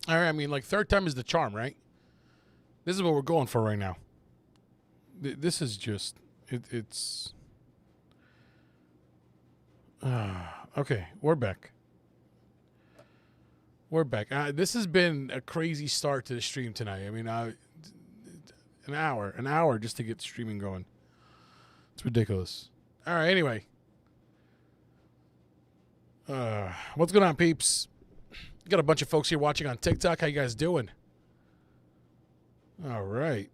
All right, I mean, like, third time is the charm, right? This is what we're going for right now. This is just... It's... okay, we're back. We're back. This has been a crazy start to the stream tonight. I mean, an hour just to get streaming going. It's ridiculous. All right, anyway. What's going on, peeps? Got a bunch of folks here watching on TikTok. How you guys doing? All right.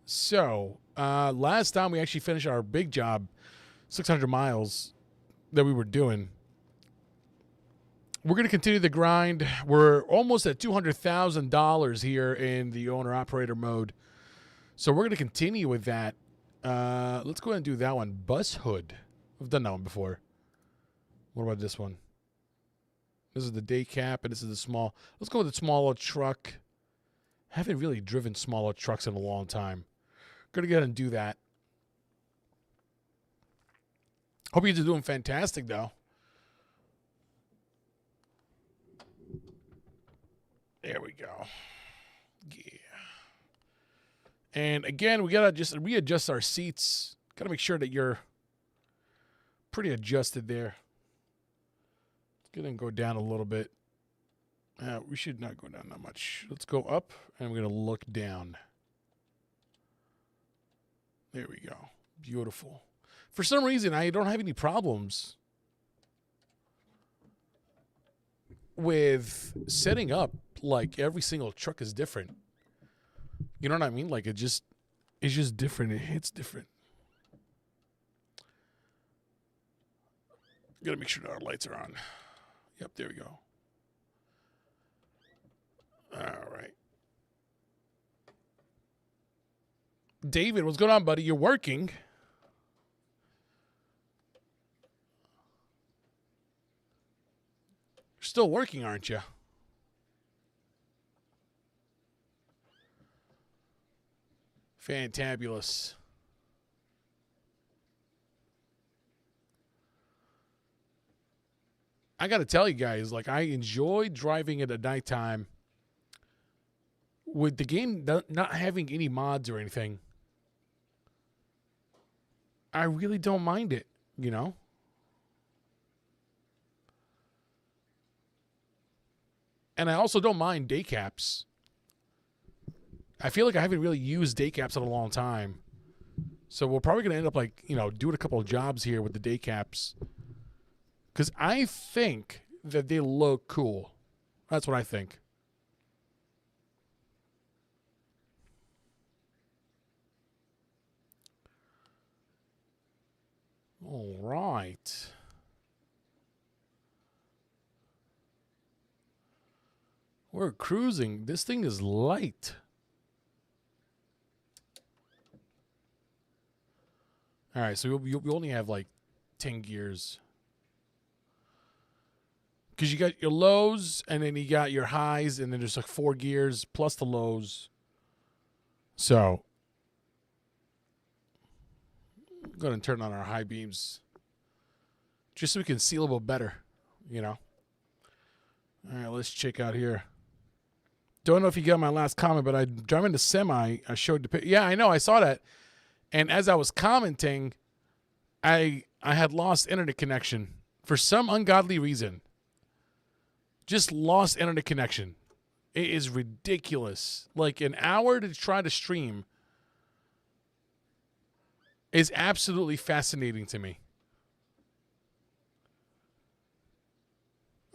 So, last time we actually finished our big job, 600 miles that we were doing. We're going to continue the grind. We're almost at $200,000 here in the owner-operator mode. So we're going to continue with that. Let's go ahead and do that one. Bus hood. We've done that one before. What about this one? This is the day cap, and this is the small. Let's go with the smaller truck. Haven't really driven smaller trucks in a long time. Going to go ahead and do that. Hope you're doing fantastic, though. There we go. Yeah. And again, we got to just readjust our seats. Got to make sure that you're pretty adjusted there. Let's get and go down a little bit. We should not go down that much. Let's go up, and we're going to look down. There we go. Beautiful. For some reason, I don't have any problems with setting up. Like, every single truck is different. You know what I mean? Like, it's just different. It hits different. Got to make sure that our lights are on. Yep, there we go. All right. David, what's going on, buddy? You're working. You're still working, aren't you? Fantabulous. I got to tell you guys, like, I enjoy driving it at nighttime with the game not having any mods or anything. I really don't mind it, you know? And I also don't mind day caps. I feel like I haven't really used day caps in a long time. So we're probably going to end up, like, you know, doing a couple of jobs here with the day caps. Because I think that they look cool. That's what I think. All right. We're cruising. This thing is light. All right, so we only have like 10 gears. Because you got your lows, and then you got your highs, and then there's like 4 gears plus the lows. So, go ahead and turn on our high beams. Just so we can see a little bit better, you know. All right, let's check out here. Don't know if you got my last comment, but I'm driving the semi. I showed the picture. Yeah, I know. I saw that. And as I was commenting, I had lost internet connection for some ungodly reason. Just lost internet connection. It is ridiculous. Like, an hour to try to stream is absolutely fascinating to me.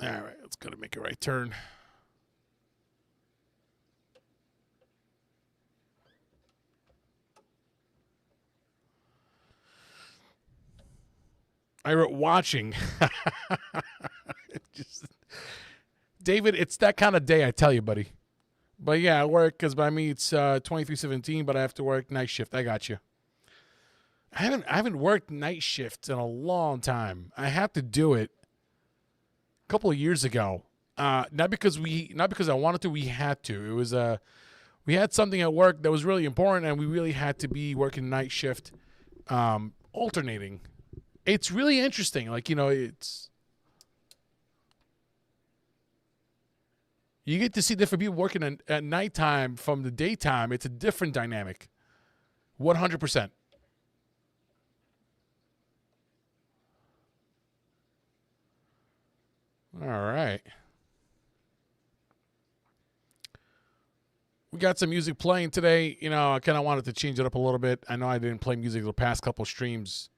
All right, let's go to make a right turn. I wrote watching. David, it's that kind of day, I tell you, buddy. But yeah, I work because by me it's 23:17, but I have to work night shift. I got you. I haven't worked night shifts in a long time. I had to do it a couple of years ago. Not because I wanted to. We had to. It was we had something at work that was really important, and we really had to be working night shift, alternating. It's really interesting. Like, you know, it's You get to see different people working at nighttime from the daytime. It's a different dynamic. 100%. All right. We got some music playing today. You know, I kind of wanted to change it up a little bit. I know I didn't play music the past couple streams.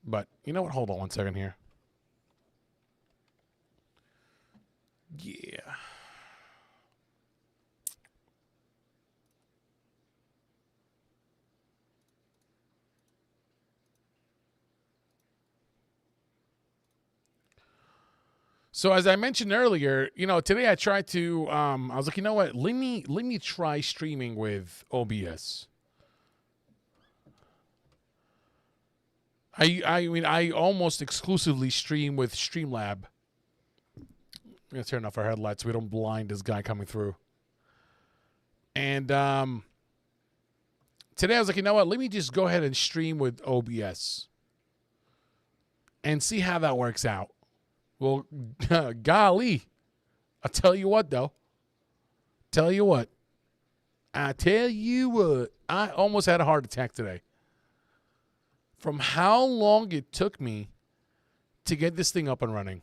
But you know what? Hold on one second here. Yeah. So as I mentioned earlier, you know, today I tried to. I was like, you know what? Let me try streaming with OBS. I mean, I almost exclusively stream with Streamlabs. Let's turn off our headlights so we don't blind this guy coming through. And today I was like, you know what? Let me just go ahead and stream with OBS and see how that works out. Well, golly, I'll tell you what, though. I almost had a heart attack today. From how long it took me to get this thing up and running.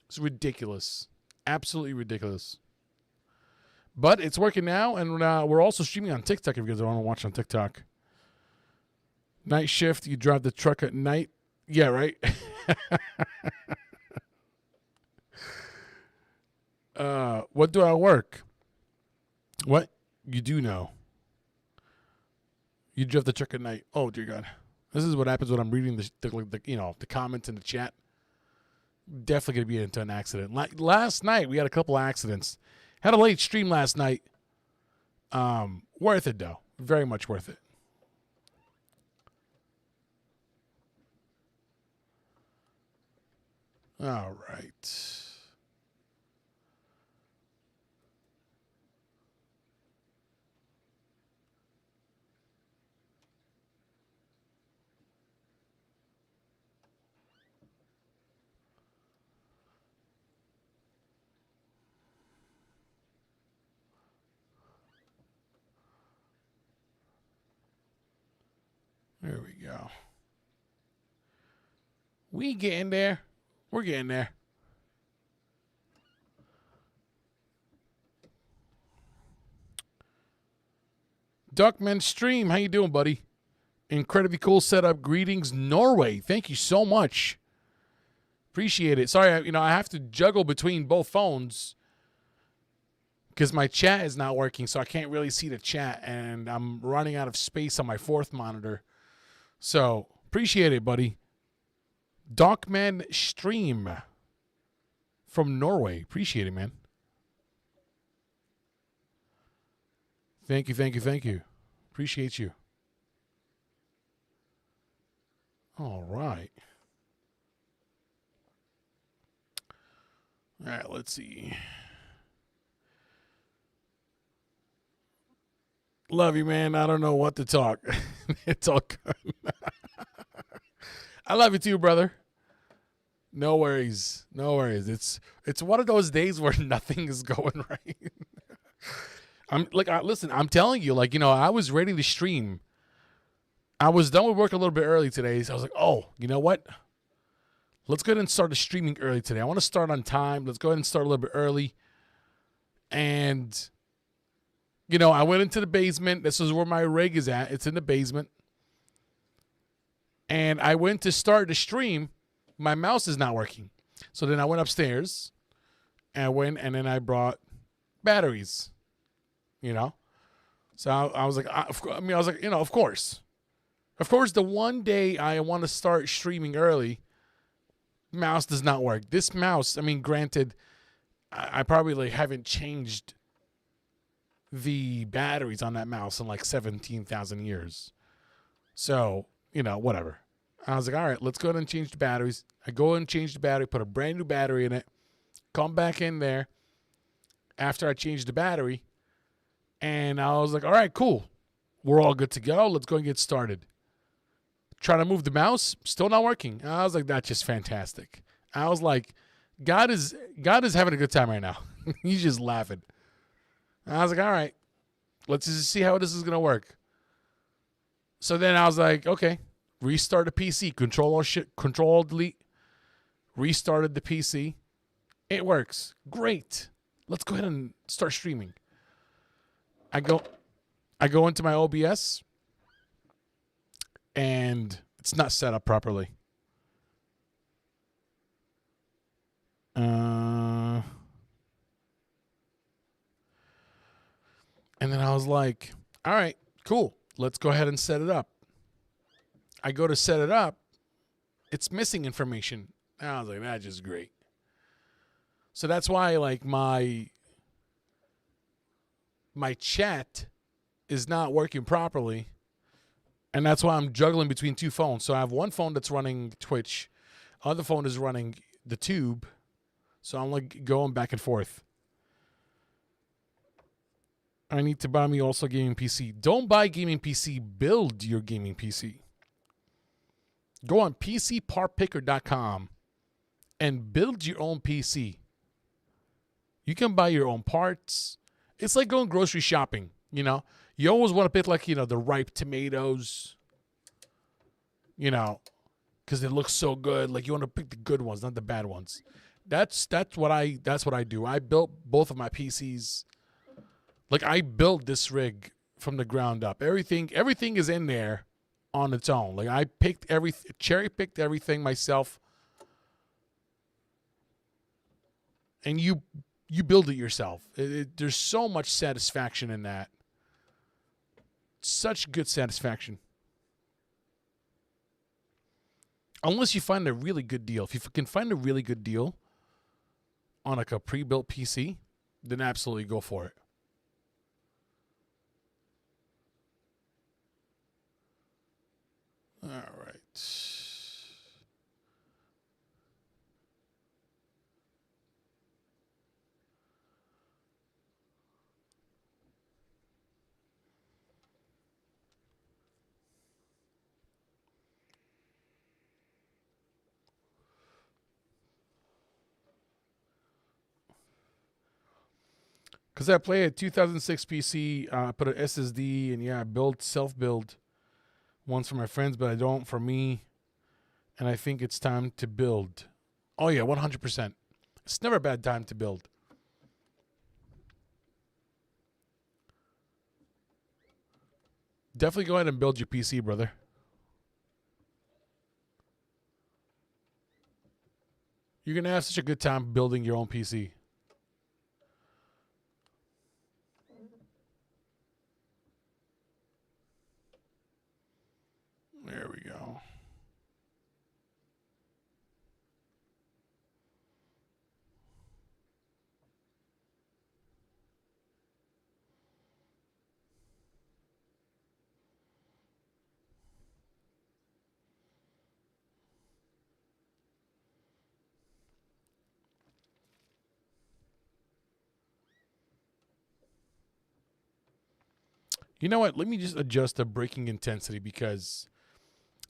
It's ridiculous. Absolutely ridiculous. But it's working now, and we're also streaming on TikTok if you guys want to watch on TikTok. Night shift, you drive the truck at night. Yeah, right? What do I work? What? You do know. You drive the truck at night. Oh, dear God. This is what happens when I'm reading the comments in the chat. Definitely going to be into an accident. Last night, we had a couple accidents. Had a late stream last night. Worth it, though. Very much worth it. All right. There we go. We getting there. We're getting there. Duckman Stream, how you doing, buddy? Incredibly cool setup. Greetings, Norway. Thank you so much. Appreciate it. Sorry, I have to juggle between both phones because my chat is not working, so I can't really see the chat, and I'm running out of space on my fourth monitor. So, appreciate it, buddy. Dockman Stream from Norway. Appreciate it, man. Thank you. Appreciate you. All right. All right, let's see. Love you, man. I don't know what to talk. It's all good. I love you too, brother. No worries. It's one of those days where nothing is going right. Listen, I'm telling you, I was ready to stream. I was done with work a little bit early today, so I was like, oh, you know what? Let's go ahead and start the streaming early today. I want to start on time. Let's go ahead and start a little bit early. And, I went into the basement. This is where my rig is at. It's in the basement. And I went to start the stream. My mouse is not working. So then I went upstairs and then I brought batteries. So I was like, of course. Of course, the one day I want to start streaming early, mouse does not work. This mouse, granted, I probably haven't changed the batteries on that mouse in 17,000 years. So, whatever. I was like, all right, let's go ahead and change the batteries. I go and change the battery, put a brand new battery in it, come back in there after I changed the battery. And I was like, all right, cool. We're all good to go. Let's go and get started. Trying to move the mouse, still not working. I was like, that's just fantastic. I was like, God is having a good time right now. He's just laughing. And I was like, all right, let's just see how this is gonna work. So then I was like, okay, restart the PC, Control Delete, restarted the PC. It works. Great. Let's go ahead and start streaming. I go into my OBS and it's not set up properly. And then I was like, all right, cool. Let's go ahead and set it up. I go to set it up. It's missing information. And I was like, that's just great. So that's why like my chat is not working properly. And that's why I'm juggling between two phones. So I have one phone that's running Twitch. Other phone is running the tube. So I'm like going back and forth. I need to buy me also gaming PC. Don't buy gaming PC. Build your gaming PC. Go on PCPartPicker.com and build your own PC. You can buy your own parts. It's like going grocery shopping, you know. You always want to pick like, you know, the ripe tomatoes, you know, because it looks so good. Like you want to pick the good ones, not the bad ones. That's what I do. I built both of my PCs. Like I built this rig from the ground up. Everything is in there on its own. Like I cherry picked everything myself. And you build it yourself. There's so much satisfaction in that. Such good satisfaction. Unless you find a really good deal. If you can find a really good deal on like a pre-built PC, then absolutely go for it. All right. Because I play a 2006 PC, I put an SSD, and yeah, I self-build ones for my friends, but I don't for me, and I think it's time to build. Oh yeah, 100%. It's never a bad time to build. Definitely go ahead and build your PC, brother. You're going to have such a good time building your own PC. There we go. You know what? Let me just adjust the braking intensity because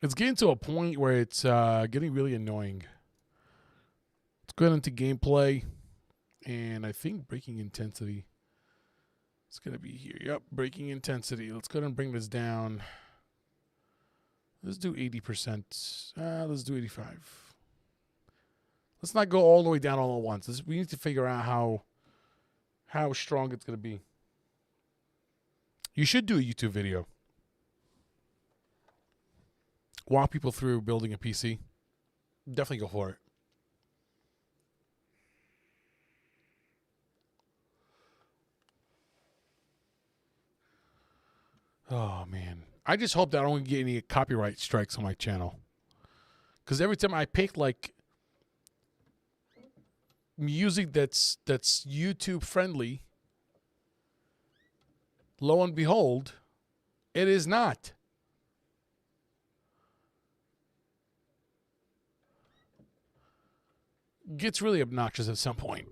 it's getting to a point where it's getting really annoying. Let's go into gameplay, and I think braking intensity is going to be here. Yep, braking intensity. Let's go ahead and bring this down. Let's do 80%. Let's do 85. Let's not go all the way down all at once. We need to figure out how strong it's going to be. You should do a YouTube video. Walk people through building a PC. Definitely go for it. Oh, man. I just hope that I don't get any copyright strikes on my channel. Because every time I pick, like, music that's YouTube friendly, lo and behold, it is not. Gets really obnoxious at some point.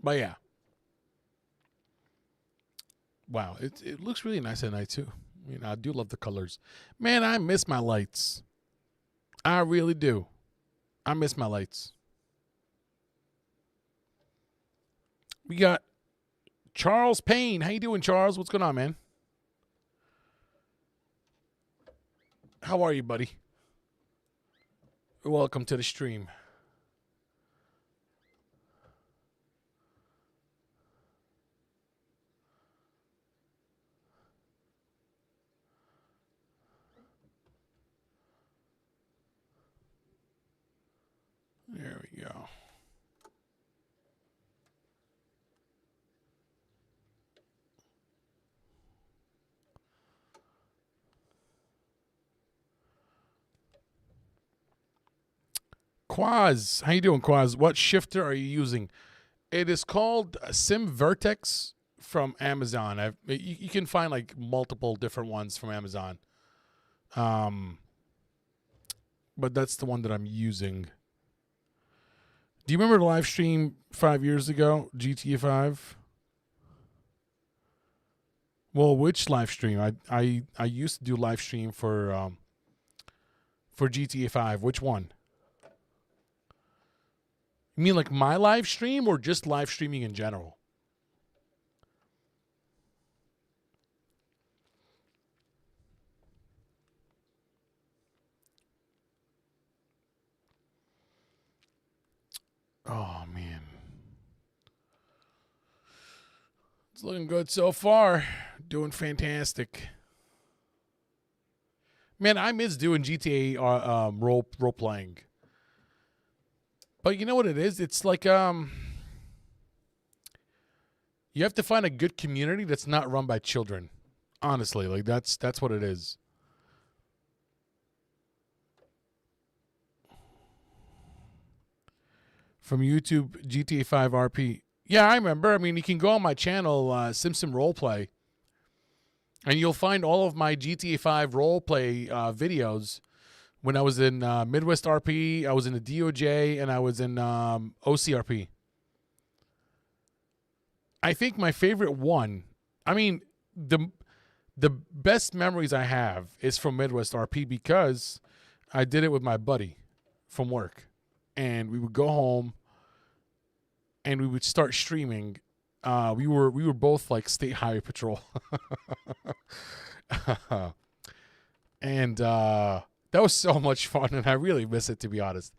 But yeah. wow, it looks really nice at night too. You know, I do love the colors. Man, I miss my lights. I really do. I miss my lights. We got Charles Payne. How you doing, Charles? What's going on, man? How are you, buddy? Welcome to the stream. There we go. Quaz, how you doing, Quaz? What shifter are you using? It is called Sim Vertex from Amazon. You can find like multiple different ones from Amazon, but that's the one that I'm using. Do you remember the live stream 5 years ago, GTA 5? Well, which live stream? I used to do live stream for GTA 5. Which one? You mean like my live stream or just live streaming in general? Oh, man. It's looking good so far. Doing fantastic. Man, I miss doing GTA role playing. But you know what it is? It's like you have to find a good community that's not run by children. Honestly, like that's what it is. From YouTube, GTA 5 RP. Yeah, I remember. I mean, you can go on my channel, Simpson Roleplay, and you'll find all of my GTA 5 roleplay videos. When I was in Midwest RP, I was in the DOJ, and I was in OCRP. I think my favorite one, I mean, the best memories I have is from Midwest RP because I did it with my buddy from work. And we would go home and we would start streaming. We were both like state highway patrol. And that was so much fun, and I really miss it, to be honest.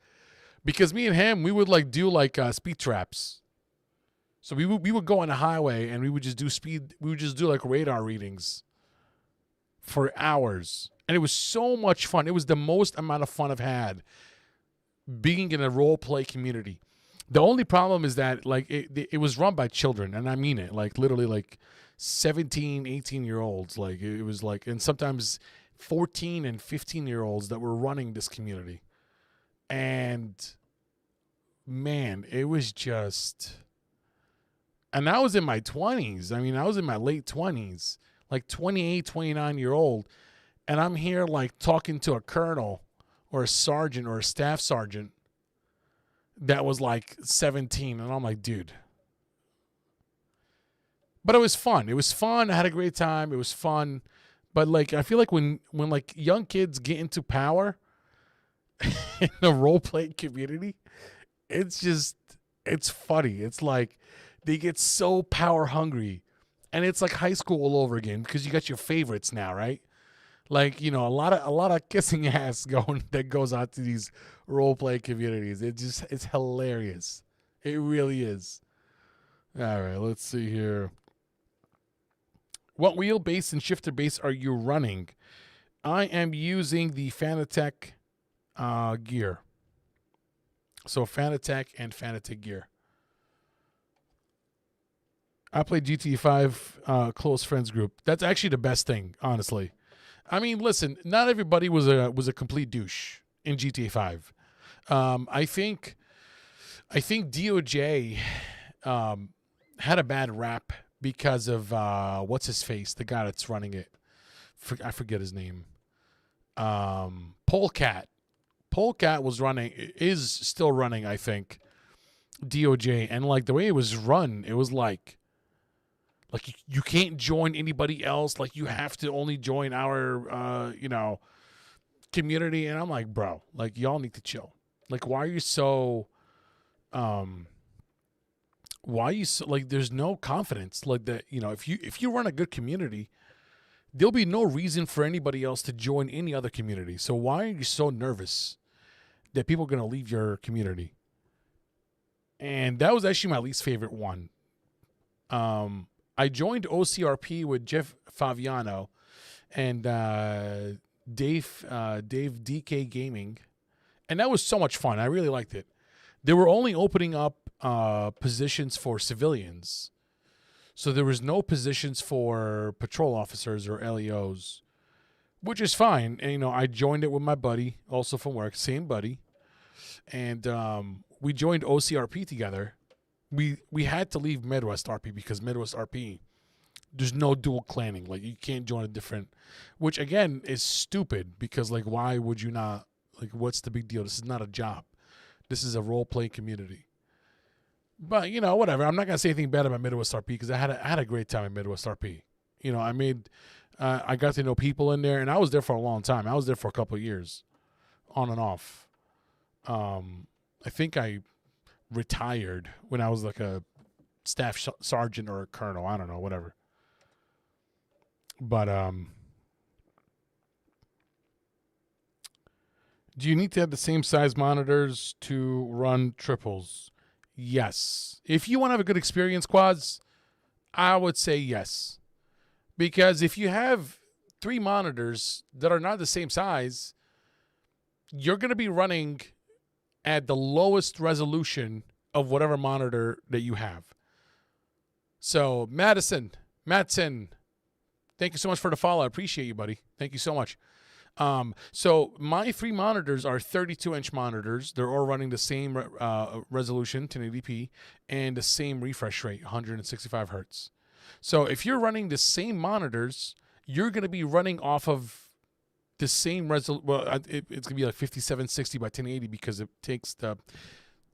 Because me and him, we would like do like speed traps. So we would go on the highway and we would just do like radar readings for hours. And it was so much fun. It was the most amount of fun I've had being in a role play community. The only problem is that like it was run by children, and I mean it, like literally like 17, 18-year-olds. Like it was like, and sometimes 14 and 15-year-olds that were running this community. And man, it was just, and I was in my 20s. I mean, I was in my late 20s, like 28, 29-year-old. And I'm here like talking to a colonel or a sergeant or a staff sergeant that was like 17. And I'm like, dude. But it was fun. It was fun. I had a great time. It was fun. But like, I feel like when like young kids get into power in the role playing community, it's funny. It's like they get so power hungry, and it's like high school all over again because you got your favorites now, right? Like, you know, a lot of kissing ass that goes out to these role play communities. It's hilarious. It really is. All right, let's see here. What wheelbase and shifter base are you running? I am using the Fanatec gear. So Fanatec and Fanatec gear. I played GTA 5 close friends group. That's actually the best thing, honestly. I mean, listen, not everybody was a complete douche in GTA 5. I think DOJ had a bad rap because of what's his face, the guy that's running it. I forget his name. Polecat. Polecat is still running, I think, DOJ, and like the way it was run, it was like Like you can't join anybody else. Like you have to only join our, community. And I'm like, bro, like y'all need to chill. Like, why are you so, like, there's no confidence like that. If you run a good community, there'll be no reason for anybody else to join any other community. So why are you so nervous that people are going to leave your community? And that was actually my least favorite one. I joined OCRP with Jeff Faviano and Dave DK Gaming, and that was so much fun. I really liked it. They were only opening up positions for civilians, so there was no positions for patrol officers or LEOs, which is fine. And I joined it with my buddy, also from work, same buddy, and we joined OCRP together. We had to leave Midwest RP because Midwest RP, there's no dual clanning. Like, you can't join a different, which again is stupid because, like, why would you not? Like, what's the big deal? This is not a job. This is a role play community. But whatever. I'm not gonna say anything bad about Midwest RP because I had a great time at Midwest RP. I got to know people in there, and I was there for a long time. I was there for a couple of years, on and off. I think I retired when I was like a staff sergeant or a colonel. I don't know, whatever. But do you need to have the same size monitors to run triples? Yes. If you want to have a good experience, quads, I would say yes. Because if you have 3 monitors that are not the same size, you're going to be running at the lowest resolution of whatever monitor that you have. So, Matson, thank you so much for the follow. I appreciate you, buddy. Thank you so much. So my 3 monitors are 32-inch monitors. They're all running the same resolution, 1080p, and the same refresh rate, 165 hertz. So if you're running the same monitors, you're going to be running off of the same resolution. Well, it's going to be like 5760 by 1080 because it takes the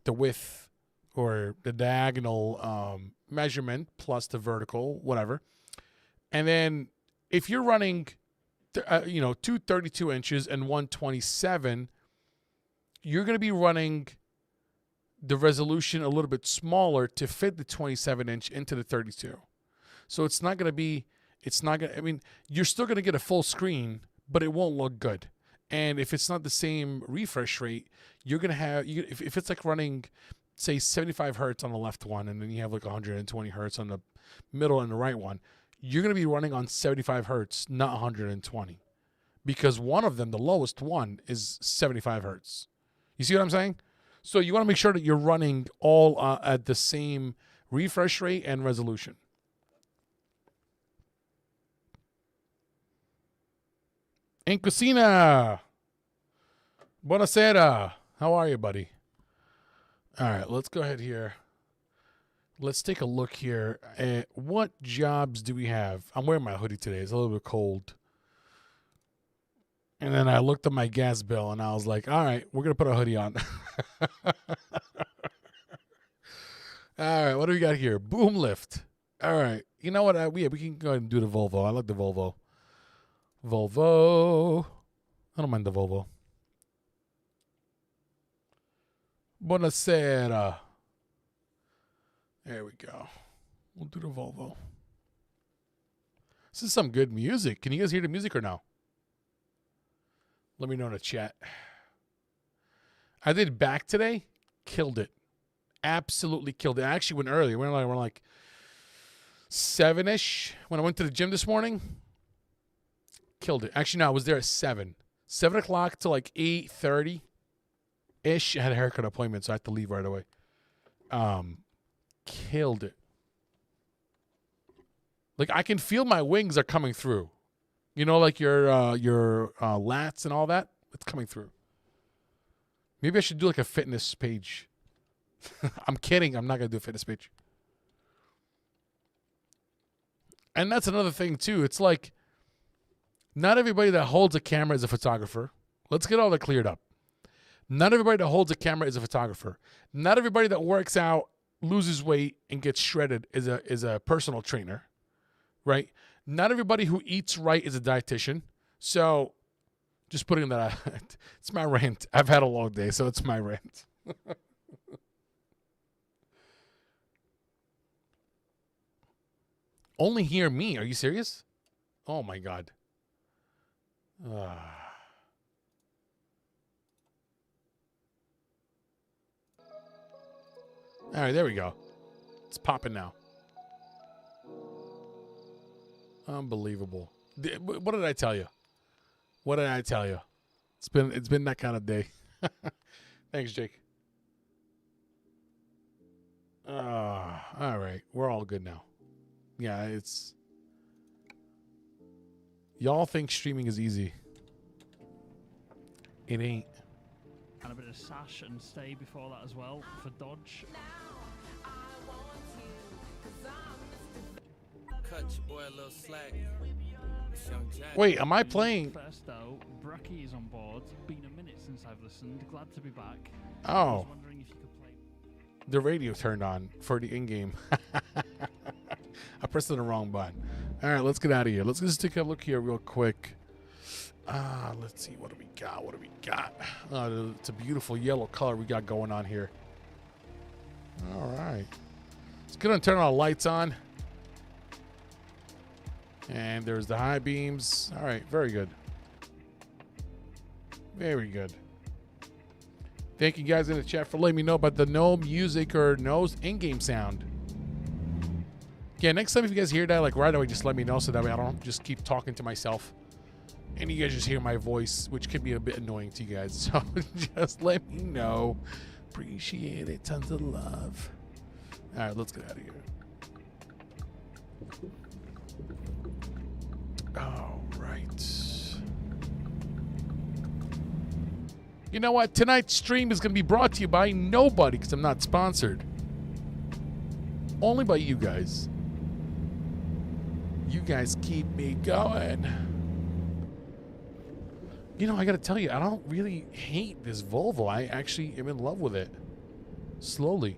width or the diagonal measurement plus the vertical, whatever. And then if you're running 2 32 inches and 127, you're going to be running the resolution a little bit smaller to fit the 27-inch into the 32. So you're still going to get a full screen, but it won't look good. And if it's not the same refresh rate, you're going to have, if it's like running, say, 75 hertz on the left one, and then you have like 120 hertz on the middle and the right one, you're going to be running on 75 hertz, not 120. Because one of them, the lowest one, is 75 hertz. You see what I'm saying? So you want to make sure that you're running all at the same refresh rate and resolution. In Cocina. Buonasera. How are you, buddy? All right, let's go ahead here. Let's take a look here at what jobs do we have. I'm wearing my hoodie today. It's a little bit cold. And then I looked at my gas bill and I was like, all right, we're going to put a hoodie on. All right, what do we got here? Boom lift. All right. You know what? We can go ahead and do the Volvo. I like the Volvo. I don't mind the Volvo. Buonasera. There we go. We'll do the Volvo. This is some good music. Can you guys hear the music or no? Let me know in the chat. I did back today. Killed it. Absolutely killed it. I actually went early. We're like 7-ish when I went to the gym this morning. Killed it. Actually, no, I was there at 7. 7 o'clock to like 8:30-ish. I had a haircut appointment, so I had to leave right away. Killed it. Like, I can feel my wings are coming through. Like your lats and all that. It's coming through. Maybe I should do like a fitness page. I'm kidding. I'm not going to do a fitness page. And that's another thing, too. It's like, not everybody that holds a camera is a photographer. Let's get all that cleared up. Not everybody that holds a camera is a photographer. Not everybody that works out, loses weight, and gets shredded is a personal trainer. right? Not everybody who eats right is a dietitian. So just putting that out. It's my rant. I've had a long day, so it's my rant. Only hear me. Are you serious? Oh, my God. All right, there we go. It's popping now. Unbelievable. What did I tell you? What did I tell you? It's been that kind of day. Thanks, Jake. All right. We're all good now. Yeah, it's... Y'all think streaming is easy. It ain't. And a bit of sash and stay before that as well for Dodge. Cut your boy a little slack. Wait, am I playing? First though, Bracky is on board. Been a minute since I've listened. Glad to be back. Oh. I was wondering if you could play. The radio turned on for the in-game. I pressed the wrong button. All right, let's get out of here. Let's just take a look here real quick. Let's see. What do we got? What do we got? It's a beautiful yellow color we got going on here. All right. Let's get on, turn our lights on. And there's the high beams. All right, very good. Very good. Thank you guys in the chat for letting me know about the no music or no in-game sound. Yeah, next time if you guys hear that, like right away, just let me know so that way I don't just keep talking to myself. And you guys just hear my voice, which can be a bit annoying to you guys. So just let me know. Appreciate it. Tons of love. All right, let's get out of here. All right. You know what? Tonight's stream is going to be brought to you by nobody because I'm not sponsored. Only by you guys. You guys keep me going. You know, I got to tell you, I don't really hate this Volvo. I actually am in love with it. Slowly.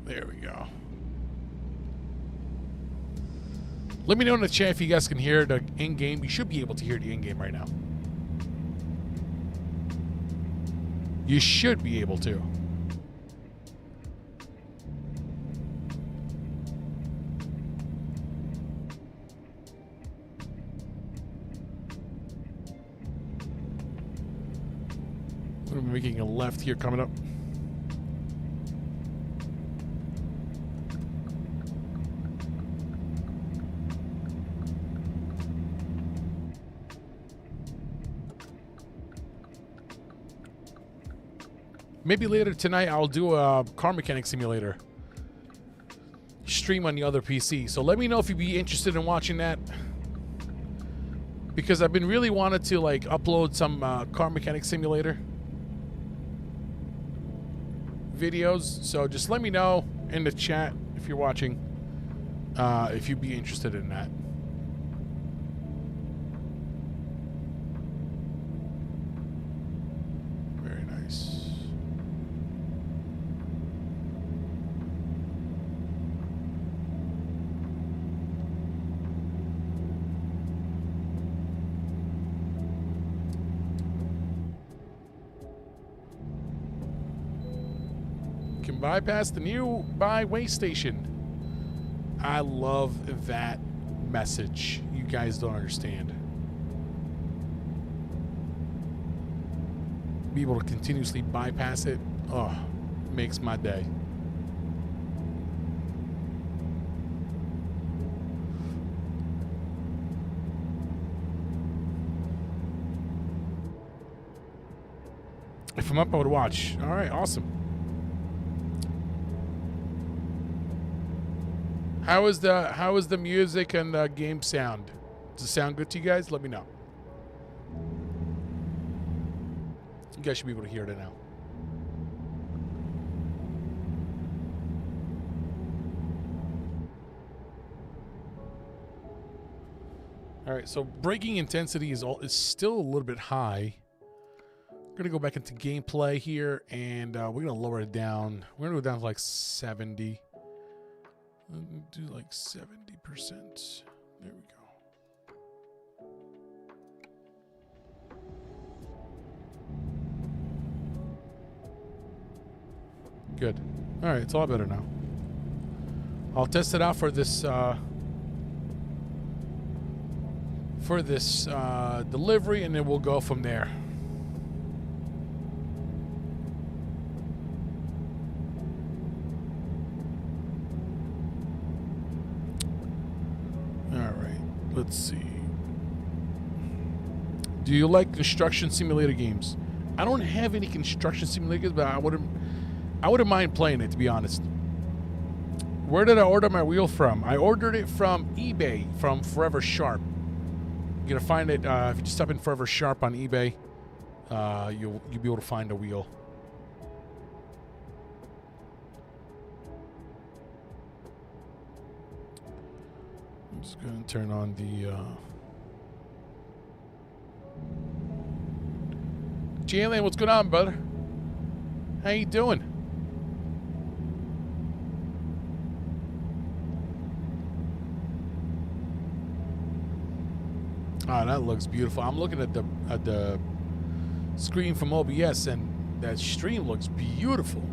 There we go. Let me know in the chat if you guys can hear the in-game. You should be able to hear the in-game right now. You should be able to. I'm making a left here coming up. Maybe later tonight I'll do a car mechanic simulator stream on the other PC. So let me know if you'd be interested in watching that. Because I've been really wanted to like upload some car mechanic simulator videos. So just let me know in the chat if you're watching if you'd be interested in that. Very nice. Can bypass the nearby way station. I love that message. You guys don't understand. Be able to continuously bypass it, oh, makes my day. If I'm up, I would watch. All right, awesome. How is the music and the game sound? Does it sound good to you guys? Let me know. You guys should be able to hear it now. All right, so braking intensity is still a little bit high. Gonna go back into gameplay here, and we're gonna lower it down. We're gonna go down to like 70. Do like 70%. There we go. Good. All right, it's a lot better now. I'll test it out for this delivery, and then we'll go from there. Let's see. Do you like construction simulator games? I don't have any construction simulators, but I wouldn't mind playing it, to be honest. Where did I order my wheel from? I ordered it from eBay, from Forever Sharp. You're gonna find it if you just type in Forever Sharp on eBay. You'll be able to find a wheel. Just gonna turn on the Jalen, what's going on, brother? How you doing? Oh, that looks beautiful. I'm looking at the screen from OBS, and that stream looks beautiful.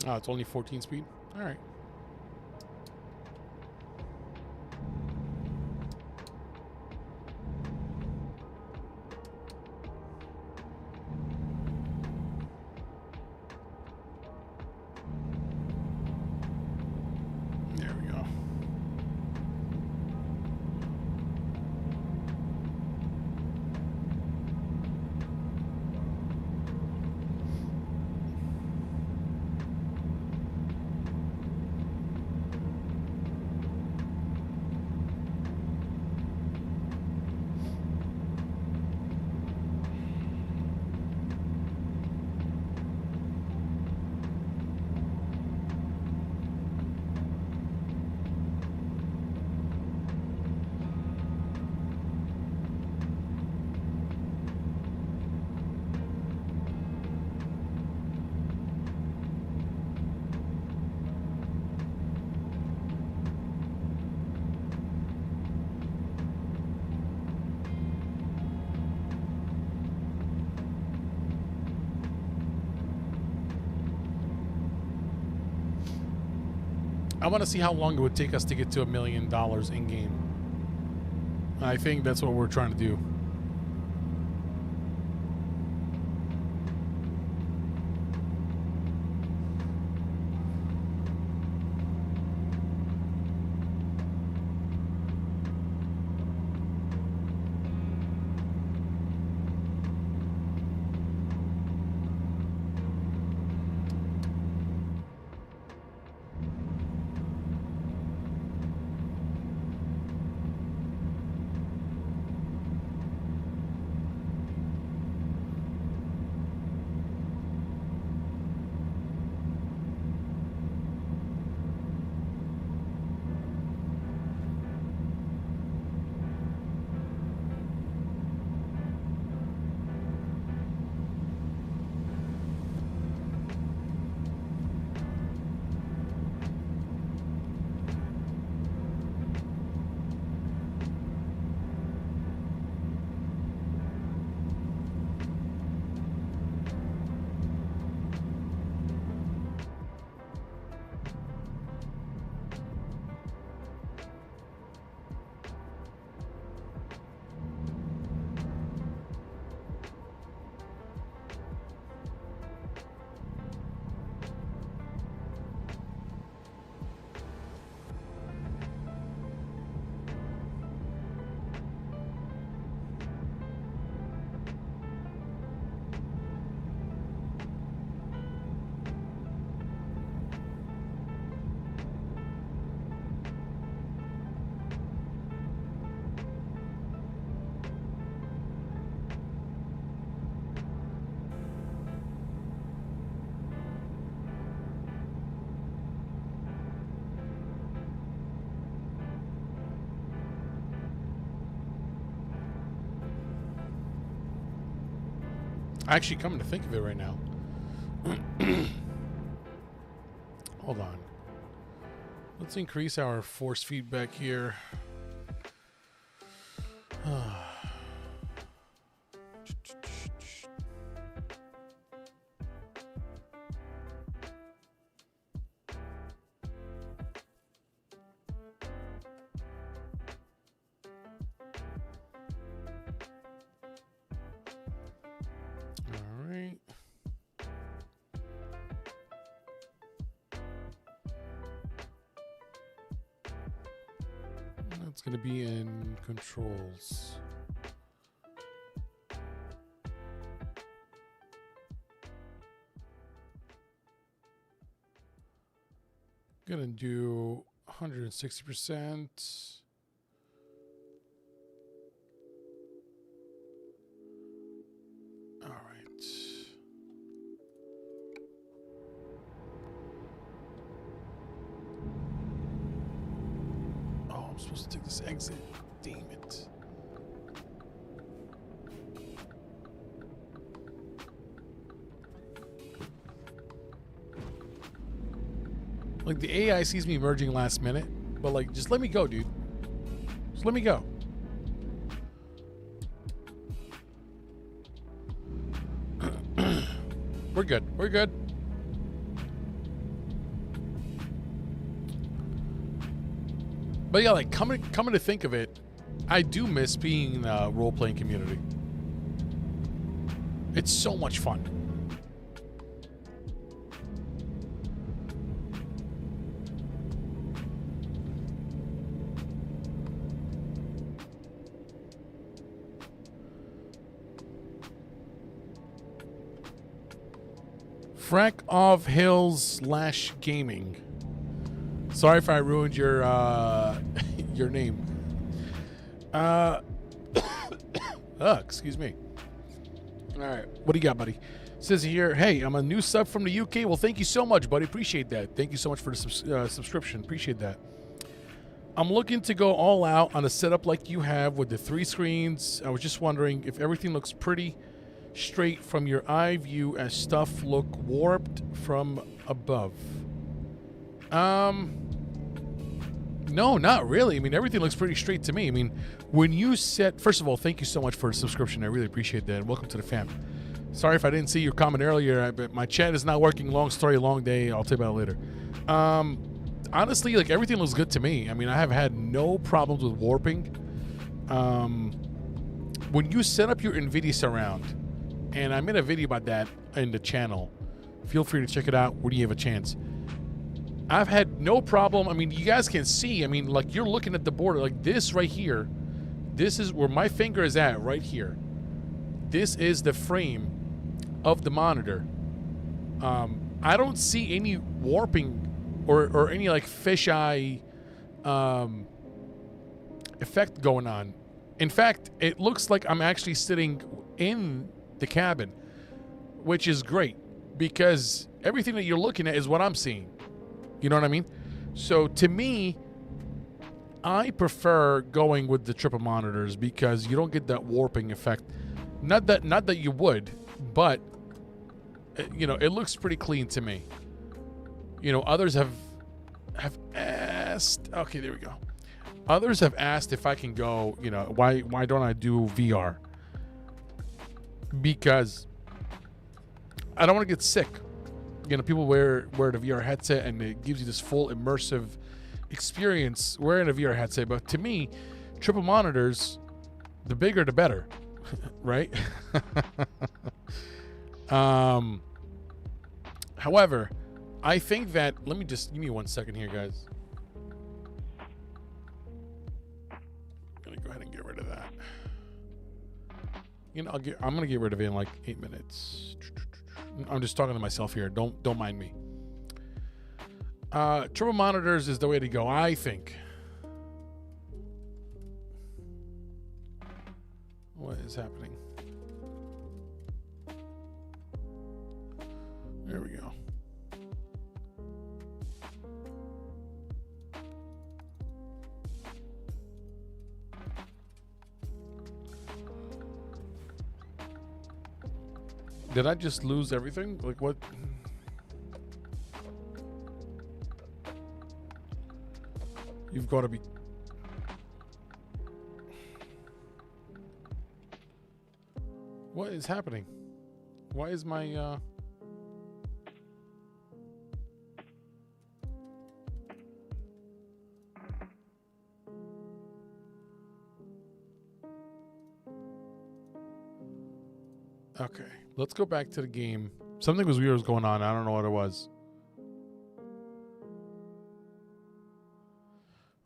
Oh, it's only 14 speed? All right. There we go. I want to see how long it would take us to get to $1 million in game. I think that's what we're trying to do. Actually, coming to think of it right now. Hold on. Let's increase our force feedback here. It's going to be in controls. Going to do 160%. All right. I'm supposed to take this exit. Damn it. Like, the AI sees me merging last minute, but like, just let me go, dude. Just let me go. We're good. We're good. But yeah, like coming to think of it, I do miss being in the role-playing community. It's so much fun. Frack of Hills / Gaming. Sorry if I ruined your your name. Excuse me. All right, what do you got, buddy? Says here, hey, I'm a new sub from the UK. Well, thank you so much, buddy. Appreciate that. Thank you so much for the subscription. Appreciate that. I'm looking to go all out on a setup like you have with the 3 screens. I was just wondering if everything looks pretty straight from your eye view as stuff look warped from above. No, not really. I mean, everything looks pretty straight to me. I mean, when you set... First of all, thank you so much for the subscription. I really appreciate that. Welcome to the fam. Sorry if I didn't see your comment earlier, but my chat is not working. Long story, long day. I'll tell you about it later. Honestly, like, everything looks good to me. I mean, I have had no problems with warping. When you set up your NVIDIA surround, and I made a video about that in the channel, feel free to check it out when you have a chance. I've had no problem. I mean, you guys can see. I mean, like, you're looking at the border. Like, this right here. This is where my finger is at, right here. This is the frame of the monitor. I don't see any warping or any, like, fisheye effect going on. In fact, it looks like I'm actually sitting in the cabin, which is great because everything that you're looking at is what I'm seeing. You know what I mean? So to me, I prefer going with the triple monitors because you don't get that warping effect. Not that you would, but you know, it looks pretty clean to me. You know, others have asked. Okay, there we go. Others have asked if I can go. You know, why don't I do VR? Because I don't want to get sick. You know, people wear the VR headset and it gives you this full immersive experience wearing a VR headset. But to me, triple monitors, the bigger the better, right? However, I think that, let me just, give me 1 second here, guys. I'm gonna go ahead and get rid of that. You know, I'm gonna get rid of it in like 8 minutes. I'm just talking to myself here. Don't mind me. Triple monitors is the way to go, I think. What is happening? There we go. Did I just lose everything? Like what? You've got to be... What is happening? Why is my... Okay, let's go back to the game. Something was weird was going on. I don't know what it was.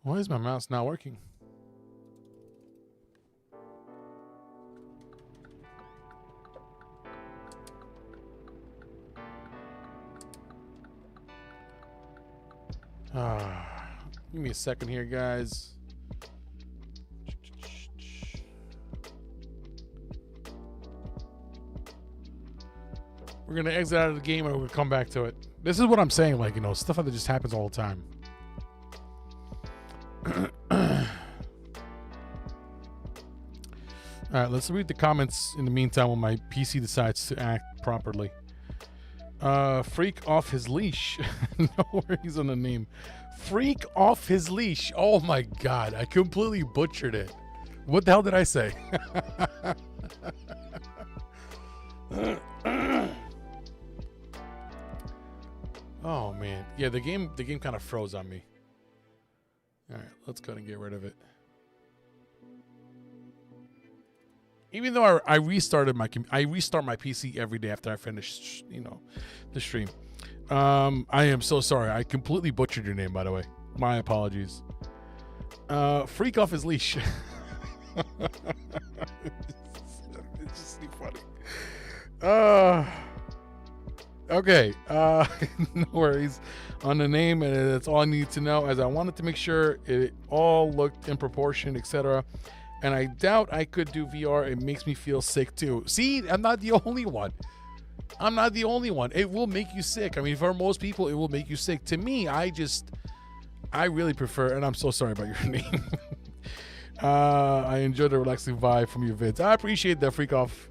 Why is my mouse not working? Give me a second here, guys. We're going to exit out of the game and we're going to come back to it. This is what I'm saying. Like, you know, stuff like that just happens all the time. All right, let's read the comments in the meantime when my PC decides to act properly. Freak off his leash. No worries on the name. Freak off his leash. Oh my God, I completely butchered it. What the hell did I say? Oh man, yeah, the game kind of froze on me. All right, let's go and get rid of it. Even though I restart my PC every day after I finish, you know, the stream. I am so sorry. I completely butchered your name, by the way. My apologies. Freak off his leash. It's just too funny. Okay. No worries on the name, and that's all I need to know, as I wanted to make sure it all looked in proportion, etc. And I doubt I could do VR. It makes me feel sick too. See, I'm not the only one. I'm not the only one. It will make you sick. I mean, for most people, it will make you sick. To me, I really prefer, and I'm so sorry about your name. I enjoy the relaxing vibe from your vids. I appreciate that. Freak off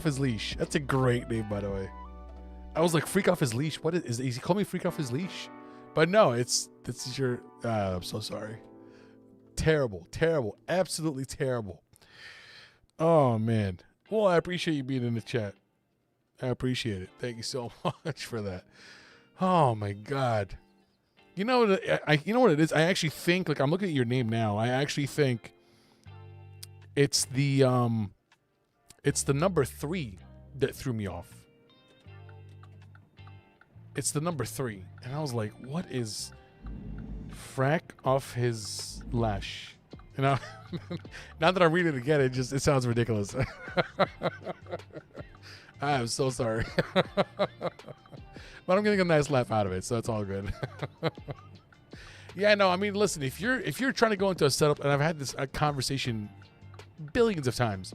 his leash. That's a great name, by the way. I was like, freak off his leash. What is he call me freak off his leash? But no, this is your, I'm so sorry. Terrible, absolutely terrible. Oh man. Well, I appreciate you being in the chat. I appreciate it. Thank you so much for that. Oh my God. You know what it is? I actually think, like, I'm looking at your name now. I actually think it's the number 3 that threw me off. It's the number 3. And I was like, what is frack off his lash? You know, now that I'm reading it again, it sounds ridiculous. I am so sorry. But I'm getting a nice laugh out of it, so it's all good. Yeah, no, I mean, listen, if you're trying to go into a setup, and I've had this conversation billions of times,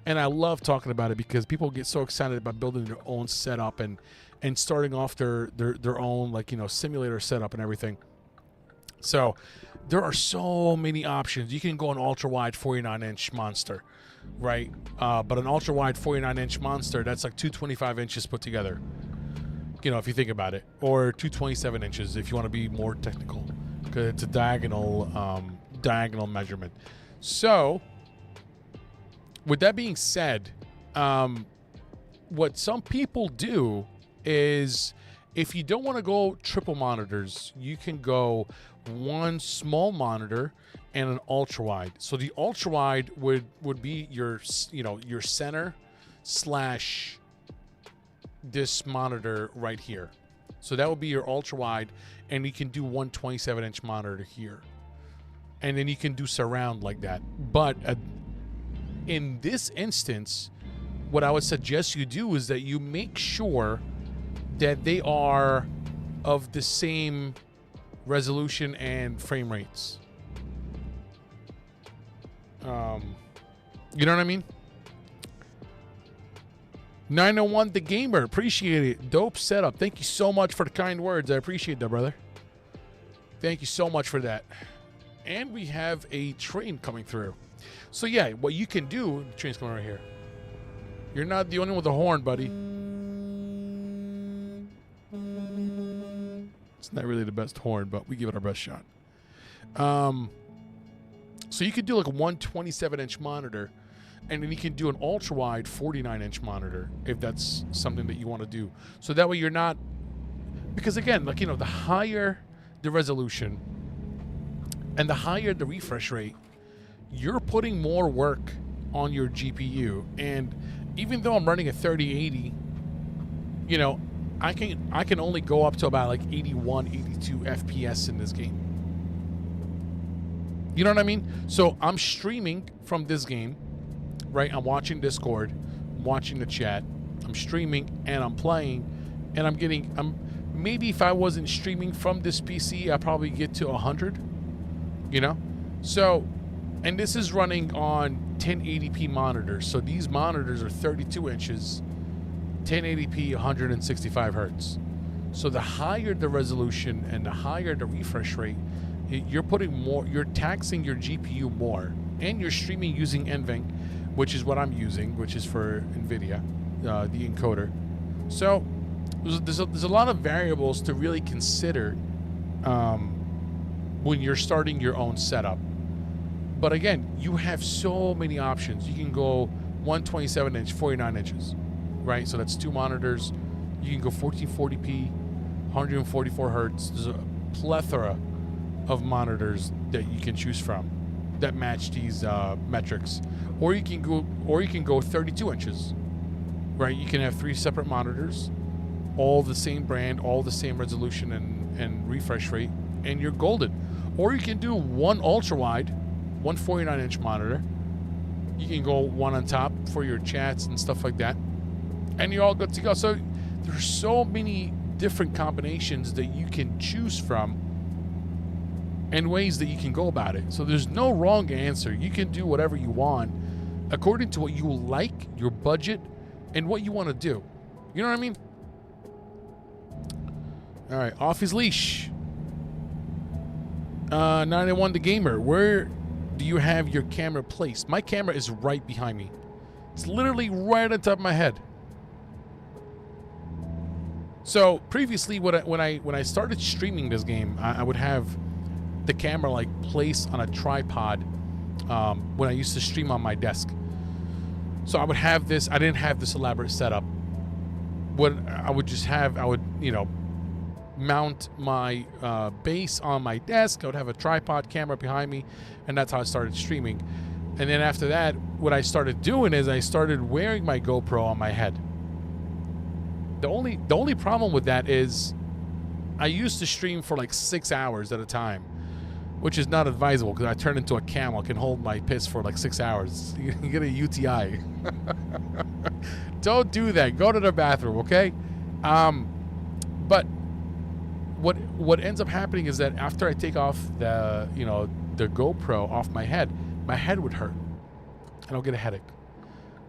and I love talking about it because people get so excited about building their own setup and starting off their own, like, you know, simulator setup and everything. So there are so many options. You can go an ultra wide 49-inch monster, right? But an ultra wide 49-inch monster, that's like 225 inches put together. You know, if you think about it, or 227 inches if you want to be more technical, because it's a diagonal measurement. So, with that being said, what some people do is, if you don't want to go triple monitors, you can go one small monitor and an ultra wide. So the ultra wide would be your center / this monitor right here. So that would be your ultra wide, and you can do one 27-inch monitor here, and then you can do surround like that. But in this instance, what I would suggest you do is that you make sure that they are of the same resolution and frame rates. You know what I mean? 901 the Gamer, appreciate it. Dope setup. Thank you so much for the kind words. I appreciate that, brother. Thank you so much for that. And we have a train coming through. So yeah, what you can do, the train's coming right here. You're not the only one with a horn, buddy. It's not really the best horn, but we give it our best shot. So you could do like a 127-inch monitor, and then you can do an ultra-wide 49-inch monitor if that's something that you want to do. So that way you're not... Because again, like, you know, the higher the resolution and the higher the refresh rate, you're putting more work on your GPU. And even though I'm running a 3080, you know, I can only go up to about like 81, 82 FPS in this game. You know what I mean? So I'm streaming from this game, right? I'm watching Discord, I'm watching the chat, I'm streaming and I'm playing, and maybe if I wasn't streaming from this PC, I'd probably get to 100, you know? So, and this is running on 1080p monitors. So these monitors are 32 inches, 1080p, 165 hertz. So the higher the resolution and the higher the refresh rate, you're taxing your GPU more, and you're streaming using NVENC, which is what I'm using, which is for NVIDIA, the encoder. So there's a lot of variables to really consider when you're starting your own setup. But again, you have so many options. You can go 127 inch, 49 inches, right? So that's two monitors. You can go 1440p, 144 hertz. There's a plethora of monitors that you can choose from that match these metrics. Or you can go 32 inches, right? You can have 3 separate monitors, all the same brand, all the same resolution and refresh rate, and you're golden. Or you can do one ultra wide, 149-inch monitor. You can go one on top for your chats and stuff like that, and you're all good to go. So there's so many different combinations that you can choose from and ways that you can go about it. So there's no wrong answer. You can do whatever you want according to what you like, your budget, and what you want to do. You know what I mean? All right, off his leash. 91 the gamer, where do you have your camera placed? My camera is right behind me. It's literally right on top of my head. So previously, when I started streaming this game, I would have the camera like placed on a tripod when I used to stream on my desk. So I would have this. I didn't have this elaborate setup. What I would just have, you know, mount my base on my desk. I would have a tripod camera behind me, and that's how I started streaming. And then after that, what I started doing is I started wearing my GoPro on my head. The only problem with that is I used to stream for like 6 hours at a time, which is not advisable because I turn into a camel. I can hold my piss for like 6 hours. You get a UTI. Don't do that. Go to the bathroom, okay? But what ends up happening is that after I take off the GoPro off my head would hurt, and I'll get a headache.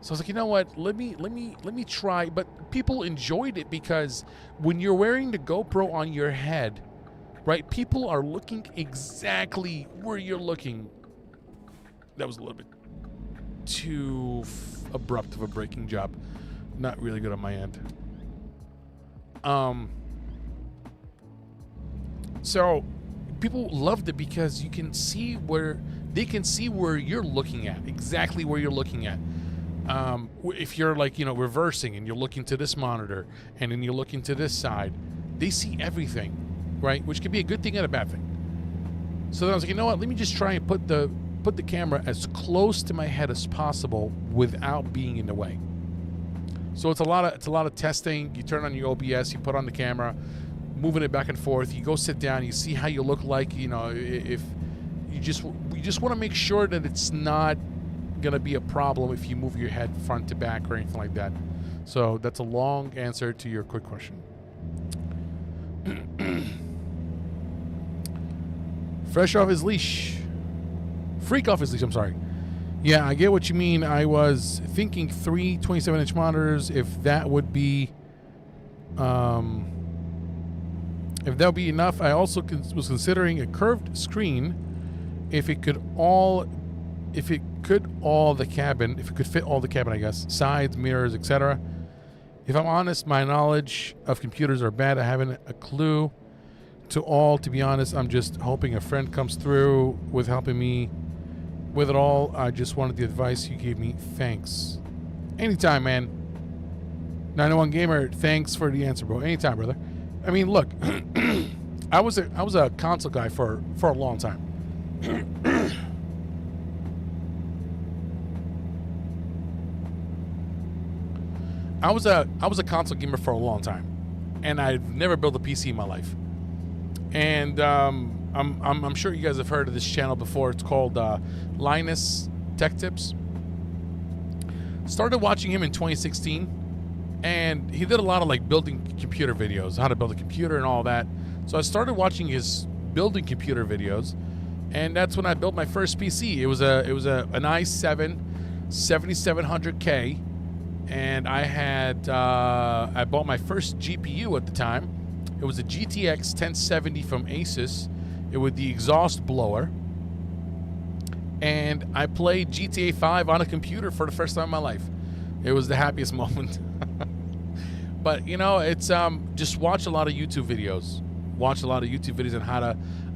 So I was like, you know what? Let me try. But people enjoyed it because when you're wearing the GoPro on your head, right? People are looking exactly where you're looking. That was a little bit too abrupt of a braking job. Not really good on my end. So people loved it because you can see where you're looking at, exactly where you're looking at. If you're like, you know, reversing and you're looking to this monitor and then you're looking to this side, they see everything, right? Which can be a good thing and a bad thing. So then I was like, you know what? Let me just try and put the camera as close to my head as possible without being in the way. So it's a lot of testing. You turn on your OBS, you put on the camera, moving it back and forth. You go sit down, you see how you look like, you know, if you just want to make sure that it's not going to be a problem if you move your head front to back or anything like that. So that's a long answer to your quick question. Freak off his leash, I'm sorry. Yeah, I get what you mean. I was thinking 3 27-inch monitors, if that would be enough. I also was considering a curved screen if it could all if it could fit all the cabin, I guess, sides, mirrors, etc. If I'm honest, my knowledge of computers are bad. I haven't a clue. To be honest, I'm just hoping a friend comes through with helping me with it all. I just wanted the advice you gave me. Thanks. Anytime, man. 91 Gamer, thanks for the answer, bro. Anytime, brother. I mean, look, I was a console guy for a long time. I was a console gamer for a long time, and I've never built a PC in my life. And I'm sure you guys have heard of this channel before. It's called Linus Tech Tips. Started watching him in 2016. And he did a lot of like building computer videos, how to build a computer and all that. So I started watching his building computer videos, and that's when I built my first PC. It was an i7 7700K, and I bought my first GPU at the time. It was a GTX 1070 from Asus. It was the exhaust blower, and I played GTA 5 on a computer for the first time in my life. It was the happiest moment. But you know, it's just watch a lot of YouTube videos. Watch a lot of YouTube videos on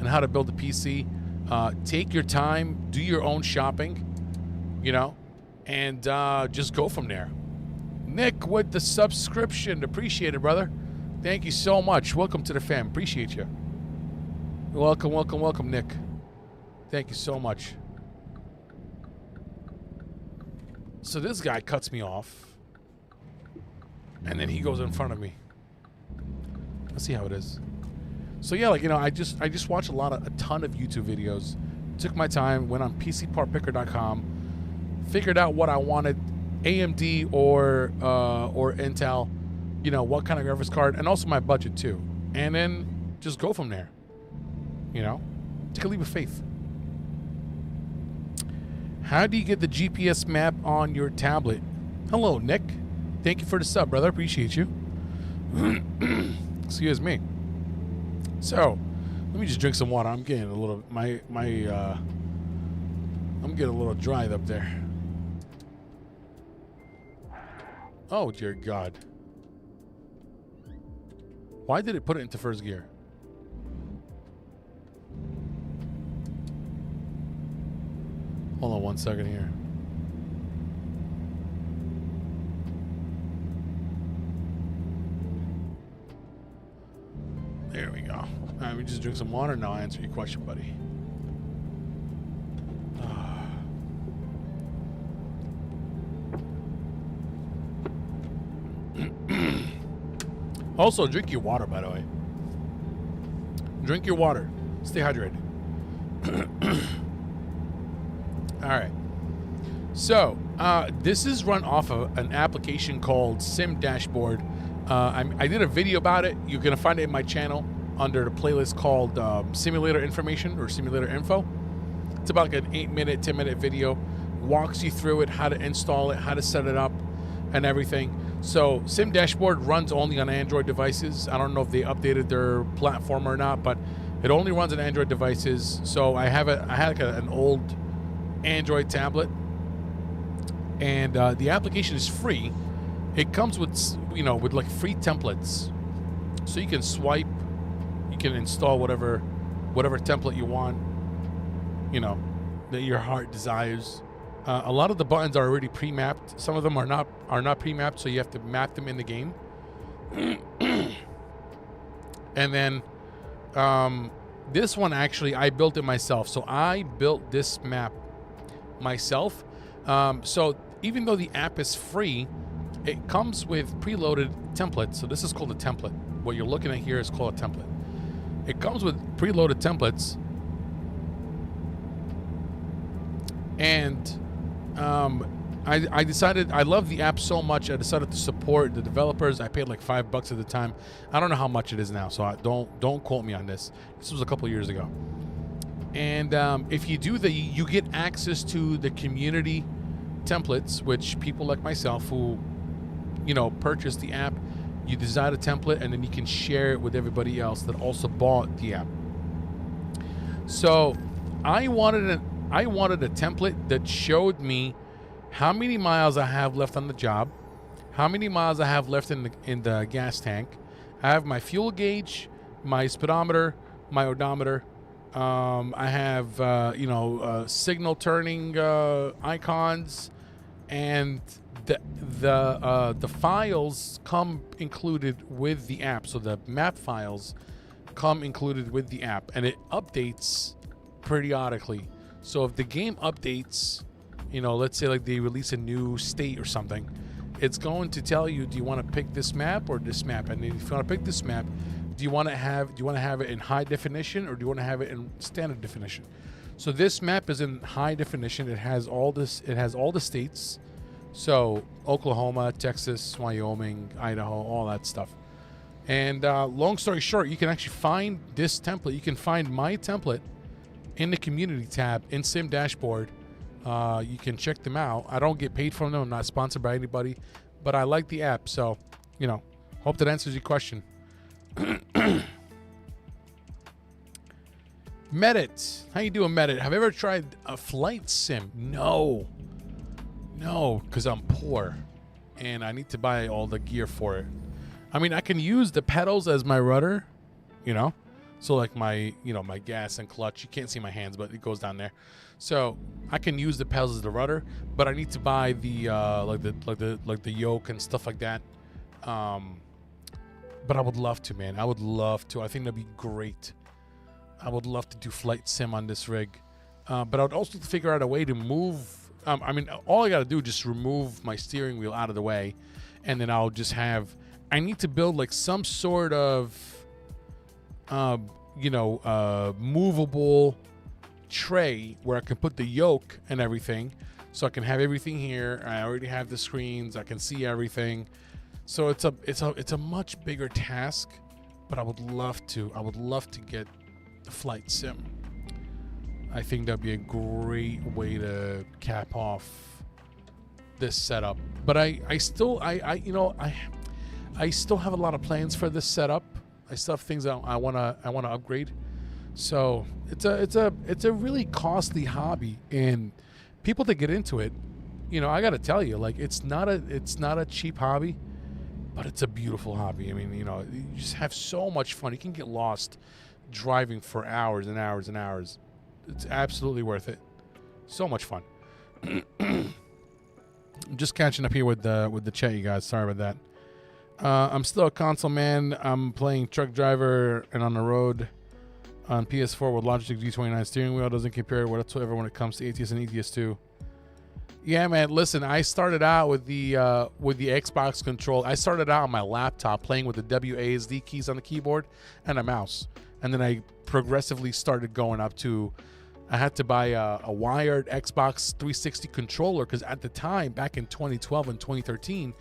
how to build a PC. Take your time, do your own shopping, you know, and just go from there. Nick with the subscription, appreciate it, brother. Thank you so much. Welcome to the fam. Appreciate you. Welcome, welcome, welcome, Nick. Thank you so much. So this guy cuts me off. And then he goes in front of me. Let's see how it is. So yeah, like, you know, I just watched a ton of YouTube videos. Took my time, went on PCPartPicker.com, figured out what I wanted, AMD or Intel, you know, what kind of graphics card, and also my budget too. And then just go from there. You know, take a leap of faith. How do you get the GPS map on your tablet? Hello, Nick. Thank you for the sub, brother. Appreciate you. Excuse me. So, let me just drink some water. I'm getting a little I'm getting a little dried up there. Oh dear God. Why did it put it into first gear? Hold on 1 second here. There we go. All right, we just drink some water. Now I'll answer your question, buddy. Also, drink your water, by the way. Drink your water. Stay hydrated. All right. So, this is run off of an application called Sim Dashboard. I did a video about it. You're going to find it in my channel under the playlist called Simulator Information or Simulator Info. It's about like an 8-minute, 10-minute video. Walks you through it, how to install it, how to set it up, and everything. So Sim Dashboard runs only on Android devices. I don't know if they updated their platform or not, but it only runs on Android devices. So I had like an old Android tablet, and the application is free. It comes with, you know, with like free templates, so you can swipe, you can install whatever template you want, you know, that your heart desires. A lot of the buttons are already pre-mapped. Some of them are not pre-mapped, so you have to map them in the game. And then this one, actually, I built it myself. So I built this map myself. So even though the app is free, it comes with preloaded templates. So this is called a template. What you're looking at here is called a template. It comes with preloaded templates. And I decided, I love the app so much, I decided to support the developers. I paid like $5 at the time. I don't know how much it is now, so don't quote me on this. This was a couple years ago. And if you do that, you get access to the community templates, which people like myself who, you know, purchase the app, you design a template and then you can share it with everybody else that also bought the app. So I wanted I wanted a template that showed me how many miles I have left on the job, how many miles I have left in the gas tank. I have my fuel gauge, my speedometer, my odometer. I have signal turning icons, and the files come included with the app. So the map files come included with the app, and it updates periodically. So if the game updates, let's say like they release a new state or something, it's going to tell you, do you want to pick this map or this map? And if you want to pick this map, do you want to have it in high definition or do you want to have it in standard definition? So this map is in high definition. It has all this. It has all the states. So Oklahoma, Texas, Wyoming, Idaho, all that stuff. And long story short, you can actually find this template. You can find my template in the community tab in Sim Dashboard. You can check them out. I don't get paid from them. I'm not sponsored by anybody, but I like the app. So, hope that answers your question. Medit. How you doing, Medit? Have you ever tried a flight sim? No, because I'm poor and I need to buy all the gear for it. I mean, I can use the pedals as my rudder, so like my gas and clutch. You can't see my hands, but it goes down there. So I can use the pedals as the rudder, but I need to buy the like the yoke and stuff like that. But I would love to, man. I would love to. I think that'd be great. I would love to do flight sim on this rig, but I would also figure out a way to move. I mean, all I got to do is just remove my steering wheel out of the way, and then I'll just have. I need to build like some sort of, movable tray where I can put the yoke and everything, so I can have everything here. I already have the screens. I can see everything. So it's a much bigger task, but I would love to get the flight sim. I think that'd be a great way to cap off this setup. But I still have a lot of plans for this setup. I still have things I wanna upgrade. So it's a really costly hobby, and people that get into it, I gotta tell you, like it's not a cheap hobby, but it's a beautiful hobby. I mean, you just have so much fun. You can get lost driving for hours and hours and hours. It's absolutely worth it. So much fun. I'm just catching up here with the chat, you guys. Sorry about that. I'm still a console man. I'm playing truck driver and on the road on PS4 with Logitech G29 steering wheel. Doesn't compare whatsoever when it comes to ATS and ETS2. Yeah, man. Listen, I started out with the Xbox control. I started out on my laptop playing with the WASD keys on the keyboard and a mouse, and then I progressively started going up to. I had to buy a wired Xbox 360 controller because at the time, back in 2012 and 2013,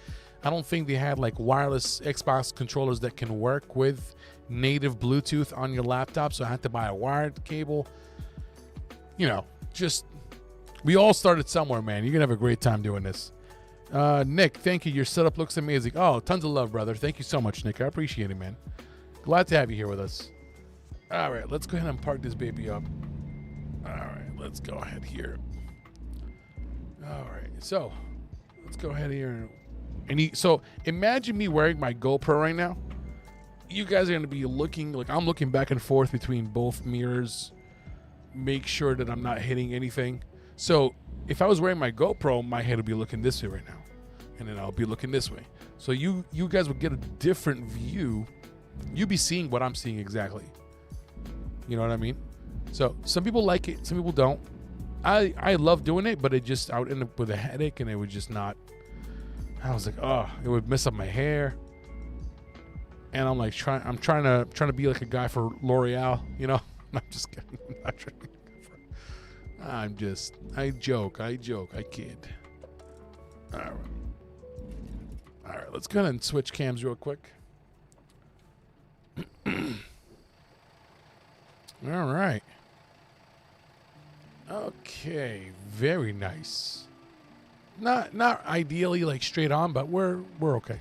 I don't think they had like wireless Xbox controllers that can work with native Bluetooth on your laptop. So I had to buy a wired cable. We all started somewhere, man. You're going to have a great time doing this. Nick, thank you. Your setup looks amazing. Oh, tons of love, brother. Thank you so much, Nick. I appreciate it, man. Glad to have you here with us. All right, let's go ahead and park this baby up. All right, let's go ahead here. All right, so let's go ahead here. So imagine me wearing my GoPro right now. You guys are going to be looking, like I'm looking back and forth between both mirrors. Make sure that I'm not hitting anything. So if I was wearing my GoPro, my head would be looking this way right now. And then I'll be looking this way. So you guys would get a different view. You'd be seeing what I'm seeing exactly. You know what I mean? So some people like it, some people don't. I love doing it, but I would end up with a headache, and it would just not. I was like, oh, it would mess up my hair. And I'm like I'm trying to be like a guy for L'Oreal, I'm just kidding. I joke, I kid. All right, let's go ahead and switch cams real quick. All right. Okay, very nice. Not ideally like straight on, but we're okay.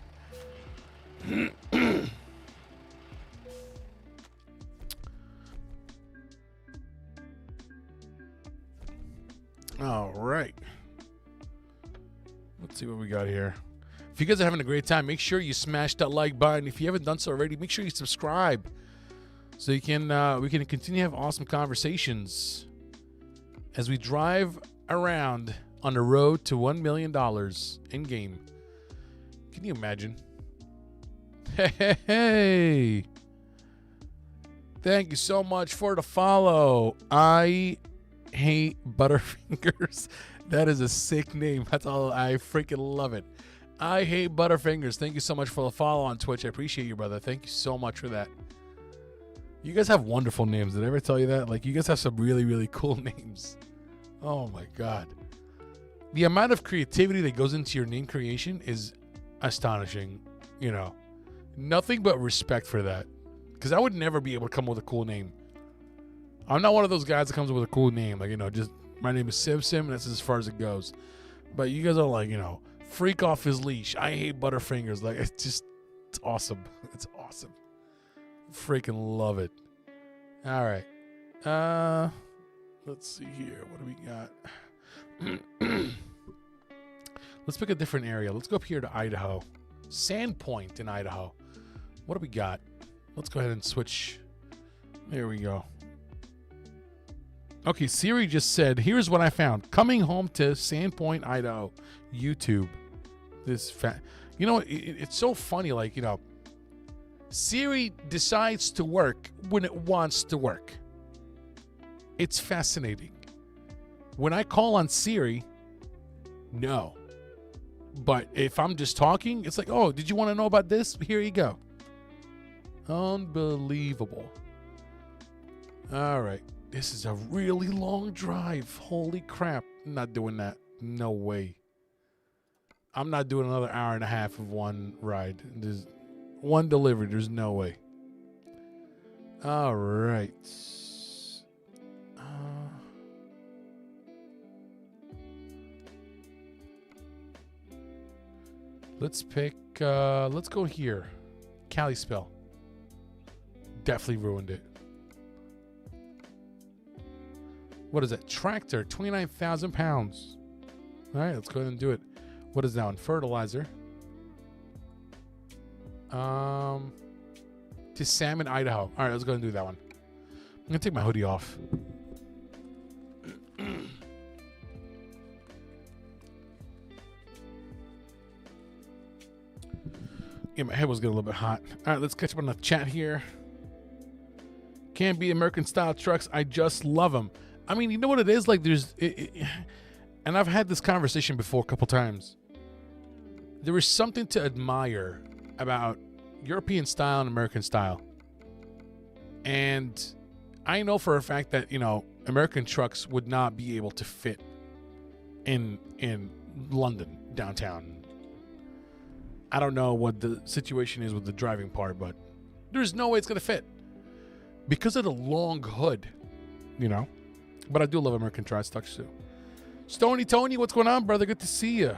All right. Let's see what we got here. If you guys are having a great time, make sure you smash that like button. If you haven't done so already, make sure you subscribe so you can we can continue to have awesome conversations as we drive around on the road to $1 million in game. Can you imagine? Hey. Thank you so much for the follow. I hate Butterfingers. That is a sick name. That's all. I freaking love it. I hate Butterfingers. Thank you so much for the follow on Twitch. I appreciate you, brother. Thank you so much for that. You guys have wonderful names. Did I ever tell you that? Like, you guys have some really, really cool names. Oh my God. The amount of creativity that goes into your name creation is astonishing. You know, nothing but respect for that. Because I would never be able to come up with a cool name. I'm not one of those guys that comes up with a cool name. Like, you know, just my name is Sim, and that's as far as it goes. But you guys are like, you know, freak off his leash. I hate Butterfingers. Like, it's awesome. It's awesome. Freaking love it. All right. Let's see here. What do we got? Let's pick a different area. Let's go up here to Idaho. Sandpoint in Idaho. What do we got? Let's go ahead and switch. There we go. Okay, Siri just said, here's what I found. Coming home to Sandpoint, Idaho. YouTube. You know, it's so funny. Like, you know, Siri decides to work when it wants to work. It's fascinating. When I call on Siri, no. But if I'm just talking, it's like, oh, did you want to know about this? Here you go. Unbelievable. All right. This is a really long drive. Holy crap. I'm not doing that. No way. I'm not doing another hour and a half of one ride. There's one delivery. There's no way. All right. Let's pick, let's go here. Kalispell. Definitely ruined it. What is that? Tractor, 29,000 pounds. All right, let's go ahead and do it. What is that one? Fertilizer. To Salmon, Idaho. All right, let's go ahead and do that one. I'm going to take my hoodie off. Yeah, my head was getting a little bit hot. All right, let's catch up on the chat here. Can't be American style trucks. I just love them. I mean, you know what it is? Like, and I've had this conversation before a couple times. There is something to admire about European style and American style. And I know for a fact that, you know, American trucks would not be able to fit in London, downtown. I don't know what the situation is with the driving part, but there's no way it's going to fit. Because of the long hood, you know. But I do love American trucks too. Stony Tony, what's going on, brother? Good to see you.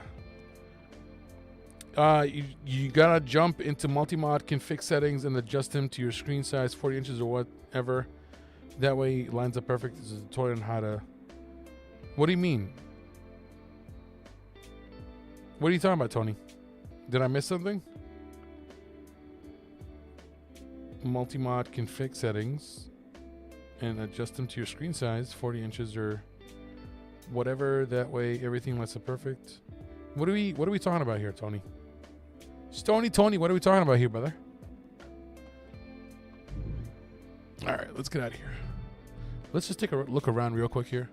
You gotta jump into multi-mod config settings and adjust them to your screen size, 40 inches or whatever. That way it lines up perfect. This is a tutorial on how to... What do you mean? What are you talking about, Tony? Did I miss something? Multi-mod config settings and adjust them to your screen size, 40 inches or whatever. That way everything lines up perfect. What are we talking about here, Tony? Stony Tony, what are we talking about here, brother? All right, let's get out of here. Let's just take a look around real quick here.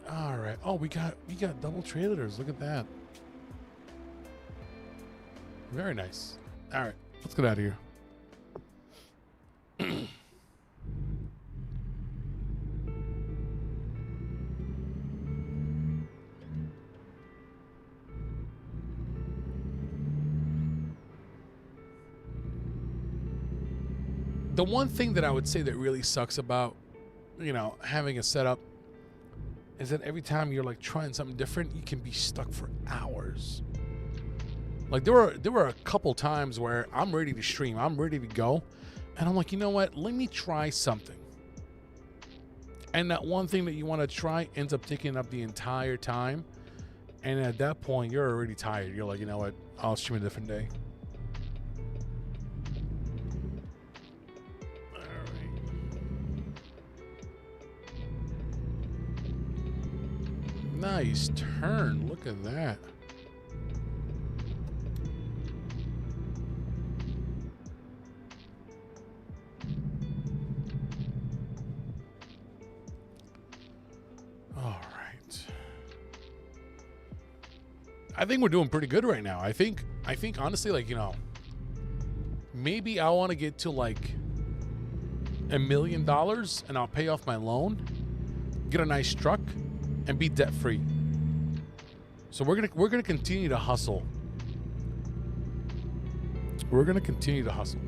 All right. Oh, we got double trailers. Look at that. Very nice. All right, let's get out of here. The one thing that I would say that really sucks about, you know, having a setup is that every time you're like trying something different, you can be stuck for hours. Like there were a couple times where I'm ready to stream, I'm ready to go, and I'm like, you know what? Let me try something. And that one thing that you want to try ends up taking up the entire time. And at that point, you're already tired. You're like, you know what? I'll stream a different day. All right. Nice turn. Look at that. I think we're doing pretty good right now. I think honestly, like, you know, maybe I want to get to like $1 million and I'll pay off my loan, get a nice truck, and be debt free. So we're gonna continue to hustle. We're gonna continue to hustle.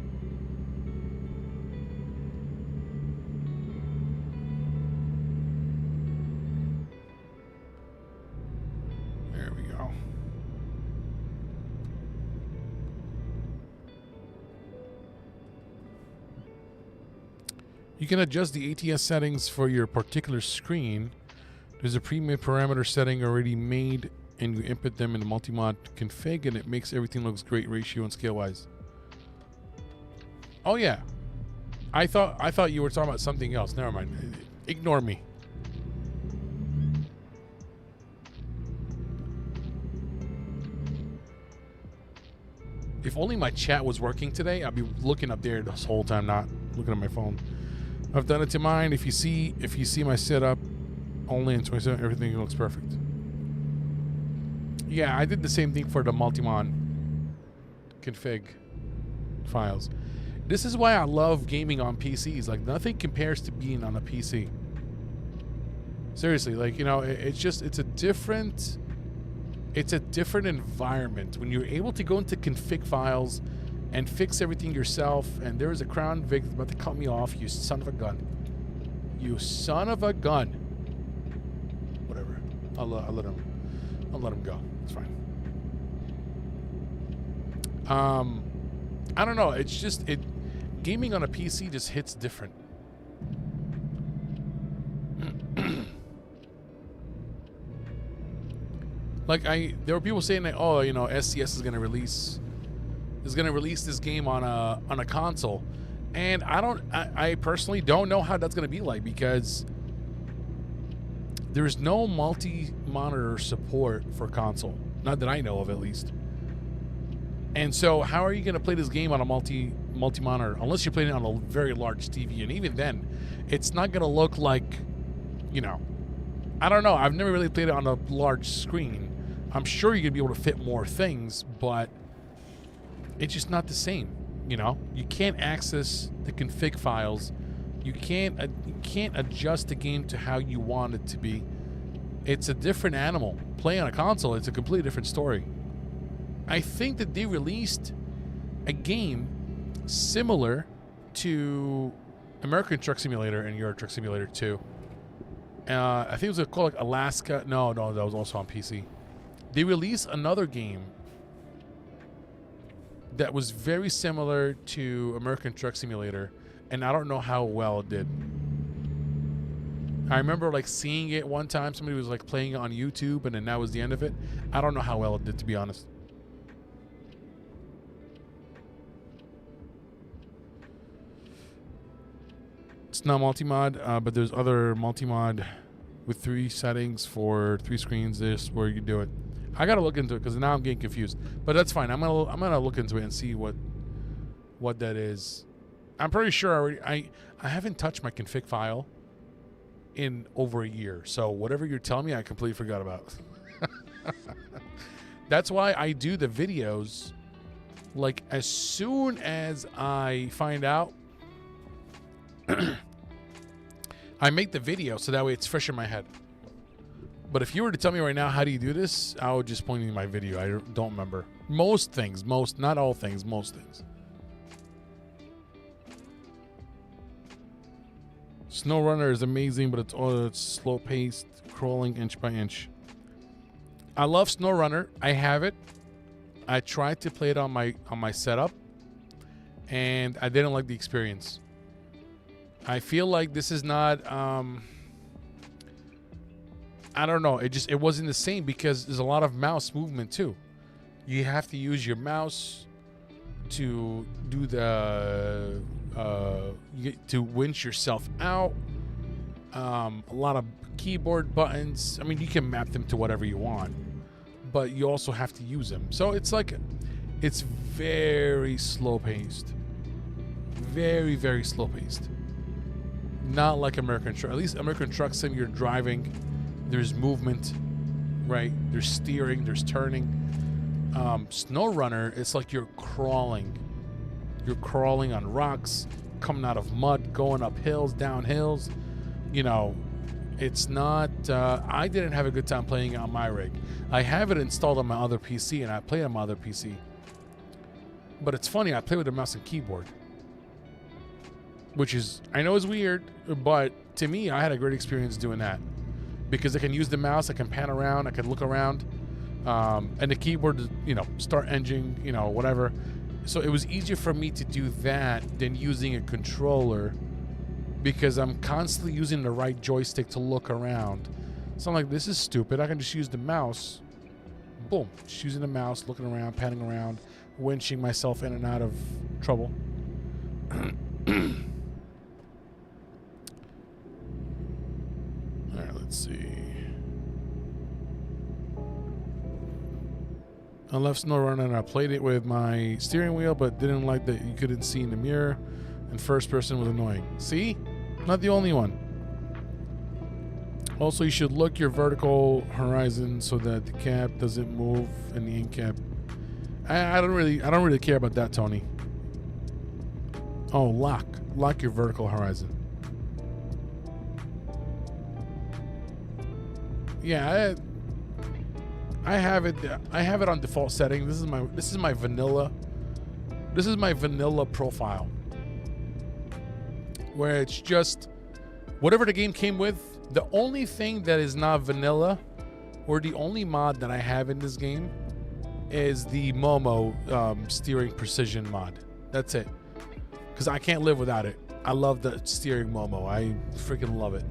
There we go. You can adjust the ATS settings for your particular screen. There's a pre-made parameter setting already made, and you input them in the multi-mod config, and it makes everything looks great ratio and scale-wise. Oh yeah, I thought you were talking about something else. Never mind. Ignore me. If only my chat was working today, I'd be looking up there this whole time, not looking at my phone. I've done it to mine. If you see my setup only in 27, everything looks perfect. Yeah, I did the same thing for the multimon config files. This is why I love gaming on PCs. Like, nothing compares to being on a PC. Seriously, like, you know, it's a different environment when you're able to go into config files and fix everything yourself. And there is a Crown Vic about to cut me off. You son of a gun. You son of a gun. Whatever. I'll let him go. It's fine. I don't know. It's just gaming on a PC just hits different. Like there were people saying that, oh, you know, SCS is gonna release this game on a console, and I personally don't know how that's gonna be like, because there's no multi-monitor support for console, not that I know of at least. And so how are you gonna play this game on a multi-monitor unless you're playing it on a very large TV? And even then, it's not gonna look like, you know, I don't know. I've never really played it on a large screen. I'm sure you're gonna be able to fit more things, but it's just not the same. You know, you can't access the config files. You can't adjust the game to how you want it to be. It's a different animal. Playing on a console, it's a completely different story. I think that they released a game similar to American Truck Simulator and Euro Truck Simulator 2. I think it was called like Alaska. No, that was also on PC. They released another game that was very similar to American Truck Simulator, and I don't know how well it did. I remember like seeing it one time. Somebody was like playing it on YouTube, and then that was the end of it. I don't know how well it did, to be honest. It's not multi-mod, but there's other multi-mod with 3 settings for 3 screens. This is where you do it. I gotta look into it because now I'm getting confused. But that's fine. I'm gonna look into it and see what that is. I'm pretty sure I haven't touched my config file in over a year. So whatever you're telling me, I completely forgot about. That's why I do the videos like as soon as I find out. I make the video so that way it's fresh in my head. But if you were to tell me right now, how do you do this? I would just point you to my video. I don't remember. Most things. Not all things. Most things. SnowRunner is amazing, but it's slow-paced, crawling inch by inch. I love SnowRunner. I have it. I tried to play it on my setup, and I didn't like the experience. I feel like this is not I don't know. It wasn't the same because there's a lot of mouse movement too. You have to use your mouse to do the to winch yourself out. A lot of keyboard buttons. I mean, you can map them to whatever you want, but you also have to use them. So it's like, it's very slow paced. Very, very slow paced. Not like American Truck. At least American Truck Sim, you're driving. There's movement, right? There's steering. There's turning. SnowRunner, it's like you're crawling. You're crawling on rocks, coming out of mud, going up hills, down hills. You know, it's not... I didn't have a good time playing it on my rig. I have it installed on my other PC, and I play on my other PC. But it's funny, I play with a mouse and keyboard. Which is, I know is weird, but to me, I had a great experience doing that. Because I can use the mouse, I can pan around, I can look around. And the keyboard, you know, start engine, you know, whatever. So it was easier for me to do that than using a controller, because I'm constantly using the right joystick to look around. So I'm like, this is stupid. I can just use the mouse. Boom. Just using the mouse, looking around, panning around, winching myself in and out of trouble. All right, let's see. I left SnowRunner and I played it with my steering wheel, but didn't like that you couldn't see in the mirror, and first person was annoying. See? Not the only one. Also, you should look your vertical horizon so that the cap doesn't move and the end cap. I don't really care about that, Tony. Oh, lock your vertical horizon. Yeah, I have it on default setting. This is my vanilla profile, where it's just whatever the game came with. The only thing that is not vanilla, or the only mod that I have in this game, is the Momo steering precision mod. That's it, because I can't live without it. I love the steering Momo. I freaking love it.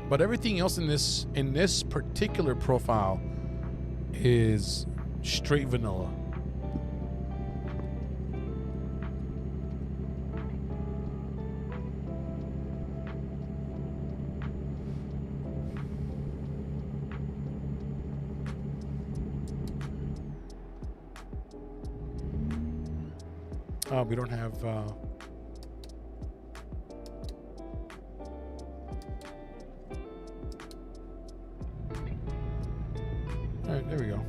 But everything else in this particular profile is straight vanilla. We don't have all right, there we go.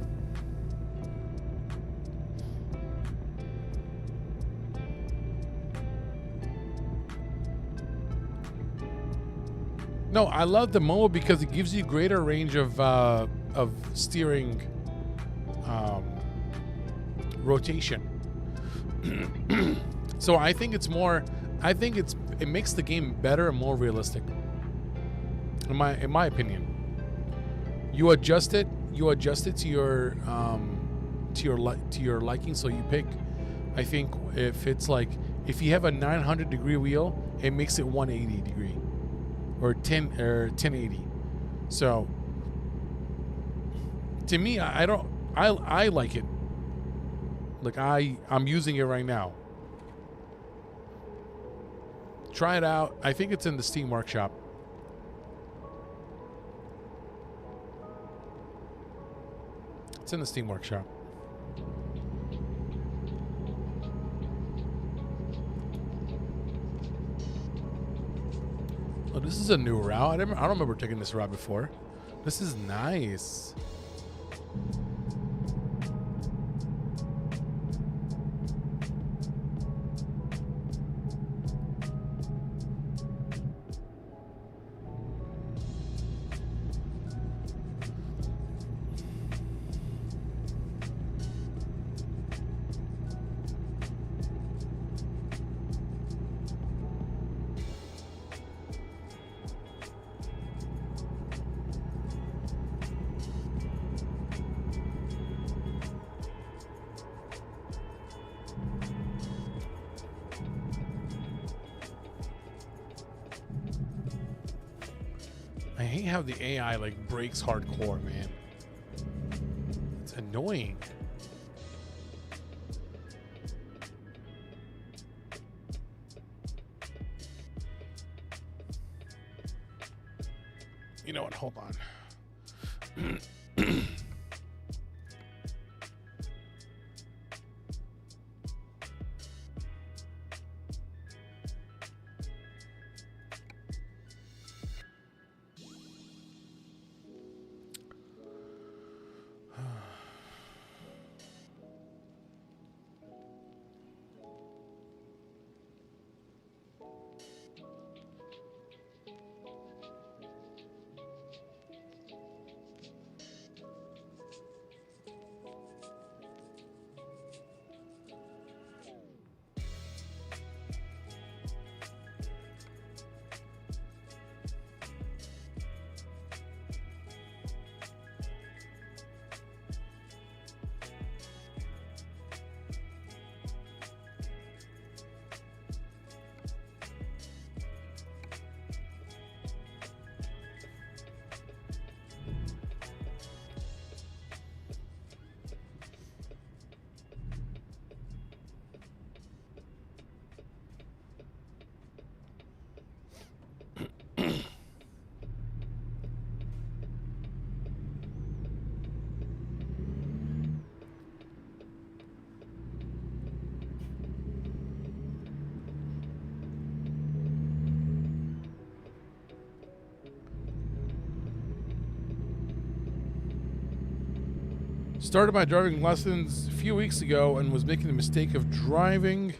No, I love the Momo because it gives you greater range of steering rotation. So I think it's more. I think it makes the game better and more realistic. In my opinion, you adjust it to your liking. So you pick. I think if it's like if you have a 900 degree wheel, it makes it 180 degree or 1080. So to me, I like it. Like I'm using it right now. Try it out. I think it's in the Steam Workshop. It's in the Steam Workshop. Oh, this is a new route. I don't remember taking this route before. This is nice. I hate how the AI like breaks hardcore, man. It's annoying. You know what? Hold on. Started my driving lessons a few weeks ago and was making the mistake of driving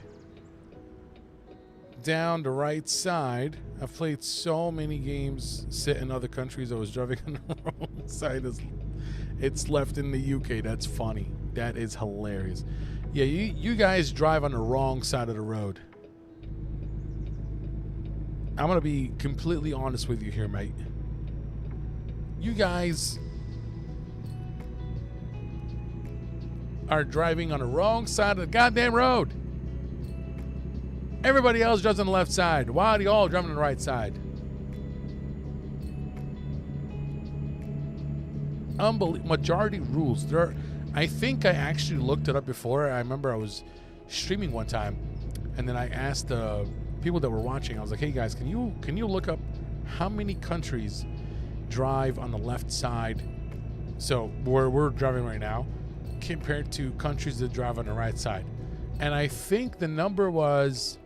down the right side. I've played so many games set in other countries. I was driving on the wrong side. It's left in the UK. That's funny. That is hilarious. Yeah, you guys drive on the wrong side of the road. I'm going to be completely honest with you here, mate. You guys are driving on the wrong side of the goddamn road. Everybody else drives on the left side. Why do you all drive on the right side? Majority rules. I think I actually looked it up before. I remember I was streaming one time, and then I asked the people that were watching. I was like, "Hey guys, can you look up how many countries drive on the left side?" So where we're driving right now, compared to countries that drive on the right side. And I think the number was,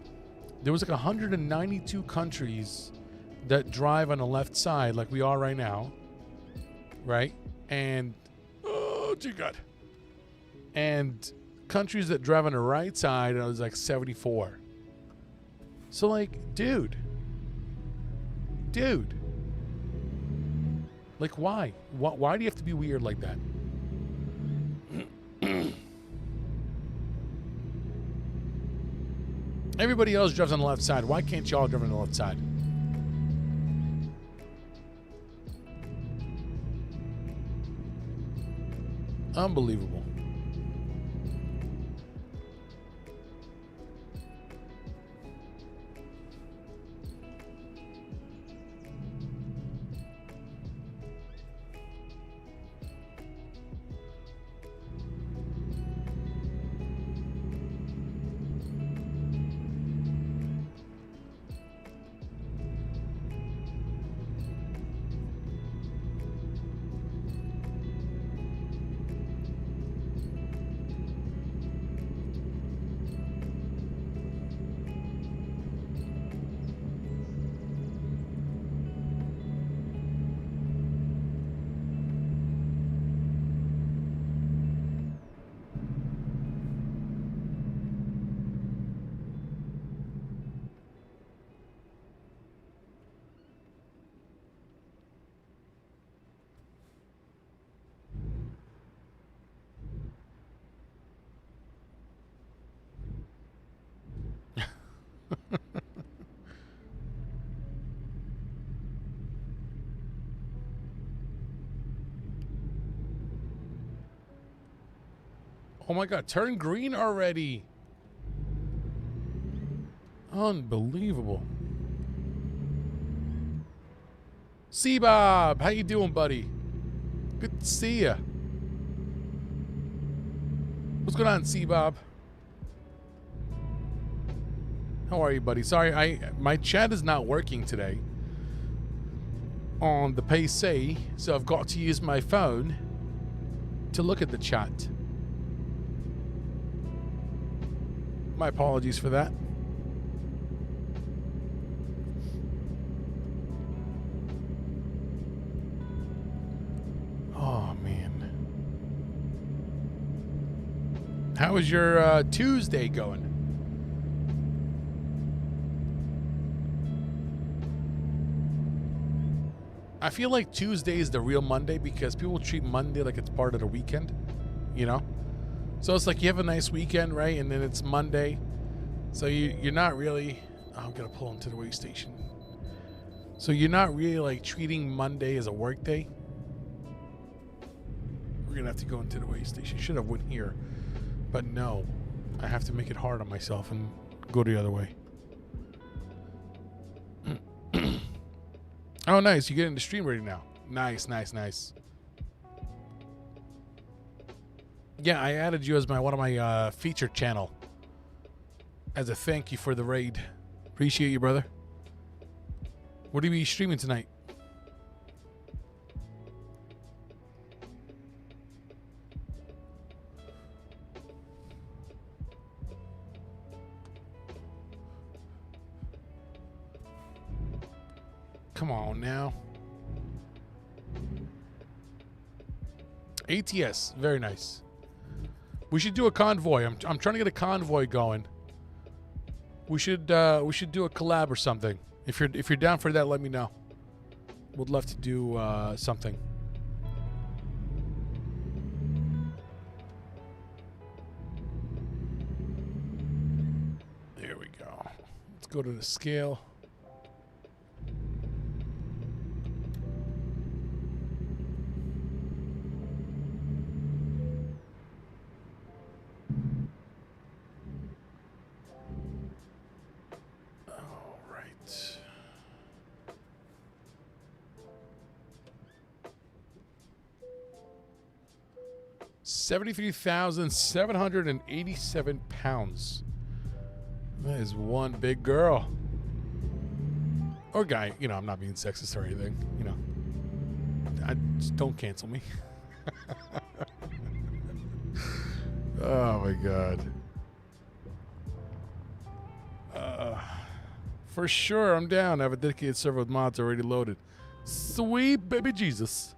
there was like 192 countries that drive on the left side like we are right now, right? And, oh, gee God. And countries that drive on the right side, it was like 74. So like, dude. Like, why? Why do you have to be weird like that? Everybody else drives on the left side. Why can't y'all drive on the left side? Unbelievable. Oh my God, turn green already. Unbelievable. C-Bob, how you doing, buddy? Good to see ya. What's going on, C-Bob? How are you, buddy? Sorry, my chat is not working today on the PC, so I've got to use my phone to look at the chat. My apologies for that. Oh, man. How is your Tuesday going? I feel like Tuesday is the real Monday because people treat Monday like it's part of the weekend, you know? So it's like you have a nice weekend, right? And then it's Monday. So you're not really... Oh, I'm going to pull into the way station. So you're not really like treating Monday as a work day. We're going to have to go into the way station. Should have went here. But no. I have to make it hard on myself and go the other way. Oh, nice. You get into stream ready now. Nice, nice, nice. Yeah, I added you as one of my featured channel as a thank you for the raid. Appreciate you, brother. What are you streaming tonight? Come on now. ATS, very nice. We should do a convoy. I'm trying to get a convoy going. We should do a collab or something. If you're down for that, let me know. Would love to do something. There we go. Let's go to the scale. All right. £73,787. That is one big girl. Or guy. You know, I'm not being sexist or anything. You know. Just don't cancel me. Oh my god. For sure, I'm down. I have a dedicated server with mods already loaded. Sweet baby Jesus.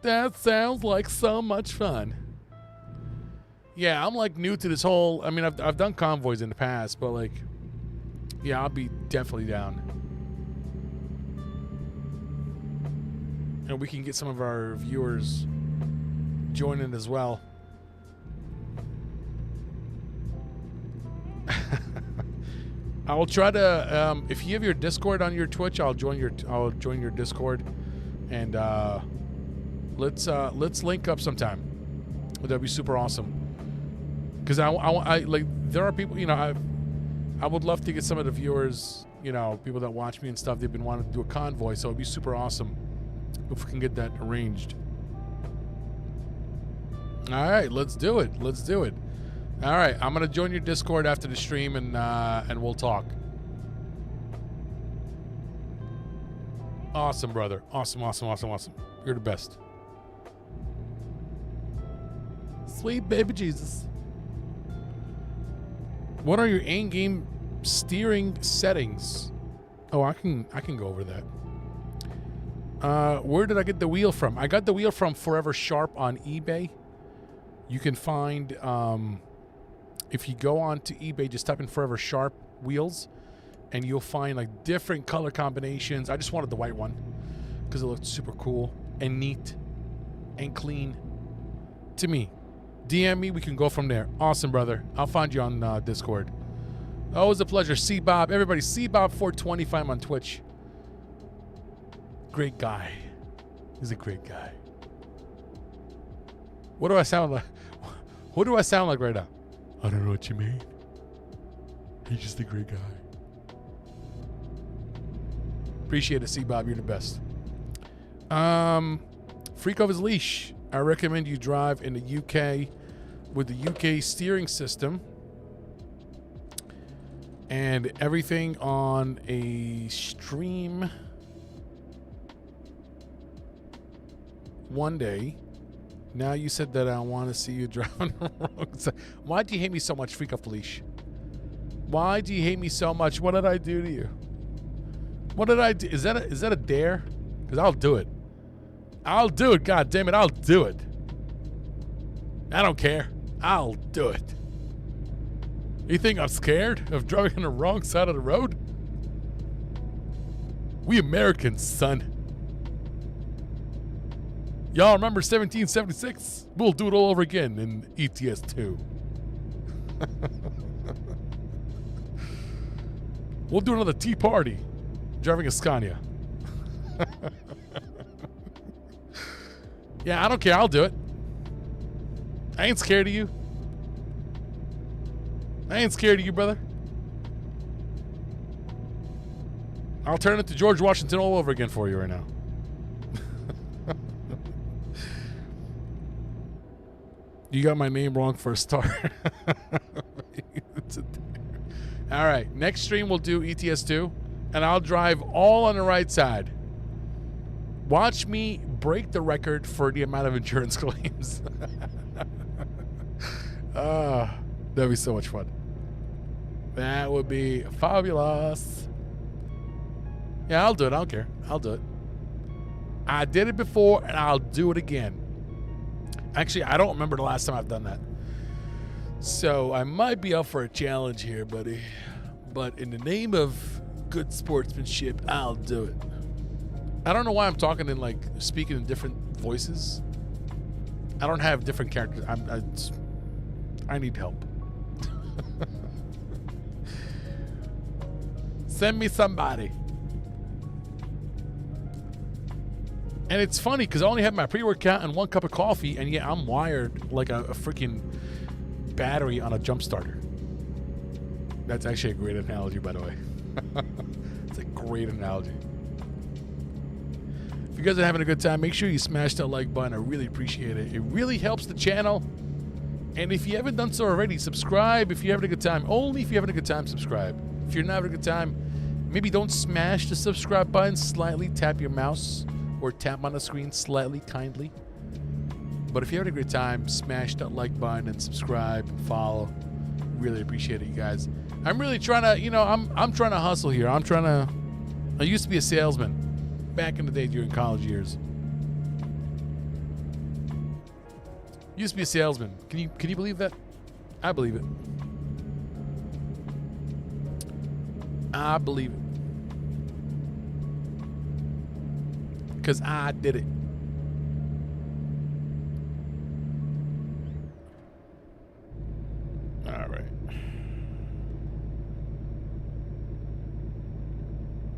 That sounds like so much fun. Yeah, I'm like new to this whole... I mean, I've done convoys in the past, but like... Yeah, I'll be definitely down. And we can get some of our viewers joining as well. I'll try to if you have your Discord on your Twitch, I'll join your Discord, and let's link up sometime. That'd be super awesome. Because I like, there are people, you know, I would love to get some of the viewers, you know, people that watch me and stuff. They've been wanting to do a convoy, so it'd be super awesome if we can get that arranged. All right, let's do it. Let's do it. All right, I'm gonna join your Discord after the stream, and we'll talk. Awesome, brother. Awesome, awesome, awesome, awesome. You're the best. Sweet baby Jesus. What are your in-game steering settings? Oh, I can go over that. Where did I get the wheel from? I got the wheel from Forever Sharp on eBay. You can find, if you go on to eBay, just type in Forever Sharp wheels, and you'll find like different color combinations. I just wanted the white one because it looked super cool and neat and clean to me. DM me, we can go from there. Awesome, brother. I'll find you on Discord. Always a pleasure. C-Bob. Everybody, C-Bob420. Find him on Twitch. Great guy. He's a great guy. What do I sound like? What do I sound like right now? I don't know what you mean. He's just a great guy. Appreciate it, C-Bob. You're the best. Freak of his leash. I recommend you drive in the UK with the UK steering system and everything on a stream one day. Now you said that I want to see you drive on the wrong side. Why do you hate me so much, Freak of the leash? Why do you hate me so much? What did I do to you? What did I do? Is that a dare? Because I'll do it. I'll do it. God damn it, I'll do it. I don't care. I'll do it. You think I'm scared of driving on the wrong side of the road? We Americans, son. Y'all remember 1776? We'll do it all over again in ETS2. We'll do another tea party driving a Scania. Yeah, I don't care. I'll do it. I ain't scared of you. I ain't scared of you, brother. I'll turn it to George Washington all over again for you right now. You got my name wrong for a start. All right, next stream we'll do ETS2, and I'll drive all on the right side. Watch me break the record for the amount of insurance claims. That'd be so much fun. That would be fabulous. Yeah, I'll do it. I don't care. I'll do it. I did it before, and I'll do it again. Actually, I don't remember the last time I've done that. So I might be up for a challenge here, buddy. But in the name of good sportsmanship, I'll do it. I don't know why I'm talking in, like, speaking in different voices. I don't have different characters. I need help. Send me somebody. And it's funny because I only have my pre-workout and 1 cup of coffee, and yet I'm wired like a freaking battery on a jump starter. That's actually a great analogy, by the way. It's a great analogy. If you guys are having a good time, make sure you smash that like button. I really appreciate it. It really helps the channel. And if you haven't done so already, subscribe if you're having a good time. Only if you're having a good time, subscribe. If you're not having a good time, maybe don't smash the subscribe button. Slightly tap your mouse or tap on the screen slightly, kindly. But if you're having a great time, smash that like button and subscribe, follow. Really appreciate it, you guys. I'm really trying to, I'm trying to hustle here. I used to be a salesman back in the day during college years. Used to be a salesman. Can you believe that? I believe it. I believe it. Because I did it. All right.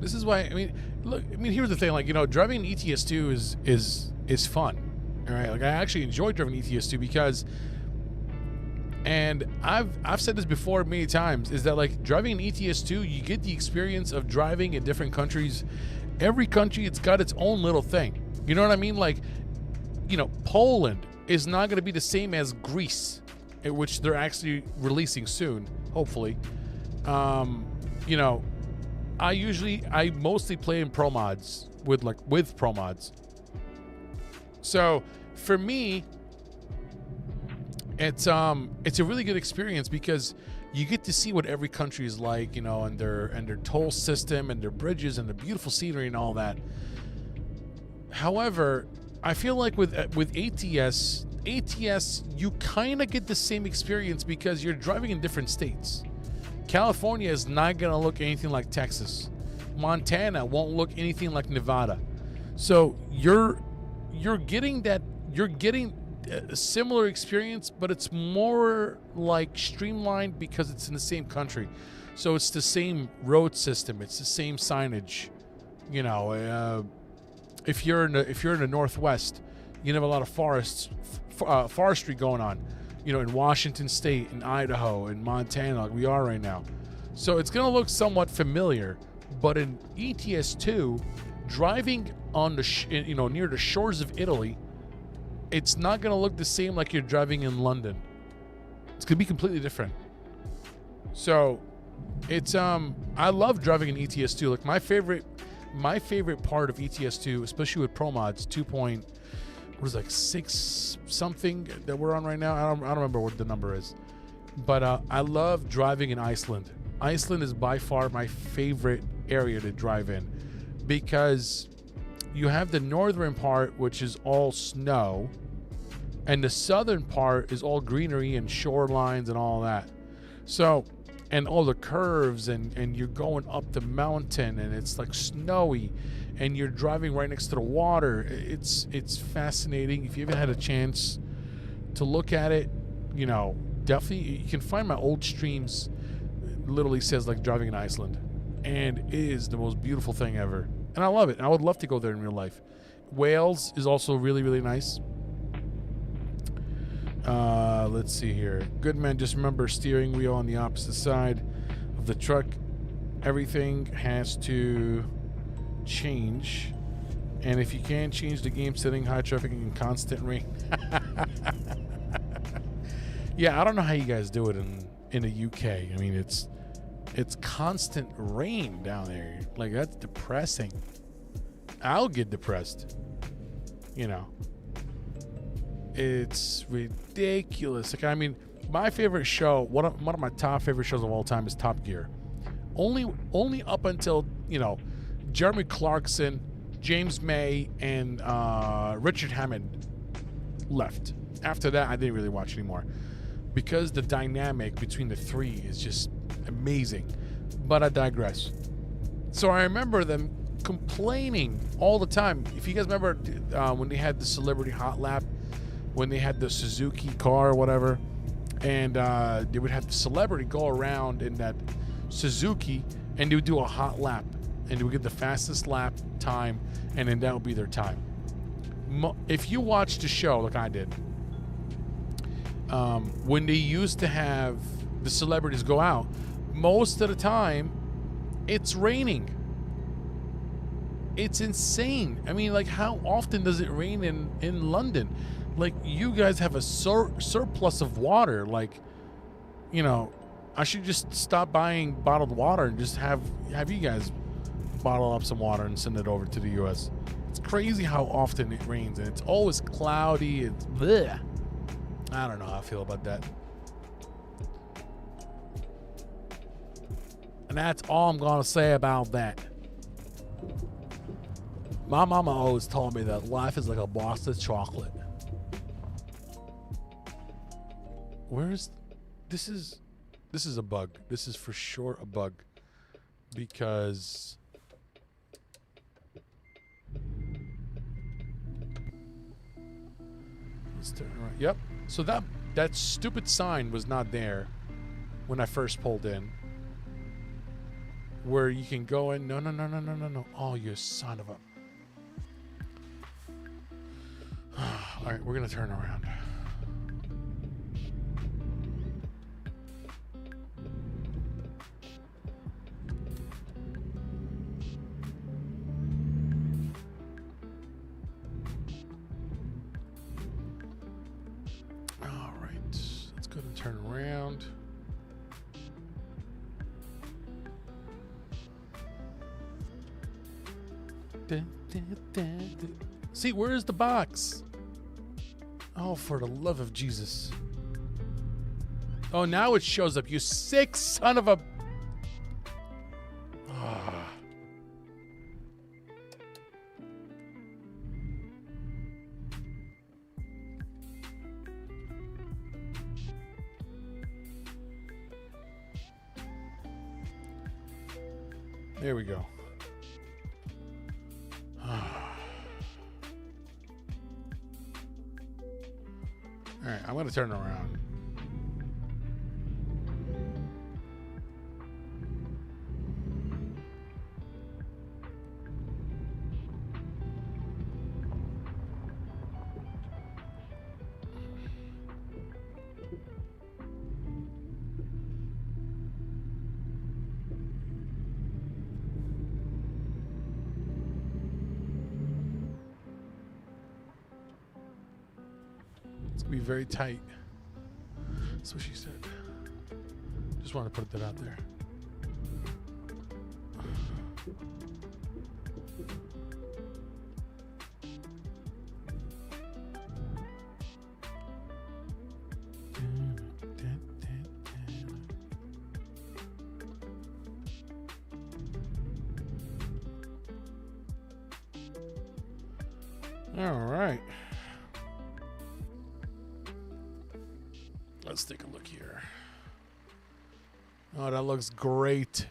This is why, here's the thing, driving an ETS2 is fun. All right, I actually enjoy driving ETS2 because, and I've said this before many times, is that driving an ETS2, you get the experience of driving in different countries. Every country, it's got its own little thing. You know what I mean? Poland is not going to be the same as Greece, which they're actually releasing soon, hopefully. I mostly play in promods with promods. So for me, it's a really good experience because you get to see what every country is like, and their toll system and their bridges and the beautiful scenery and all that. However, I feel like with ATS, you kind of get the same experience because you're driving in different states. California is not going to look anything like Texas. Montana won't look anything like Nevada. So you're getting a similar experience, but it's more streamlined because it's in the same country. So it's the same road system, it's the same signage. If you're in the Northwest, you have a lot of forestry going on. In Washington State, in Idaho, in Montana, like we are right now. So it's gonna look somewhat familiar, But in ETS2, driving on the near the shores of Italy, it's not going to look the same like you're driving in London. It's going to be completely different. So, it's I love driving in ETS2. Like my favorite part of ETS2, especially with promods 6 something that we're on right now. I don't remember what the number is. But I love driving in Iceland. Iceland is by far my favorite area to drive in because you have the northern part, which is all snow, and the southern part is all greenery and shorelines and all that. So, and all the curves, and you're going up the mountain, and it's like snowy, and you're driving right next to the water. It's fascinating. If you ever had a chance to look at it, definitely you can find my old streams. It literally says like driving in Iceland, and it is the most beautiful thing ever, and I love it. And I would love to go there in real life. Wales is also really, really nice. Let's see here. Good man, just remember steering wheel on the opposite side of the truck. Everything has to change, and if you can't change the game setting, high traffic and constant rain. Yeah, I don't know how you guys do it in the UK. I mean, it's constant rain down there. Like, that's depressing. I'll get depressed. It's ridiculous. Like, I mean, my favorite show, one of my top favorite shows of all time is Top Gear. Only up until, Jeremy Clarkson, James May, and Richard Hammond left. After that, I didn't really watch anymore because the dynamic between the three is just amazing. But I digress. So I remember them complaining all the time. If you guys remember when they had the Celebrity Hot Lap, when they had the Suzuki car or whatever, and they would have the celebrity go around in that Suzuki, and they would do a hot lap, and they would get the fastest lap time, and then that would be their time. If you watch the show like I did, when they used to have the celebrities go out, most of the time it's raining. It's insane. I mean, like, how often does it rain in London? Like, you guys have a surplus of water. Like, I should just stop buying bottled water and just have you guys bottle up some water and send it over to the U.S. It's crazy how often it rains, and it's always cloudy. It's bleh. I don't know how I feel about that. And that's all I'm going to say about that. My mama always told me that life is like a box of chocolate. This is a bug. This is for sure a bug. Because let's turn around. Yep. So that stupid sign was not there when I first pulled in. Where you can go in. No. Oh, you son of a. All right, we're gonna turn around. All right, let's go and turn around. See, where's the box? Oh, for the love of Jesus. Oh, now it shows up. You sick son of a... Ah. There we go. All right, I'm going to turn around. gonna be very tight. That's what she said. Just wanted to put that out there. All right. Let's take a look here. Oh, that looks great.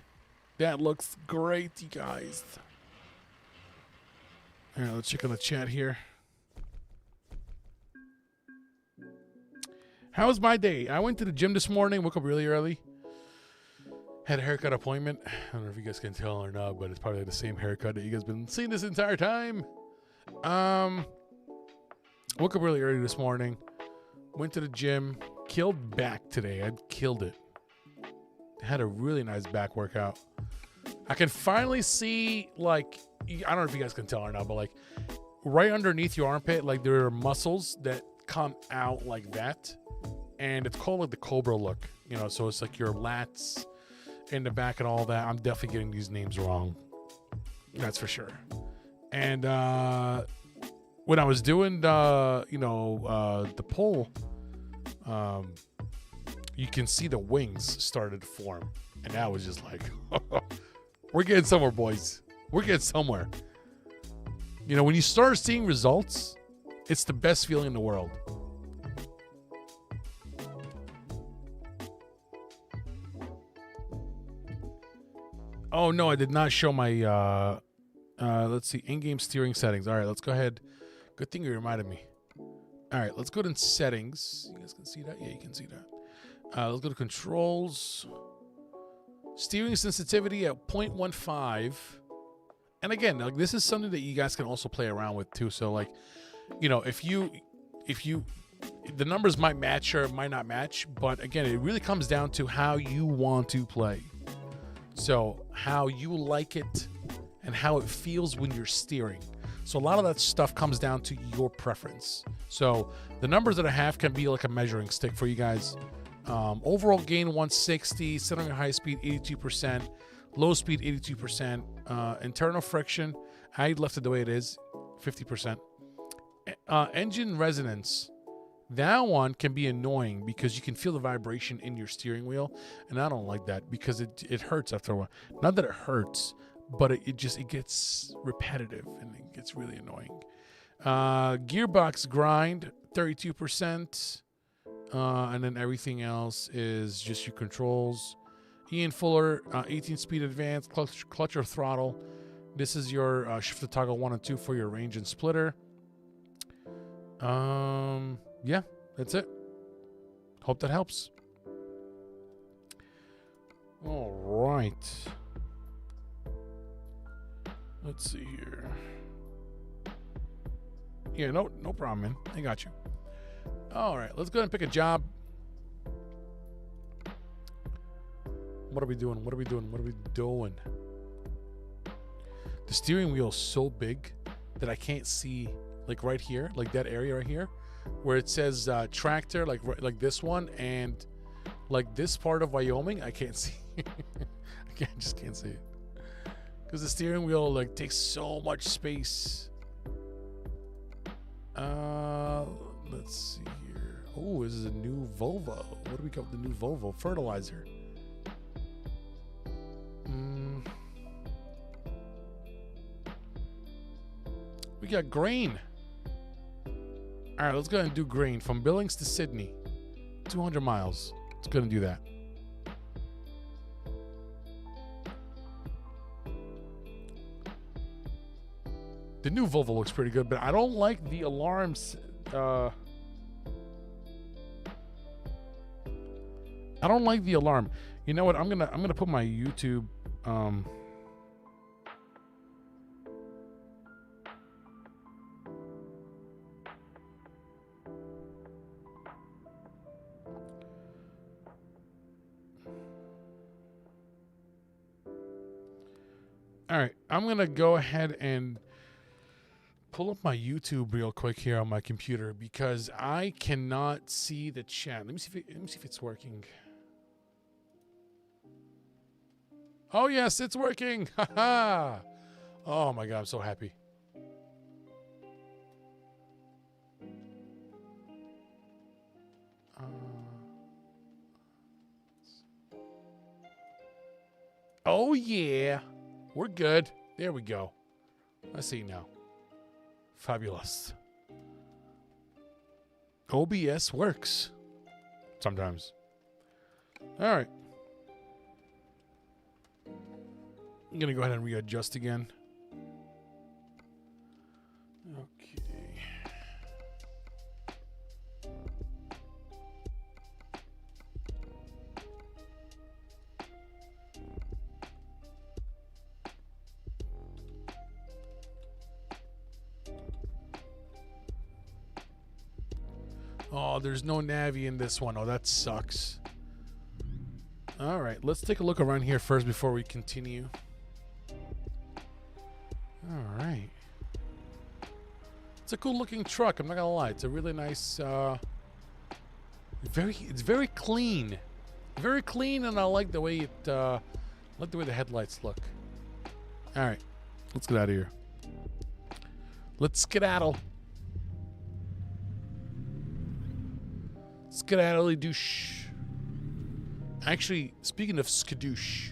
That looks great, you guys. All right, let's check on the chat here. How was my day? I went to the gym this morning, woke up really early. Had a haircut appointment. I don't know if you guys can tell or not, but it's probably the same haircut that you guys been seeing this entire time. Woke up really early this morning. Went to the gym. Killed back today. I killed it. Had a really nice back workout. I can finally see, like, I don't know if you guys can tell or not, but like right underneath your armpit, like there are muscles that come out like that. And it's called like the Cobra look. You know, so it's like your lats in the back and all that. I'm definitely getting these names wrong. That's for sure. And when I was doing the pull, you can see the wings started to form. And I was just like, we're getting somewhere, boys. We're getting somewhere. You know, when you start seeing results, it's the best feeling in the world. Oh, no, I did not show my, let's see, in-game steering settings. All right, let's go ahead. Good thing you reminded me. All right, let's go to settings. You guys can see that? Yeah, you can see that. Let's go to controls. Steering sensitivity at 0.15. And again, like this is something that you guys can also play around with too. So like, you know, if the numbers might match or might not match, but again, it really comes down to how you want to play. So how you like it and how it feels when you're steering. So a lot of that stuff comes down to your preference. So the numbers that I have can be like a measuring stick for you guys. Overall gain 160, centering high speed 82%, low speed 82%, internal friction, I left it the way it is, 50%. Engine resonance, that one can be annoying because you can feel the vibration in your steering wheel, and I don't like that because it hurts after a while. Not that it hurts, but it gets repetitive and it gets really annoying. Gearbox grind 32%, and then everything else is just your controls. Ian Fuller 18 speed advanced, clutch or throttle. This is your shift to toggle 1 and 2 for your range and splitter. Yeah, that's it. Hope that helps. All right. Let's see here. Yeah, no problem, man. I got you. All right, let's go ahead and pick a job. What are we doing? What are we doing? What are we doing? The steering wheel is so big that I can't see, like right here, like that area right here, where it says tractor, like this one, and like this part of Wyoming, I can't see. Just can't see it because the steering wheel like takes so much space. Let's see here. Oh, this is a new Volvo. What do we got with the new Volvo? Fertilizer. We got grain. All right, let's go ahead and do grain from Billings to Sydney. 200 miles. Let's go ahead and do that. The new Volvo looks pretty good, but I don't like the alarms. I don't like the alarm. You know what? I'm gonna put my YouTube. All right, I'm gonna go ahead and pull up my YouTube real quick here on my computer because I cannot see the chat. Let me see if it's working. Oh yes, it's working. Haha. Oh my god, I'm so happy. Oh yeah. We're good. There we go. I see now. Fabulous. OBS works. Sometimes. All right. I'm going to go ahead and readjust again. Okay. Oh, there's no Navi in this one. Oh, that sucks. All right, let's take a look around here first before we continue. All right. It's a cool looking truck, I'm not gonna lie. It's a really nice, it's very clean. Very clean, and I like the way the headlights look. All right, let's get out of here. Let's skedaddle. Skedaddly douche. Actually, speaking of skadoosh,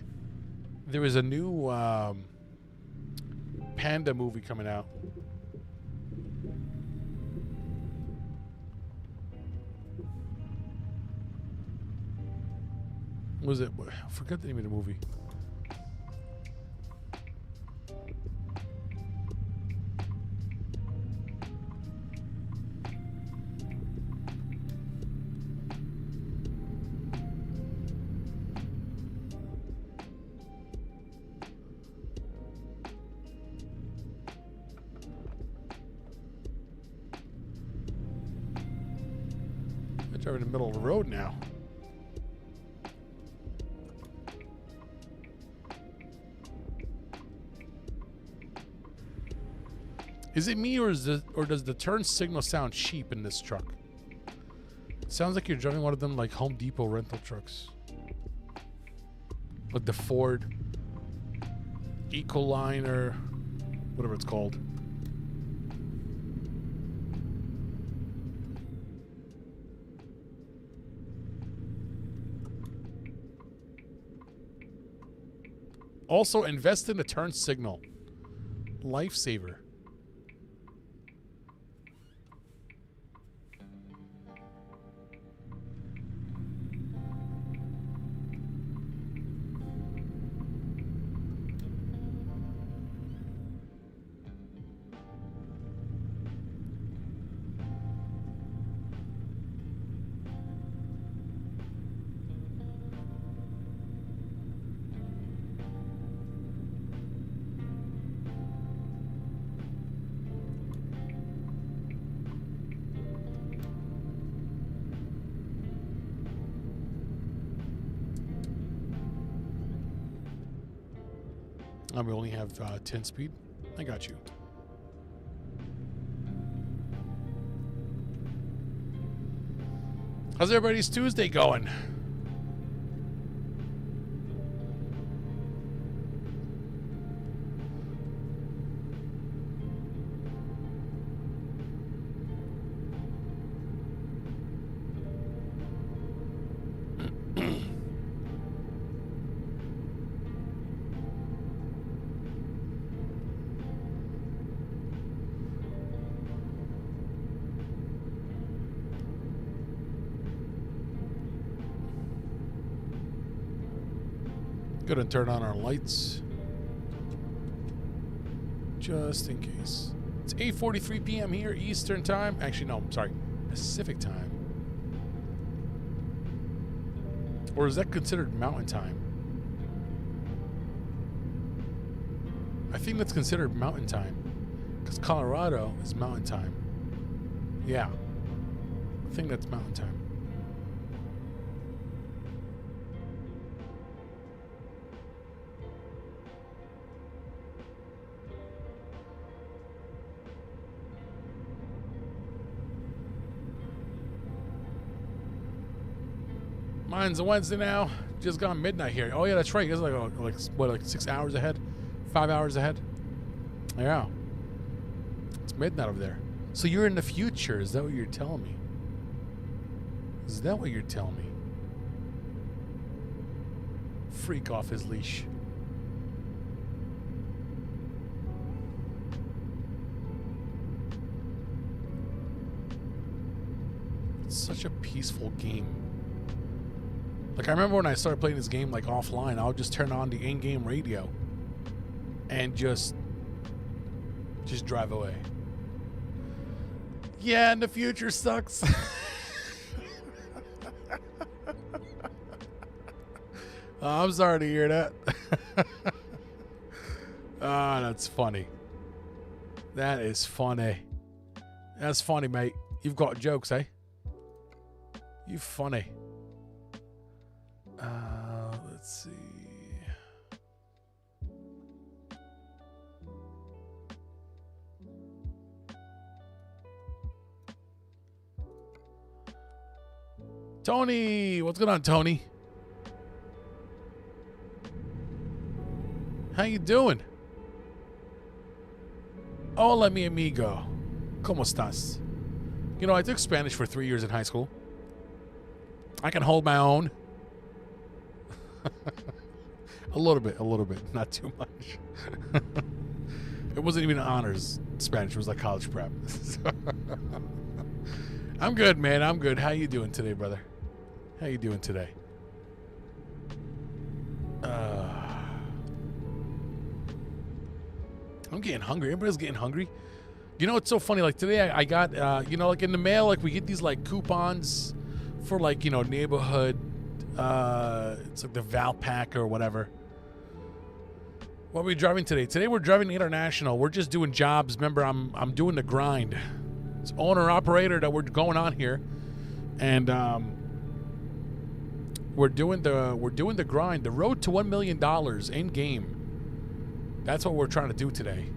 there is a new Panda movie coming out. What was it? I forgot the name of the movie. They're in the middle of the road now. Is it me, or does the turn signal sound cheap in this truck? It sounds like you're driving one of them like Home Depot rental trucks. Like the Ford Ecoline or whatever it's called. Also, invest in a turn signal. Lifesaver. We only have 10 speed. I got you. How's everybody's Tuesday going? Gonna turn on our lights just in case. It's 8:43 p.m. here, Eastern time. Actually, no, I'm sorry, Pacific time. Or is that considered Mountain time? I think that's considered Mountain time because Colorado is Mountain time. Yeah, I think that's Mountain time. Mine's a Wednesday now. Just gone midnight here. Oh yeah, that's right. It's like 6 hours ahead, 5 hours ahead. Yeah, it's midnight over there. So you're in the future. Is that what you're telling me? Is that what you're telling me? Freak off his leash. It's such a peaceful game. Like, I remember when I started playing this game, like, offline, I would just turn on the in-game radio and just drive away. Yeah, and the future sucks. Oh, I'm sorry to hear that. Ah, that's funny. That is funny. That's funny, mate. You've got jokes, eh? You funny. Let's see. Tony, what's going on, Tony? How you doing? Hola, mi amigo. ¿Cómo estás? You know, I took Spanish for 3 years in high school. I can hold my own. A little bit, not too much. It wasn't even honors Spanish. It was like college prep. I'm good, man. I'm good. How you doing today, brother? How you doing today? I'm getting hungry. Everybody's getting hungry. You know, it's so funny. Like today I got, you know, like in the mail, like we get these like coupons for like, you know, neighborhood. It's like the Val Pack or whatever. What are we driving today? Today we're driving international. We're just doing jobs. Remember, I'm doing the grind. It's owner operator that we're going on here, and we're doing the grind. The road to $1 million in game. That's what we're trying to do today.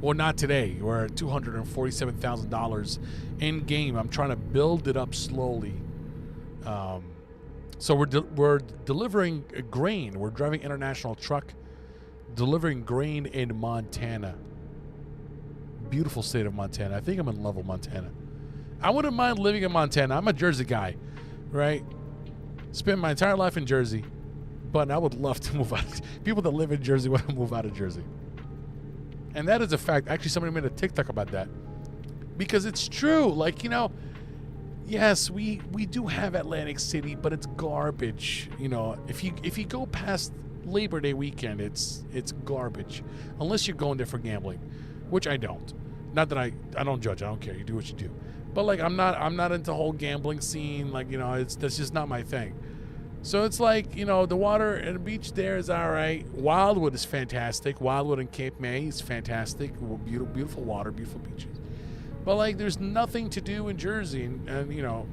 Well, not today. We're at $247,000 in game. I'm trying to build it up slowly. So we're delivering grain. We're driving international truck, delivering grain in Montana. Beautiful state of Montana. I think I'm in Lovell, Montana. I wouldn't mind living in Montana. I'm a Jersey guy, right? Spent my entire life in Jersey, but I would love to move out. People that live in Jersey want to move out of Jersey. And that is a fact. Actually, somebody made a TikTok about that. Because it's true. Like, you know, yes, we do have Atlantic City, but it's garbage. You know, if you go past Labor Day weekend, it's garbage. Unless you're going there for gambling, which I don't. Not that I don't judge. I don't care. You do what you do. But like I'm not into the whole gambling scene. Like, you know, that's just not my thing. So it's like, you know, the water and the beach there is all right. Wildwood is fantastic. Wildwood and Cape May is fantastic. Beautiful water, beautiful beaches. But like, there's nothing to do in Jersey, and you know,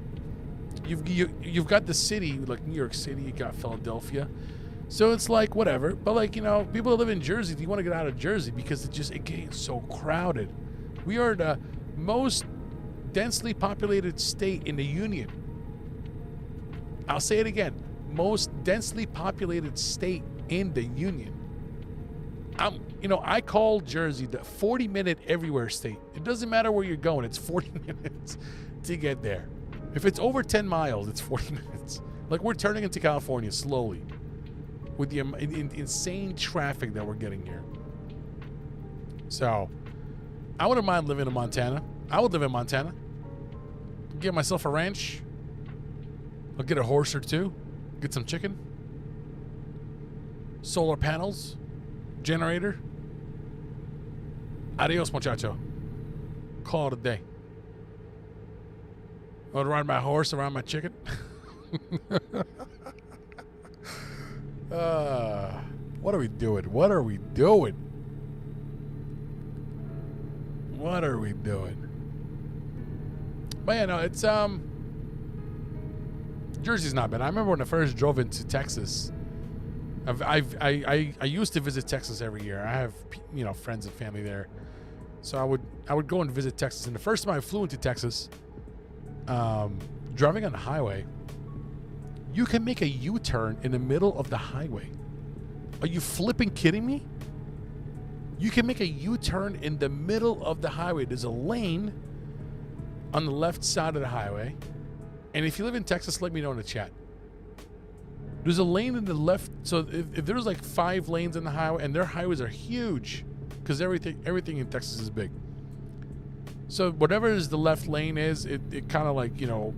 you've got the city like New York City. You got Philadelphia. So it's like whatever. But like, you know, people that live in Jersey, do you want to get out of Jersey because it gets so crowded? We are the most densely populated state in the union. I'll say it again. Most densely populated state in the union. I call Jersey the 40-minute everywhere state. It doesn't matter where you're going. It's 40 minutes to get there. If it's over 10 miles, it's 40 minutes. Like, we're turning into California slowly with the insane traffic that we're getting here. So, I wouldn't mind living in Montana. I would live in Montana. Get myself a ranch. I'll get a horse or two. Get some chicken. Solar panels. Generator. Adios, muchacho. Call it a day. I would ride my horse around my chicken. What are we doing? What are we doing? What are we doing? But yeah, no, it's Jersey's not bad. I remember when I first drove into Texas. I used to visit Texas every year. I have, you know, friends and family there, so I would go and visit Texas. And the first time I flew into Texas, driving on the highway, You can make a U-turn in the middle of the highway. Are you flipping kidding me? You can make a U-turn in the middle of the highway. There's a lane on the left side of the highway. And if you live in Texas, let me know in the chat. There's a lane in the left. So if there's like 5 lanes in the highway, and their highways are huge because everything in Texas is big. So whatever is the left lane is, it kind of like, you know,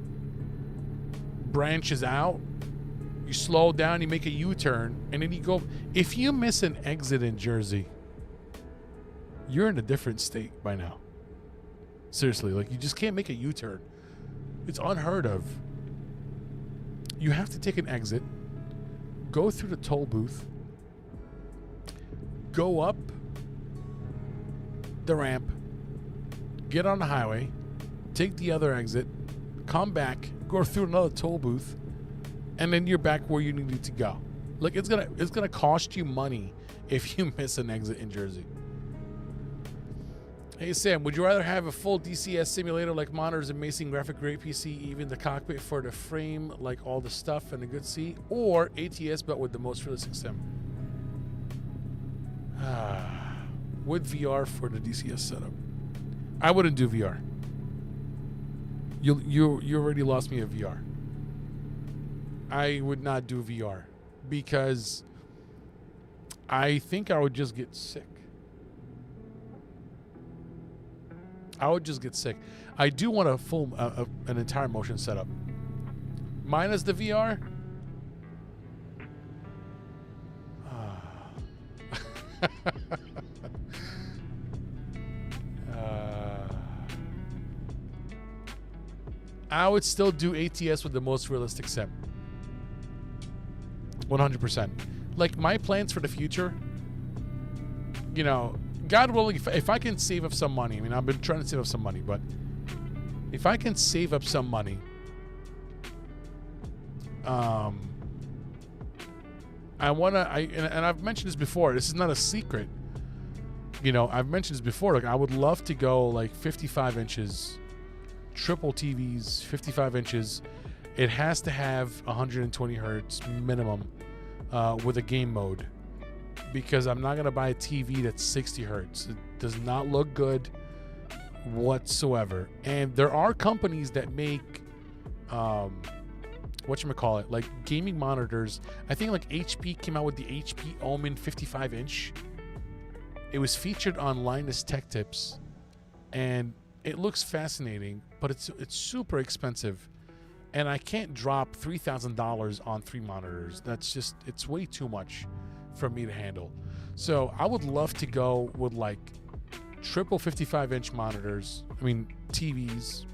branches out. You slow down, you make a U-turn, and then you go. If you miss an exit in Jersey, you're in a different state by now. Seriously, like you just can't make a U-turn. It's unheard of. You have to take an exit, go through the toll booth, go up the ramp, get on the highway, take the other exit, come back, go through another toll booth, and then you're back where you needed to go. Like it's gonna cost you money if you miss an exit in Jersey. Hey Sam, would you rather have a full DCS simulator like monitors, amazing graphic, great PC, even the cockpit for the frame, like all the stuff and a good seat, or ATS but with the most realistic sim? With VR for the DCS setup. I wouldn't do VR. You already lost me at VR. I would not do VR because I think I would just get sick. I would just get sick. I do want a full, an entire motion setup. Minus the VR. I would still do ATS with the most realistic sim. 100%. Like my plans for the future, you know, God willing, if I can save up some money, I mean, I've been trying to save up some money, but if I can save up some money, I want to, and I've mentioned this before, this is not a secret, you know, I've mentioned this before, like I would love to go like 55 inches, triple TVs, 55 inches. It has to have 120 hertz minimum with a game mode. Because I'm not going to buy a TV that's 60 hertz. It does not look good whatsoever. And there are companies that make, whatchamacallit, like gaming monitors. I think like HP came out with the HP Omen 55 inch. It was featured on Linus Tech Tips. And it looks fascinating, but it's super expensive. And I can't drop $3,000 on 3 monitors. That's just, it's way too much for me to handle. So I would love to go with like triple 55 inch monitors. I mean TVs.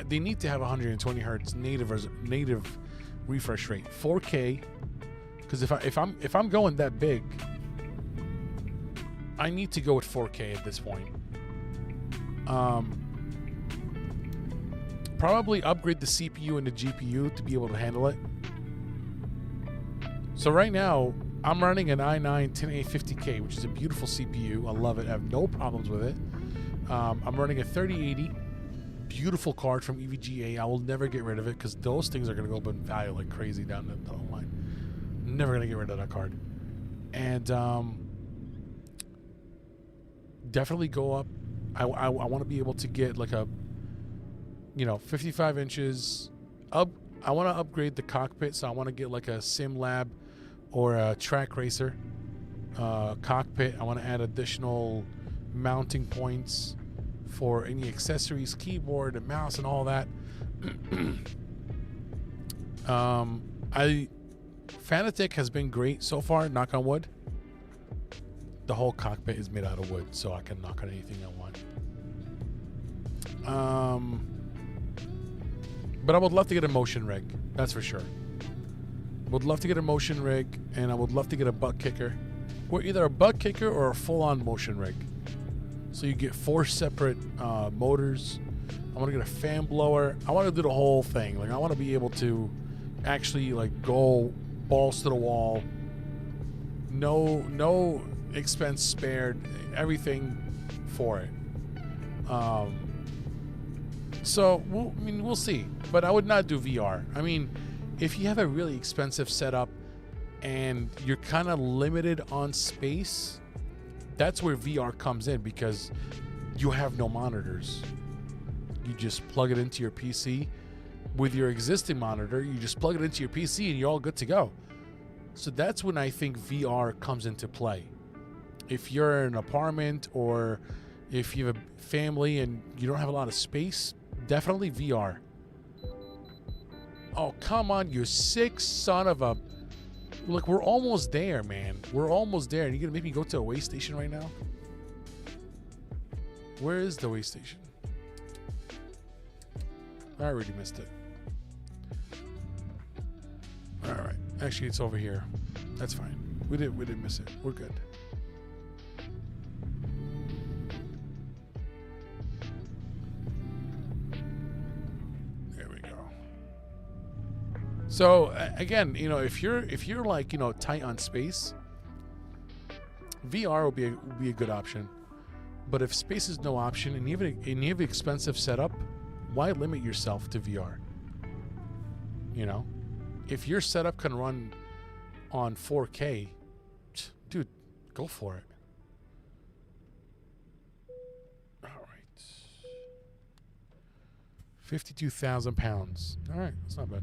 They need to have 120 hertz native refresh rate, 4K. Because if I'm going that big, I need to go with 4K at this point. Probably upgrade the CPU and the GPU to be able to handle it. So right now, I'm running an i9 10850K, which is a beautiful CPU. I love it. I have no problems with it. I'm running a 3080, beautiful card from EVGA. I will never get rid of it because those things are going to go up in value like crazy down the line. Never going to get rid of that card. And definitely go up. I want to be able to get like a, 55 inches up. I want to upgrade the cockpit, so I want to get like a SimLab or a Track Racer cockpit. I want to add additional mounting points for any accessories, keyboard and mouse and all that. Fanatec has been great so far, knock on wood. The whole cockpit is made out of wood, so I can knock on anything I want. But I would love to get a motion rig, that's for sure. Would love to get a motion rig, and I would love to get a butt kicker. Or either a butt kicker or a full-on motion rig. So you get 4 separate motors. I want to get a fan blower. I want to do the whole thing. Like I want to be able to actually like go balls to the wall. No expense spared. Everything for it. So, we'll see. But I would not do VR. I mean, if you have a really expensive setup and you're kind of limited on space, that's where VR comes in because you have no monitors. You just plug it into your PC. With your existing monitor, you just plug it into your PC and you're all good to go. So that's when I think VR comes into play. If you're in an apartment or if you have a family and you don't have a lot of space, definitely VR. Oh, come on, you sick son of a... Look, we're almost there, man. We're almost there. And you're going to make me go to a way station right now? Where is the way station? I already missed it. All right. Actually, it's over here. That's fine. We didn't miss it. We're good. There we go. So again, you know, if you're like, you know, tight on space, VR will be a good option. But if space is no option and you have an expensive setup, why limit yourself to VR? You know, if your setup can run on 4K, dude, go for it. All right. 52,000 pounds. All right, that's not bad.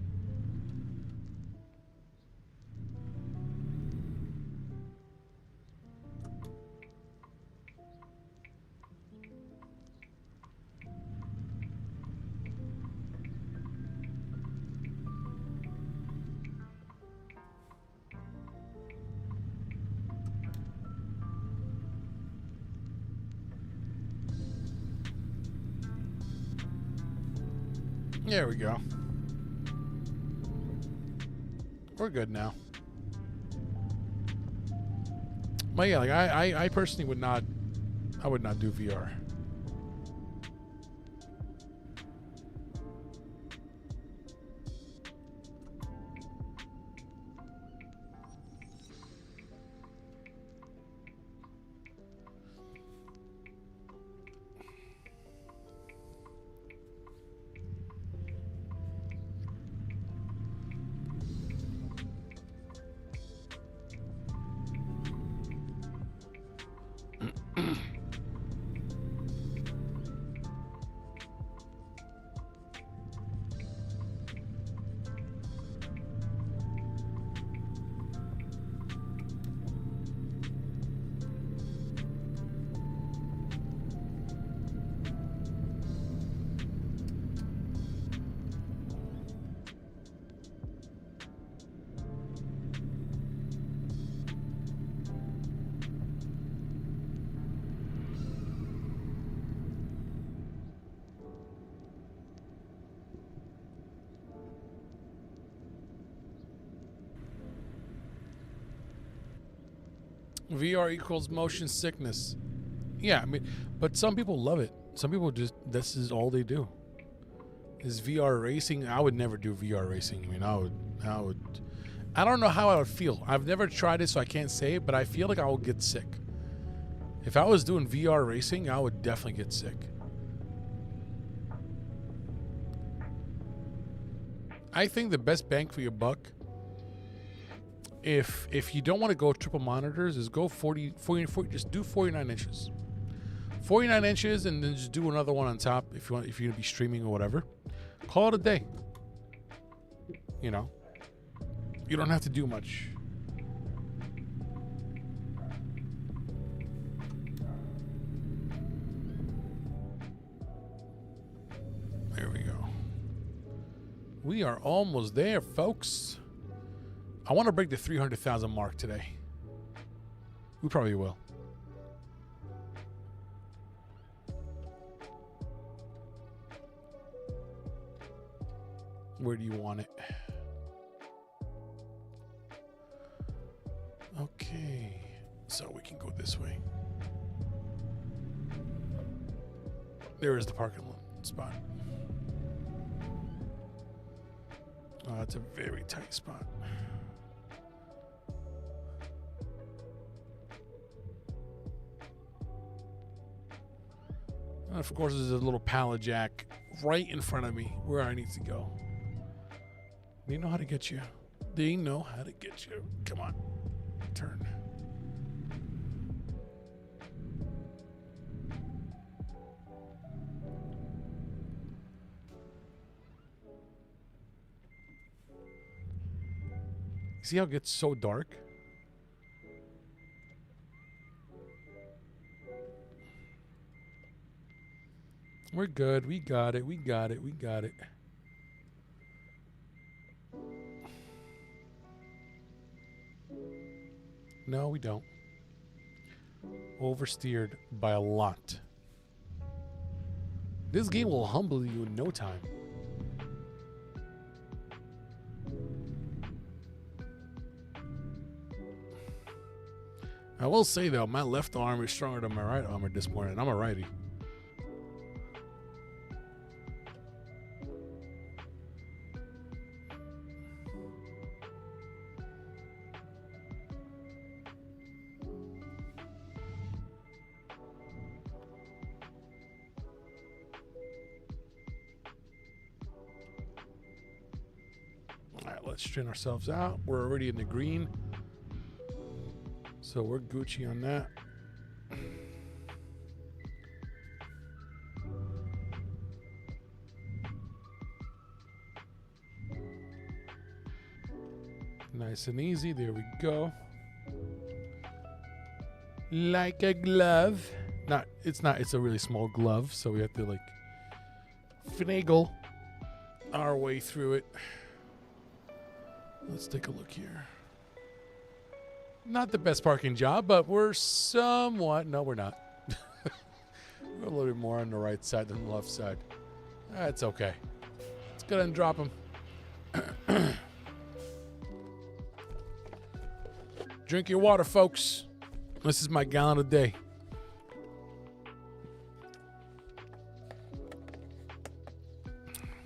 There we go. We're good now. But yeah, like I personally would not do VR. VR equals motion sickness. Yeah, I mean, but some people love it. Some people just, this is all they do. Is VR racing. I would never do VR racing. I mean, I don't know how I would feel. I've never tried it, so I can't say it, but I feel like I would get sick. If I was doing VR racing, I would definitely get sick. I think the best bang for your buck, if you don't want to go triple monitors, is go 40, just do 49 inches. 49 inches and then just do another one on top if you're going to be streaming or whatever. Call it a day. You know, you don't have to do much. There we go. We are almost there, folks. I want to break the 300,000 mark today. We probably will. Where do you want it? Okay, so we can go this way. There is the parking lot spot. Oh, that's a very tight spot. And of course, there's a little pallet jack right in front of me where I need to go. They know how to get you. They know how to get you. Come on. Turn. See how it gets so dark? We're good. We got it. We got it. We got it. No, we don't. Oversteered by a lot. This game will humble you in no time. I will say, though, my left arm is stronger than my right arm at this point, and I'm a righty. All right, let's strain ourselves out. We're already in the green. So we're Gucci on that. Nice and easy. There we go. Like a glove. It's a really small glove, so we have to like finagle our way through it. Let's take a look here. Not the best parking job, but we're somewhat... No, we're not. We're a little bit more on the right side than the left side. That's okay. Let's go ahead and drop them. Drink your water, folks. This is my gallon a day.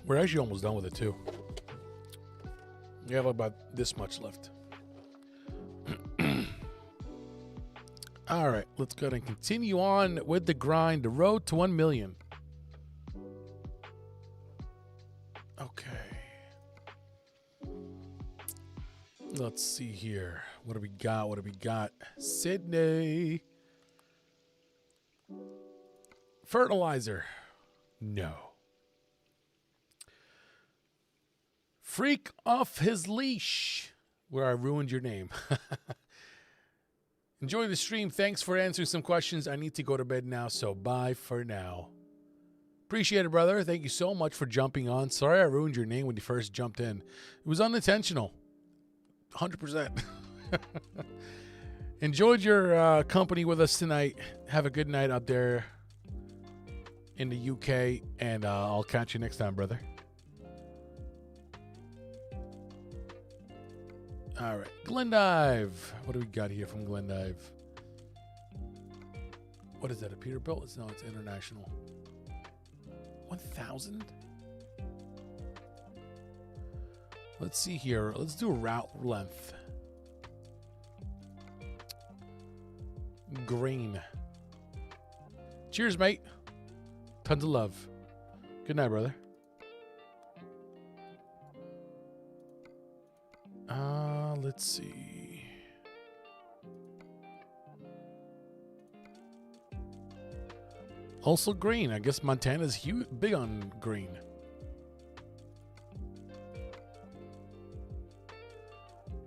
We're actually almost done with it, too. We have about this much left. All right, let's go ahead and continue on with the grind. The road to 1 million. Okay. Let's see here. What do we got? What do we got? Sydney. Fertilizer. No. Freak off his leash. Where I ruined your name. Enjoy the stream. Thanks for answering some questions. I need to go to bed now, so bye for now. Appreciate it, brother. Thank you so much for jumping on. Sorry I ruined your name when you first jumped in. It was unintentional. 100%. Enjoyed your company with us tonight. Have a good night up there in the UK, and I'll catch you next time, brother. All right, Glendive. What do we got here from Glendive? What is that, a Peterbilt? No, it's international. 1,000? Let's see here. Let's do a route length. Green. Cheers, mate. Tons of love. Good night, brother. Let's see. Also green. I guess Montana's huge, big on green.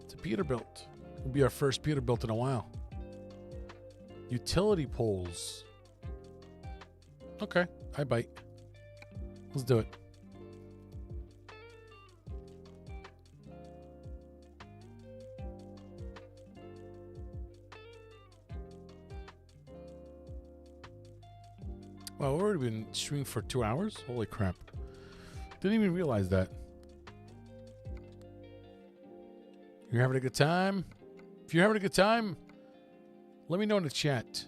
It's a Peterbilt. It'll be our first Peterbilt in a while. Utility poles. Okay, I bite. Let's do it. Wow, we've already been streaming for 2 hours? Holy crap. Didn't even realize that. You're having a good time? If you're having a good time, let me know in the chat.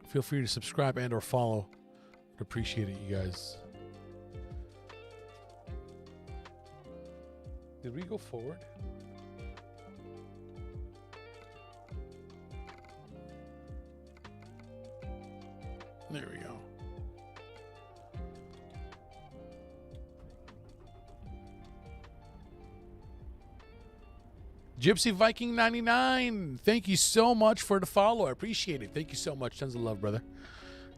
Feel free to subscribe and or follow. I'd appreciate it, you guys. Did we go forward? There we go. Gypsy Viking 99. Thank you so much for the follow. I appreciate it. Thank you so much. Tons of love, brother.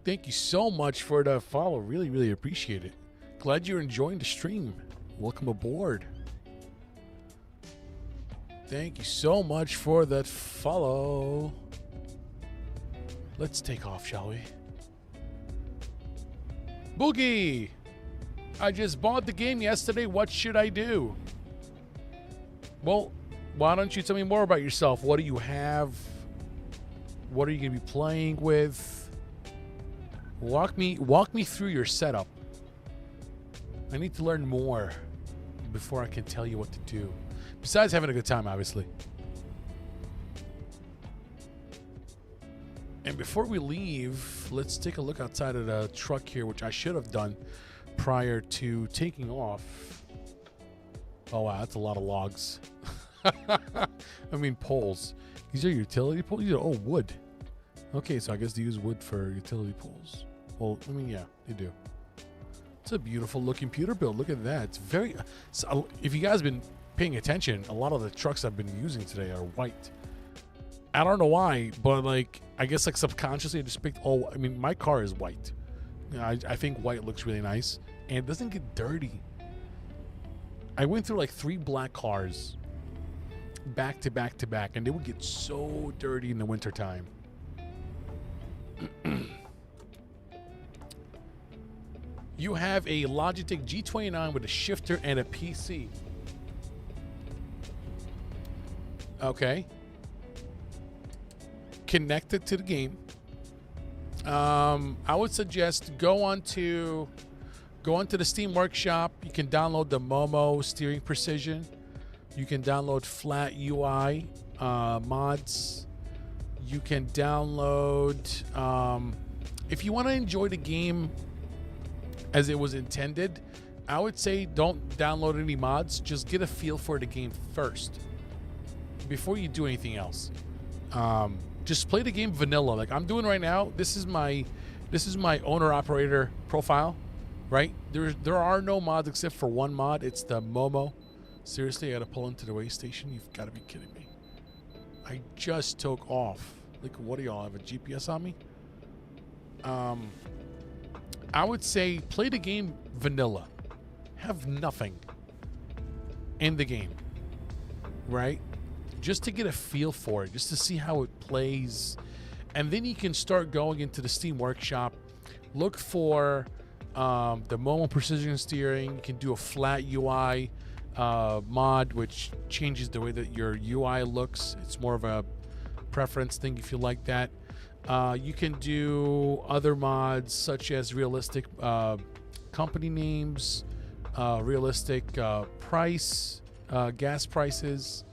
Thank you so much for the follow. Really, really appreciate it. Glad you're enjoying the stream. Welcome aboard. Thank you so much for that follow. Let's take off, shall we? Boogie! I just bought the game yesterday. What should I do? Well, why don't you tell me more about yourself? What do you have? What are you going to be playing with? Walk me through your setup. I need to learn more before I can tell you what to do. Besides having a good time, obviously. And before we leave, let's take a look outside of the truck here, which I should have done prior to taking off. Oh, wow, that's a lot of logs. I mean, poles. These are utility poles? These are, oh, wood. Okay, so I guess they use wood for utility poles. Well, I mean, yeah, they do. It's a beautiful looking pewter build. Look at that. It's very... So, if you guys have been paying attention, a lot of the trucks I've been using today are white. I don't know why, but like, I guess like subconsciously I just picked all... I mean, my car is white. You know, I think white looks really nice. And it doesn't get dirty. I went through like 3 black cars back to back to back, and they would get so dirty in the wintertime. You have a Logitech G29 with a shifter and a PC. Okay. Connected to the game. I would suggest go onto the Steam Workshop. You can download the Momo Steering Precision. You can download Flat UI mods. You can download if you want to enjoy the game as it was intended, I would say don't download any mods. Just get a feel for the game first before you do anything else. Just play the game vanilla, like I'm doing right now. This is my owner operator profile, right? There are no mods except for one mod. It's the Momo. Seriously, I gotta pull into the way station. You've got to be kidding me. I just took off. Like, what do y'all have a GPS on me? I would say play the game vanilla. Have nothing in the game, right? Just to get a feel for it, just to see how it plays. And then you can start going into the Steam Workshop. Look for the Momo Precision Steering. You can do a flat UI mod, which changes the way that your UI looks. It's more of a preference thing if you like that. You can do other mods such as realistic company names, realistic price, gas prices.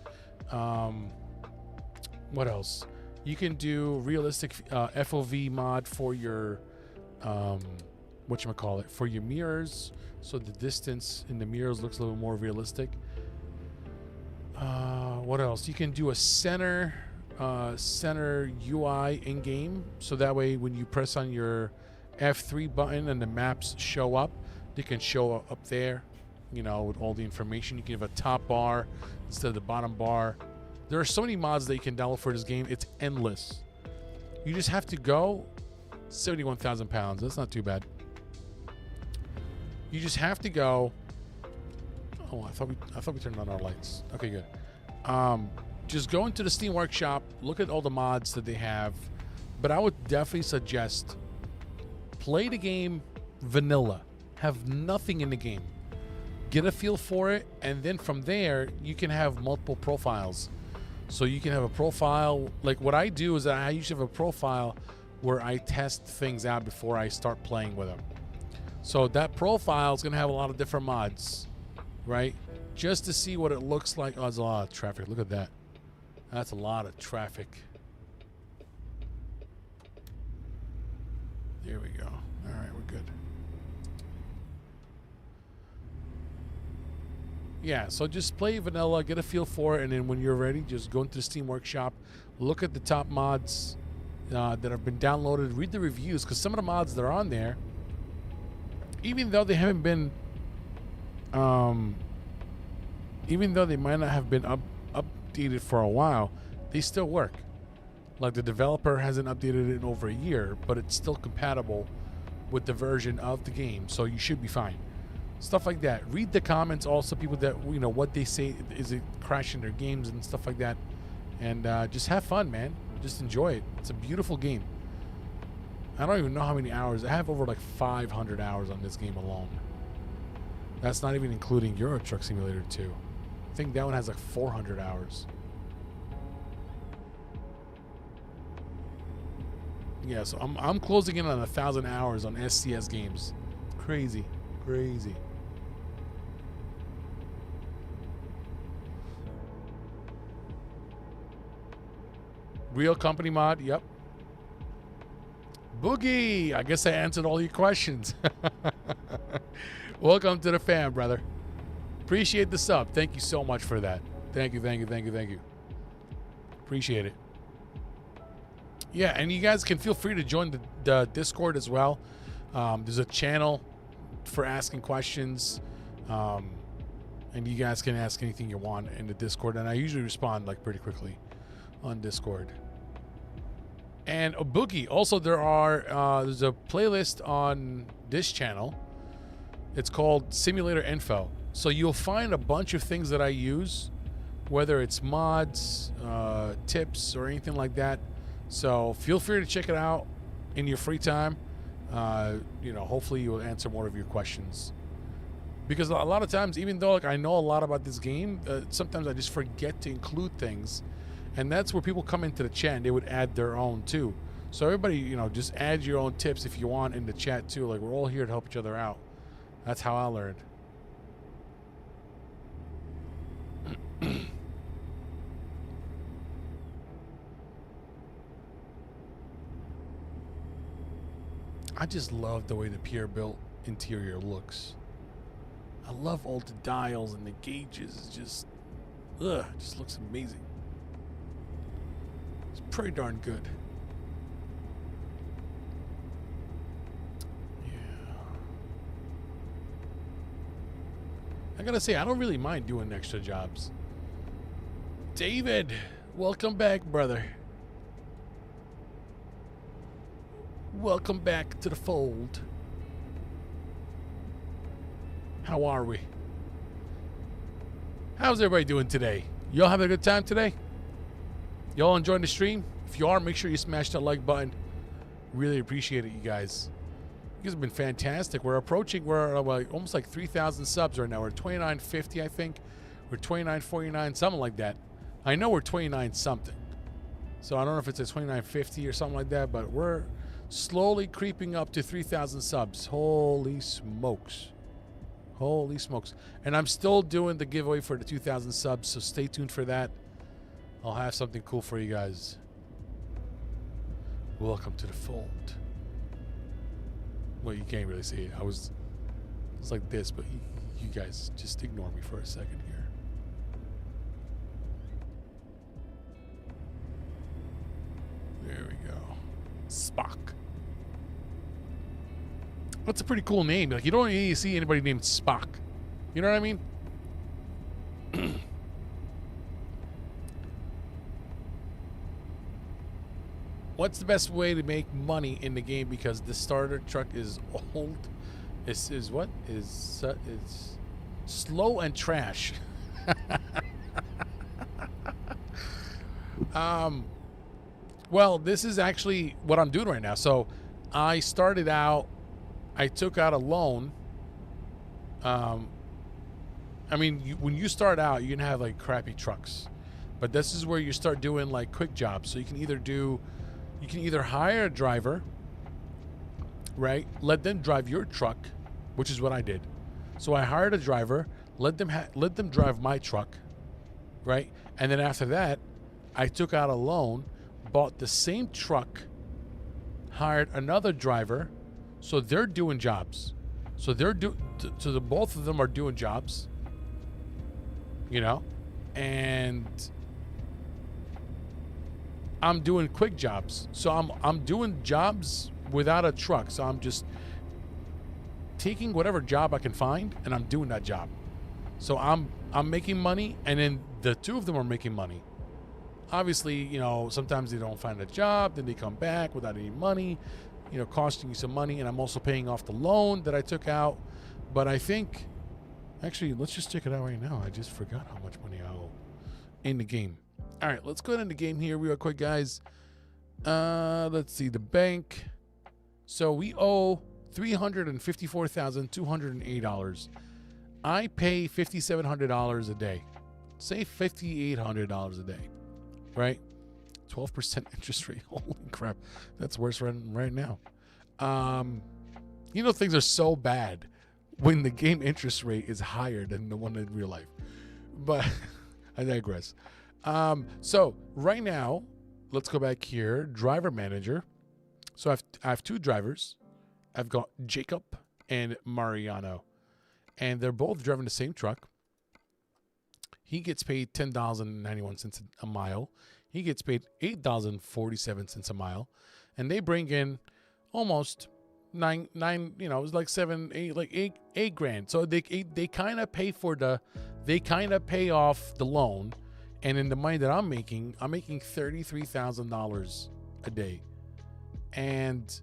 What else? You can do realistic FOV mod for your whatchamacallit, for your mirrors, so the distance in the mirrors looks a little more realistic. What else? You can do a center UI in game, so that way when you press on your F3 button and the maps show up, they can show up there, you know, with all the information. You can have a top bar instead of the bottom bar. There are so many mods that you can download for this game. It's endless. You just have to go 71,000 pounds. That's not too bad. You just have to go. Oh, I thought we turned on our lights. Okay, good. Just go into the Steam Workshop, look at all the mods that they have, but I would definitely suggest play the game vanilla. Have nothing in the game. Get a feel for it, and then from there, you can have multiple profiles. So you can have a profile, like what I do is I usually have a profile where I test things out before I start playing with them. So that profile is going to have a lot of different mods, right? Just to see what it looks like. Oh, there's a lot of traffic. Look at that. That's a lot of traffic. There we go. All right, we're good. Yeah, so just play vanilla, get a feel for it, and then when you're ready, just go into the Steam Workshop, look at the top mods that have been downloaded, read the reviews, because some of the mods that are on there, even though they haven't been, even though they might not have been updated for a while, they still work. Like the developer hasn't updated it in over a year, but it's still compatible with the version of the game, so you should be fine. Stuff like that. Read the comments also, people that, you know, what they say, is it crashing their games and stuff like that. And just have fun, man. Just enjoy it. It's a beautiful game. I don't even know how many hours. I have over like 500 hours on this game alone. That's not even including Euro Truck Simulator 2. I think that one has like 400 hours. Yeah, so I'm closing in on 1,000 hours on SCS games. Crazy, crazy. Real company mod, yep. Boogie, I guess I answered all your questions. Welcome to the fam, brother. Appreciate the sub. Thank you so much for that. Thank you, thank you, thank you, thank you. Appreciate it. Yeah, and you guys can feel free to join the Discord as well. There's a channel for asking questions. And you guys can ask anything you want in the Discord. And I usually respond like pretty quickly on Discord. And a Boogie. Also, there's a playlist on this channel. It's called Simulator Info. So you'll find a bunch of things that I use, whether it's mods, tips, or anything like that. So feel free to check it out in your free time. You know, hopefully you'll answer more of your questions. Because a lot of times, even though like I know a lot about this game, sometimes I just forget to include things. And that's where people come into the chat and they would add their own too. So everybody, you know, just add your own tips if you want in the chat too. Like, we're all here to help each other out. That's how I learned. I just love the way the Peterbilt interior looks. I love all the dials and the gauges. It's just, it just looks amazing. It's pretty darn good. Yeah. I gotta say, I don't really mind doing extra jobs. David, welcome back, brother. Welcome back to the fold. How are we? How's everybody doing today? Y'all having a good time today? Y'all enjoying the stream? If you are, make sure you smash that like button. Really appreciate it, you guys. You guys have been fantastic. We're almost like 3,000 subs right now. We're 2950, I think. We're 2949, something like that. I know we're 29 something. So I don't know if it's a 2950 or something like that, but we're slowly creeping up to 3,000 subs. Holy smokes. Holy smokes. And I'm still doing the giveaway for the 2,000 subs, so stay tuned for that. I'll have something cool for you guys. Welcome to the fold. Well, you can't really see it. It's like this, but you guys just ignore me for a second here. There we go. Spock. That's a pretty cool name. Like, you don't really see anybody named Spock. You know what I mean? What's the best way to make money in the game? Because the starter truck is old. It's slow and trash. Well, this is actually what I'm doing right now. So I started out, I took out a loan. I mean, when you start out, you're gonna have like crappy trucks, but this is where you start doing like quick jobs. So you can either hire a driver, right? Let them drive your truck, which is what I did. So I hired a driver, let them drive my truck, right? And then after that, I took out a loan, bought the same truck, hired another driver, so they're doing jobs. So the both of them are doing jobs, you know, and I'm doing quick jobs. So I'm doing jobs without a truck. So I'm just taking whatever job I can find and I'm doing that job. So I'm making money, and then the two of them are making money. Obviously, you know, sometimes they don't find a job, then they come back without any money, you know, costing you some money, and I'm also paying off the loan that I took out. But I think, actually, let's just check it out right now. I just forgot how much money I owe in the game. All right, let's go into the game here real quick, guys. Let's see, the bank. So we owe $354,208. I pay $5,700 a day. Say $5,800 a day, right? 12% interest rate. Holy crap, that's worse right now. You know, things are so bad when the game interest rate is higher than the one in real life. But I digress. So right now, let's go back here. Driver manager. So I have two drivers. I've got Jacob and Mariano, and they're both driving the same truck. He gets paid $10.91 a mile. He gets paid $8.47 a mile, and they bring in almost nine. You know, it was like eight grand. So they kind of pay off the loan, and in the money that I'm making $33,000 a day, and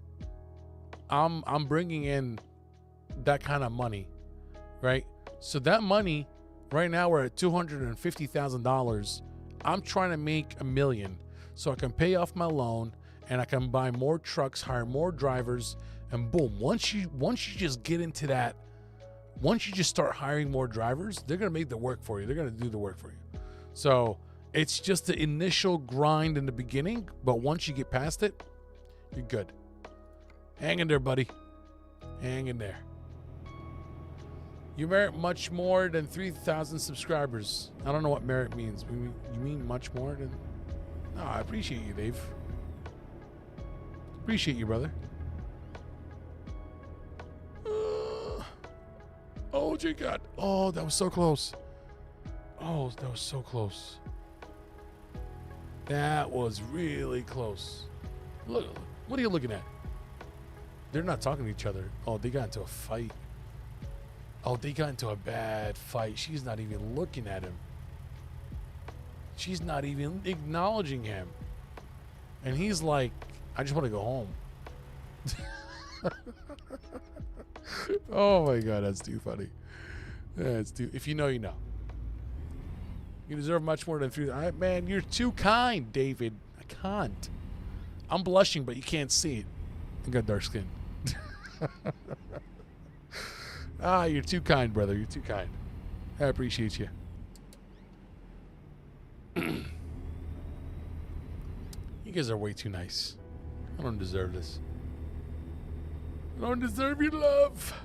I'm bringing in that kind of money, right? So that money, right now we're at $250,000. I'm trying to make $1 million so I can pay off my loan and I can buy more trucks, hire more drivers, and boom. Once you just get into that, once you just start hiring more drivers, they're gonna make the work for you. They're gonna do the work for you. So it's just the initial grind in the beginning, but once you get past it, you're good. Hang in there, buddy. Hang in there. You merit much more than 3,000 subscribers. I don't know what merit means. You mean much more than... No, I appreciate you, Dave. Appreciate you, brother. Oh, dear God. Oh, that was so close. Oh, that was so close. That was really close. Look, what are you looking at? They're not talking to each other. Oh, they got into a fight. Oh, they got into a bad fight. She's not even looking at him. She's not even acknowledging him. And he's like, I just want to go home. Oh my God, that's too funny. That's too, if you know, you know. You deserve much more than 3. Man, you're too kind, David. I can't. I'm blushing, but you can't see it. I got dark skin. You're too kind, brother. You're too kind. I appreciate you. You guys are way too nice. I don't deserve this. I don't deserve your love.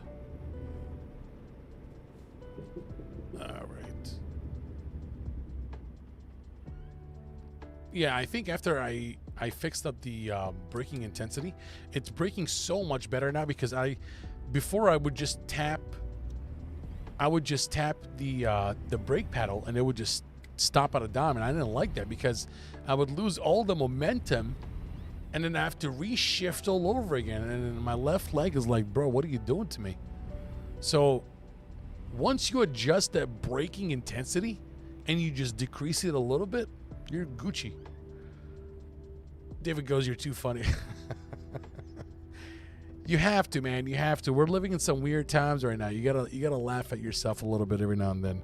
All right. Yeah, I think after I fixed up the braking intensity, it's braking so much better now because before I would just tap the brake pedal and it would just stop at a dime, and I didn't like that because I would lose all the momentum and then I have to reshift all over again, and then my left leg is like, bro, what are you doing to me? So once you adjust that braking intensity and you just decrease it a little bit, you're Gucci. David goes, you're too funny. You have to, man. You have to. We're living in some weird times right now. You gotta laugh at yourself a little bit every now and then.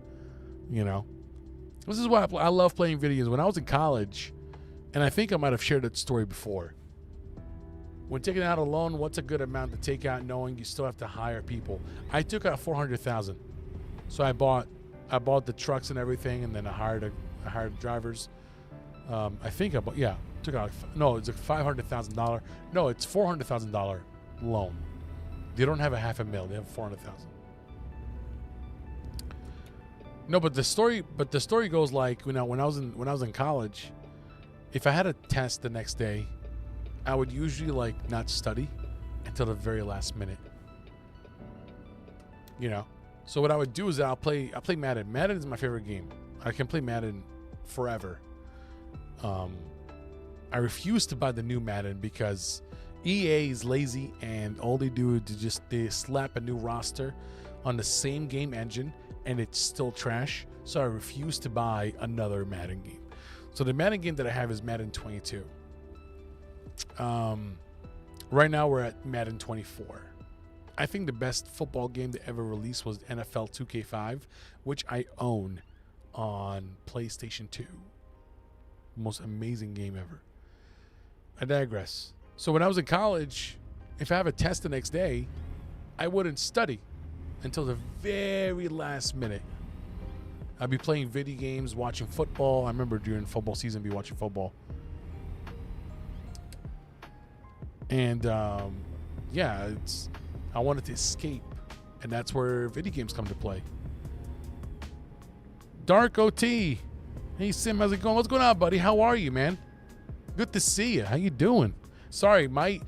You know, this is why I love playing videos. When I was in college, and I think I might have shared that story before. When taking out a loan, what's a good amount to take out, knowing you still have to hire people? I took out $400,000. So I bought the trucks and everything, and then I hired drivers. I think took out. No, it's a $500,000. No, it's $400,000 loan. They don't have a $500,000. They have $400,000. No, but the story goes like, you know, when I was in college, if I had a test the next day, I would usually like not study until the very last minute. You know, so what I would do is I play Madden. Madden is my favorite game. I can play Madden forever. I refuse to buy the new Madden because EA is lazy and all they do is they slap a new roster on the same game engine and it's still trash. So I refuse to buy another Madden game. So the Madden game that I have is Madden 22. Right now we're at Madden 24. I think the best football game that ever released was NFL 2K5, which I own on PlayStation 2. Most amazing game ever. I digress. So when I was in college, if I have a test the next day, I wouldn't study until the very last minute. I'd be playing video games, watching football. I remember during football season, I'd be watching football. And yeah, I wanted to escape, and that's where video games come to play. Dark OT, hey Sim, how's it going? What's going on, buddy? How are you, man? Good to see you. How you doing? Sorry, my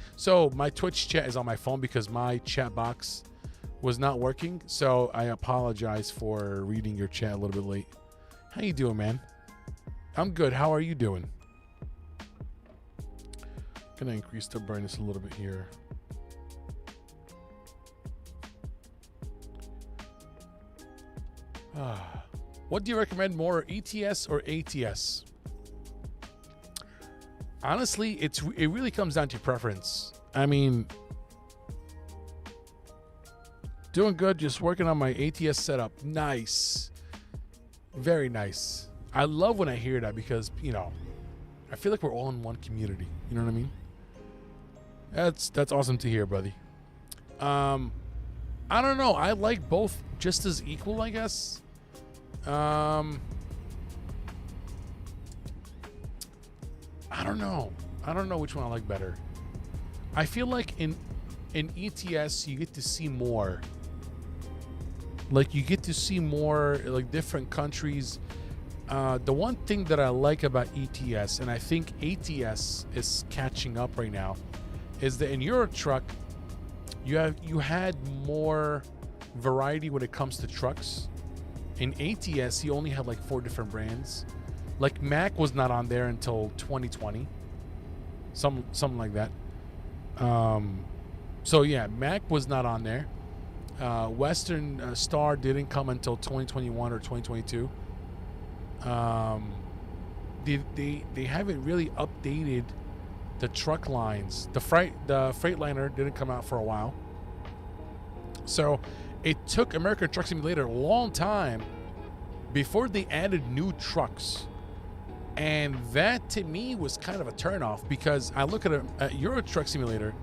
Twitch chat is on my phone because my chat box was not working, so I apologize for reading your chat a little bit late. How you doing, man? I'm good. How are you doing? Gonna increase the brightness a little bit here. What do you recommend more, ETS or ATS? Honestly, it really comes down to your preference. I mean, doing good, just working on my ATS setup. Nice. Very nice. I love when I hear that because, you know, I feel like we're all in one community. You know what I mean? That's awesome to hear, buddy. I don't know. I like both just as equal, I guess. I don't know. I don't know which one I like better. I feel like in ETS you get to see more. Like you get to see more like different countries. The one thing that I like about ETS, and I think ATS is catching up right now, is that in Euro Truck you had more variety when it comes to trucks. In ATS, you only had like 4 different brands. Like Mac was not on there until 2020, something like that. So yeah, Mac was not on there. Western Star didn't come until 2021 or 2022. They haven't really updated the truck lines. The Freightliner didn't come out for a while. So it took American Truck Simulator a long time before they added new trucks. And that to me was kind of a turnoff because I look at Euro Truck Simulator,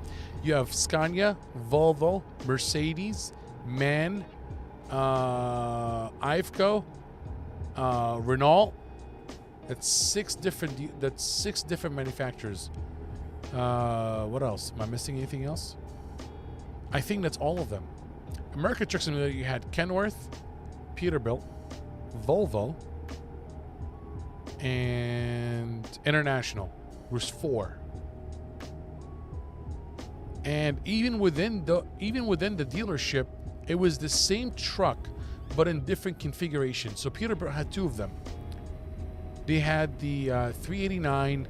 you have Scania, Volvo, Mercedes, MAN, iveco, Renault. That's six different manufacturers. What else? Am I missing anything else? I think that's all of them. American Truck Simulator, you had Kenworth, Peterbilt, Volvo, and International. Was 4. And even within the dealership, it was the same truck, but in different configurations. So Peterbilt had 2 of them. They had the 389,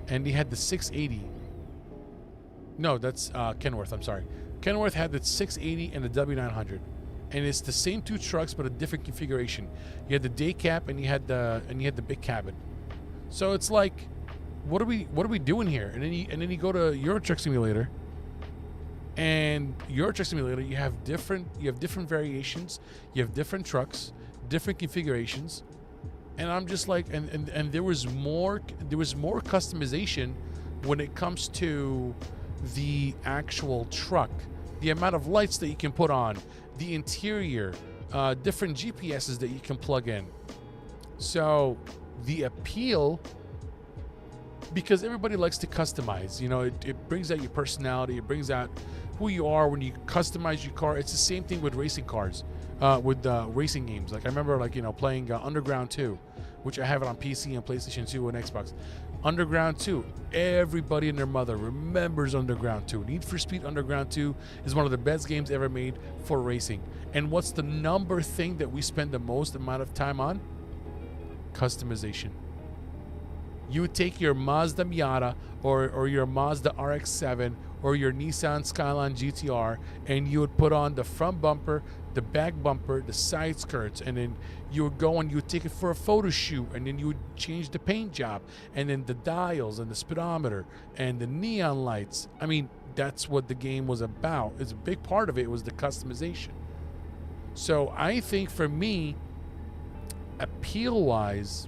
and they had the 680. No, that's Kenworth. I'm sorry. Kenworth had the 680 and the W900, and it's the same 2 trucks but a different configuration. You had the day cap and you had the big cabin. So it's like, what are we doing here? And then you go to Euro Truck Simulator, and Euro Truck Simulator you have different variations, you have different trucks, different configurations, and I'm just like, and there was more customization when it comes to the actual truck. The amount of lights that you can put on, the interior, different GPSs that you can plug in. So the appeal, because everybody likes to customize, you know, it brings out your personality, it brings out who you are when you customize your car. It's the same thing with racing cars, with racing games. Like I remember, like, you know, playing Underground 2, which I have it on PC and PlayStation 2 and Xbox. Underground 2, everybody and their mother remembers Underground 2. Need for Speed Underground 2 is one of the best games ever made for racing. And what's the number thing that we spend the most amount of time on? Customization. You would take your Mazda Miata or your Mazda RX-7 or your Nissan Skyline GTR, and you would put on the front bumper, the back bumper, the side skirts, and then you would go and you would take it for a photo shoot, and then you would change the paint job, and then the dials and the speedometer and the neon lights. I mean, that's what the game was about. It's a big part of it was the customization. So I think for me, appeal-wise,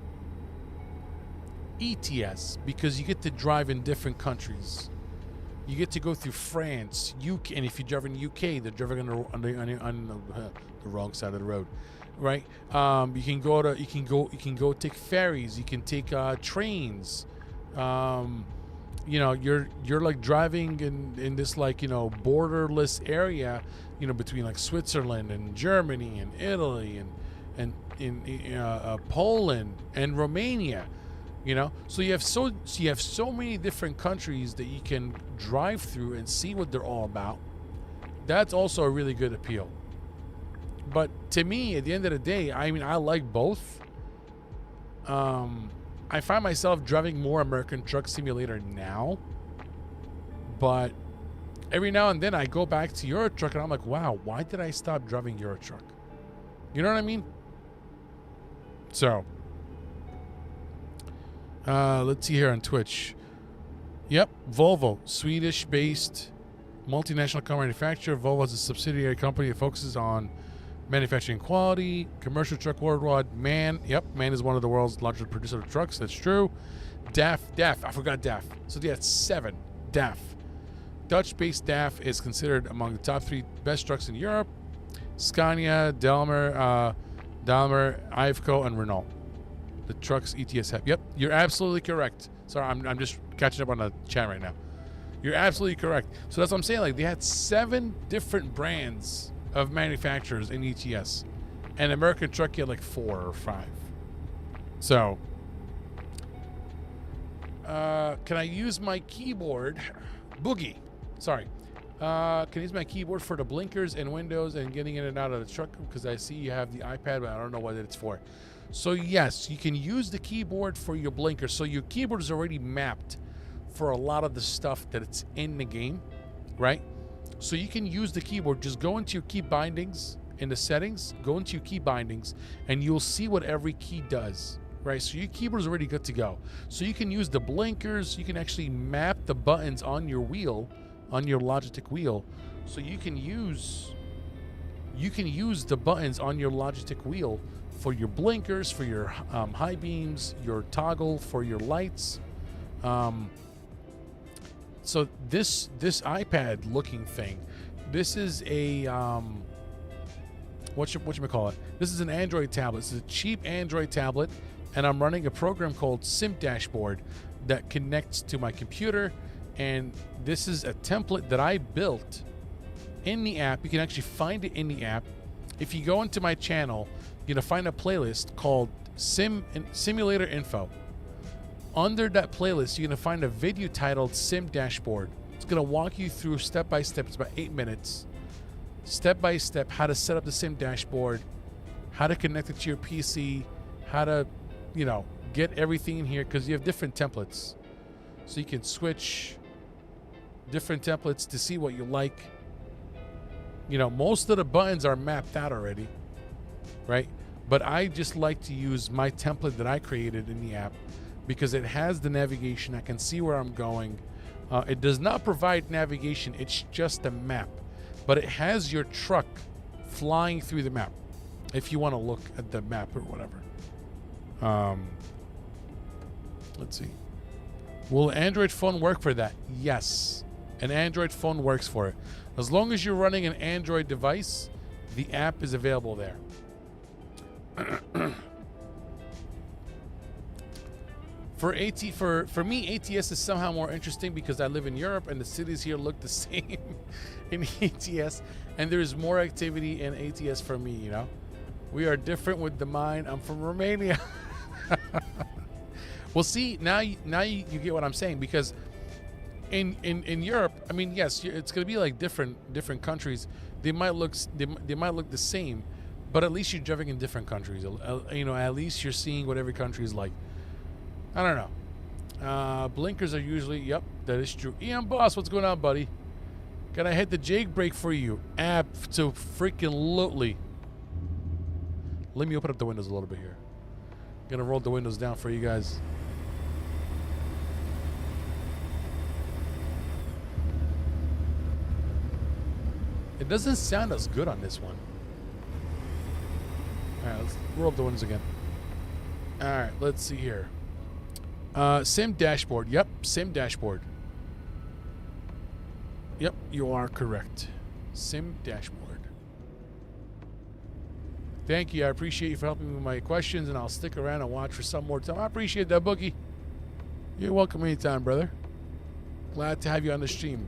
ETS, because you get to drive in different countries. You get to go through France, UK, and if you drive in UK, they're driving on the wrong side of the road, right? You can go take ferries. You can take trains. You know, you're like driving in this like, you know, borderless area, you know, between like Switzerland and Germany and Italy and in Poland and Romania. You know, so you have so many different countries that you can drive through and see what they're all about. That's also a really good appeal. But to me, at the end of the day, I mean, I like both. I find myself driving more American Truck Simulator now, but every now and then I go back to Euro Truck and I'm like, wow, why did I stop driving Euro Truck? You know what I mean? So. Let's see here on Twitch. Yep, Volvo, Swedish-based multinational car manufacturer. Volvo is a subsidiary company that focuses on manufacturing quality, commercial truck worldwide. MAN, yep, MAN is one of the world's largest producer of trucks. That's true. DAF, I forgot DAF. So yeah, it's 7. DAF. Dutch-based DAF is considered among the top 3 best trucks in Europe. Scania, Daimler, Iveco, and Renault. The trucks ETS have. Yep, you're absolutely correct. Sorry, I'm just catching up on the chat right now. You're absolutely correct. So that's what I'm saying. Like, they had 7 different brands of manufacturers in ETS, and American Truck had like 4 or 5. So, can I use my keyboard? Boogie, sorry. Can I use my keyboard for the blinkers and windows and getting in and out of the truck? Because I see you have the iPad, but I don't know what it's for. So yes, you can use the keyboard for your blinker. So your keyboard is already mapped for a lot of the stuff that it's in the game, right? So you can use the keyboard. Just go into your key bindings in the settings, go into your key bindings, and you'll see what every key does, right? So your keyboard is already good to go. So you can use the blinkers. You can actually map the buttons on your wheel, on your Logitech wheel. So you can use the buttons on your Logitech wheel for your blinkers, for your high beams, your toggle for your lights. So this iPad looking thing, this is a whatchamacallit? This is an Android tablet. This is a cheap Android tablet, and I'm running a program called Sim Dashboard that connects to my computer. And this is a template that I built in the app. You can actually find it in the app. If you go into my channel, you're gonna find a playlist called Simulator Info. Under that playlist, you're gonna find a video titled Sim Dashboard. It's gonna walk you through step by step. It's about 8 minutes, step by step, how to set up the Sim Dashboard, how to connect it to your PC, how to, you know, get everything in here, because you have different templates, so you can switch different templates to see what you like. You know, most of the buttons are mapped out already, right? But I just like to use my template that I created in the app because it has the navigation. I can see where I'm going. It does not provide navigation. It's just a map. But it has your truck flying through the map if you want to look at the map or whatever. Let's see. Will an Android phone work for that? Yes. An Android phone works for it. As long as you're running an Android device, the app is available there. For me, ATS is somehow more interesting because I live in Europe and the cities here look the same in ATS, and there's more activity in ATS for me, you know? We are different with the mind. I'm from Romania. Well, see, now you get what I'm saying, because in Europe, I mean, yes, it's going to be like different countries. They might look the same, but at least you're driving in different countries. You know, at least you're seeing what every country is like. I don't know. Blinkers are usually, yep, that is true. Ian Boss, what's going on, buddy? Can I hit the Jake brake for you? Abso-freaking-lutely. Let me open up the windows a little bit here. Gonna roll the windows down for you guys. It doesn't sound as good on this one. Alright, let's roll up the windows again. Alright, let's see here. Same dashboard. Yep, same dashboard. Yep, you are correct. Sim dashboard. Thank you. I appreciate you for helping me with my questions, and I'll stick around and watch for some more time. I appreciate that, Bookie. You're welcome anytime, brother. Glad to have you on the stream.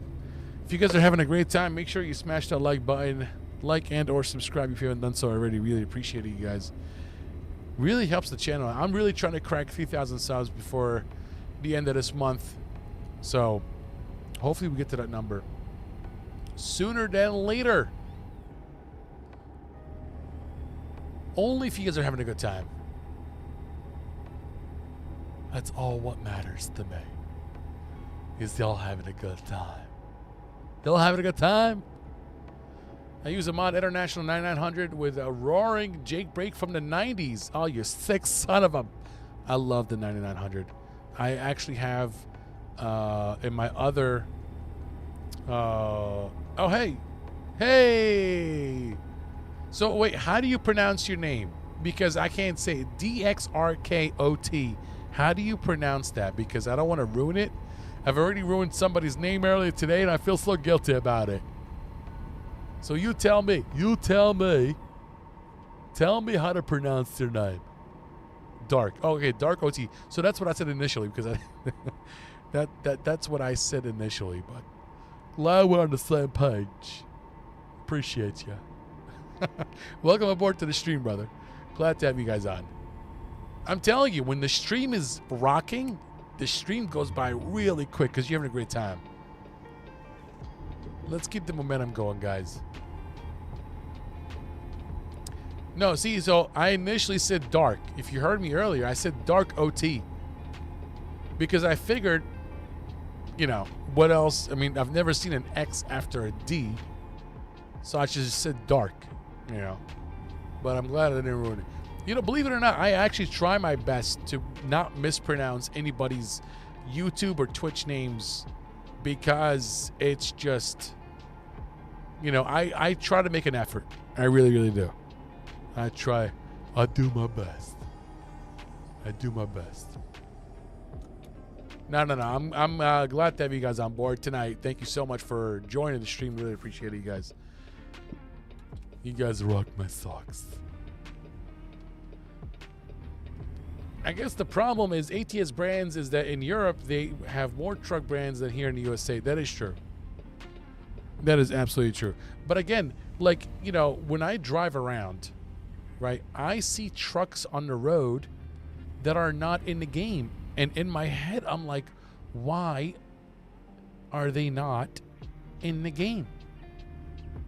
If you guys are having a great time, make sure you smash that like button, like and or subscribe if you haven't done so already. Really appreciate it, you guys. Really helps the channel. I'm really trying to crack 3,000 subs before the end of this month. So hopefully we get to that number sooner than later. Only if you guys are having a good time. That's all what matters to me. Is y'all having a good time. Y'all having a good time? I use a mod International 9900 with a roaring Jake brake from the 90s. Oh, you sick son of a... I love the 9900. I actually have in my other... oh, hey. Hey! So, wait, how do you pronounce your name? Because I can't say it. DXRKOT. How do you pronounce that? Because I don't want to ruin it. I've already ruined somebody's name earlier today, and I feel so guilty about it. So you tell me. You tell me. Tell me how to pronounce your name. Dark. Oh, okay, Dark OT. So that's what I said initially, because I that's what I said initially. But glad we're on the same page. Appreciate you. Welcome aboard to the stream, brother. Glad to have you guys on. I'm telling you, when the stream is rocking, the stream goes by really quick because you're having a great time. Let's keep the momentum going, guys. No, see, so I initially said dark. If you heard me earlier, I said dark OT. Because I figured, you know, what else? I mean, I've never seen an X after a D. So I just said dark, you know. But I'm glad I didn't ruin it. You know, believe it or not, I actually try my best to not mispronounce anybody's YouTube or Twitch names because it's just, you know, I try to make an effort. I really, really do. I try. I do my best. I do my best. No. I'm glad to have you guys on board tonight. Thank you so much for joining the stream. Really appreciate it, you guys. You guys rock my socks. I guess the problem is ATS brands is that in Europe, they have more truck brands than here in the USA. That is true. That is absolutely true. But again, like, you know, when I drive around, right, I see trucks on the road that are not in the game. And in my head, I'm like, why are they not in the game?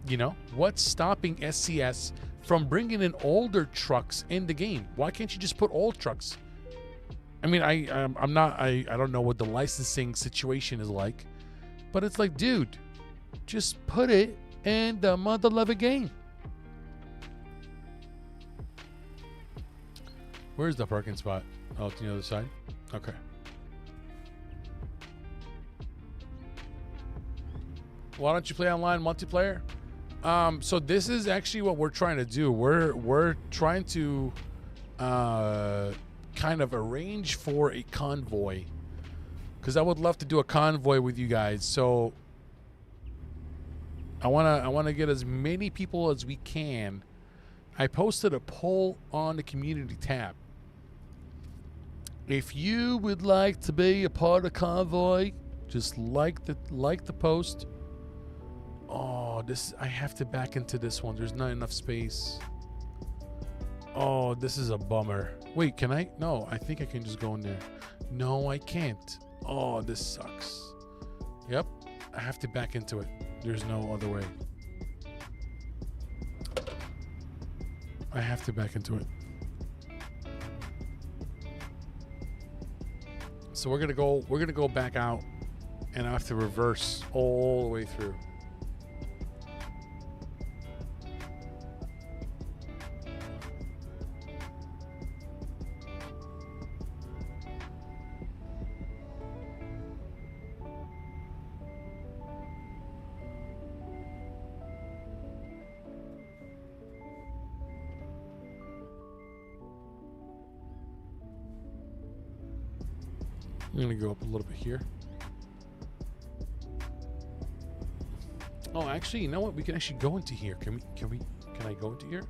You know, what's stopping SCS from bringing in older trucks in the game? Why can't you just put old trucks? I mean, I don't know what the licensing situation is like, but it's like, dude, just put it in the mother lover game. Where's the parking spot? Oh, to the other side? Okay. Why don't you play online multiplayer? So this is actually what we're trying to do. We're trying to kind of arrange for a convoy, because I would love to do a convoy with you guys. So I wanna get as many people as we can. I posted a poll on the community tab. If you would like to be a part of convoy, just like the post. Oh, this, I have to back into this one. There's not enough space. Oh, this is a bummer. Wait, can I? No, I think I can just go in there. No, I can't. Oh, this sucks. Yep, I have to back into it. There's no other way. I have to back into it. So we're gonna go back out, and I have to reverse all the way through. I'm gonna go up a little bit here. Oh, actually, you know what? We can actually go into here. Can I go into here?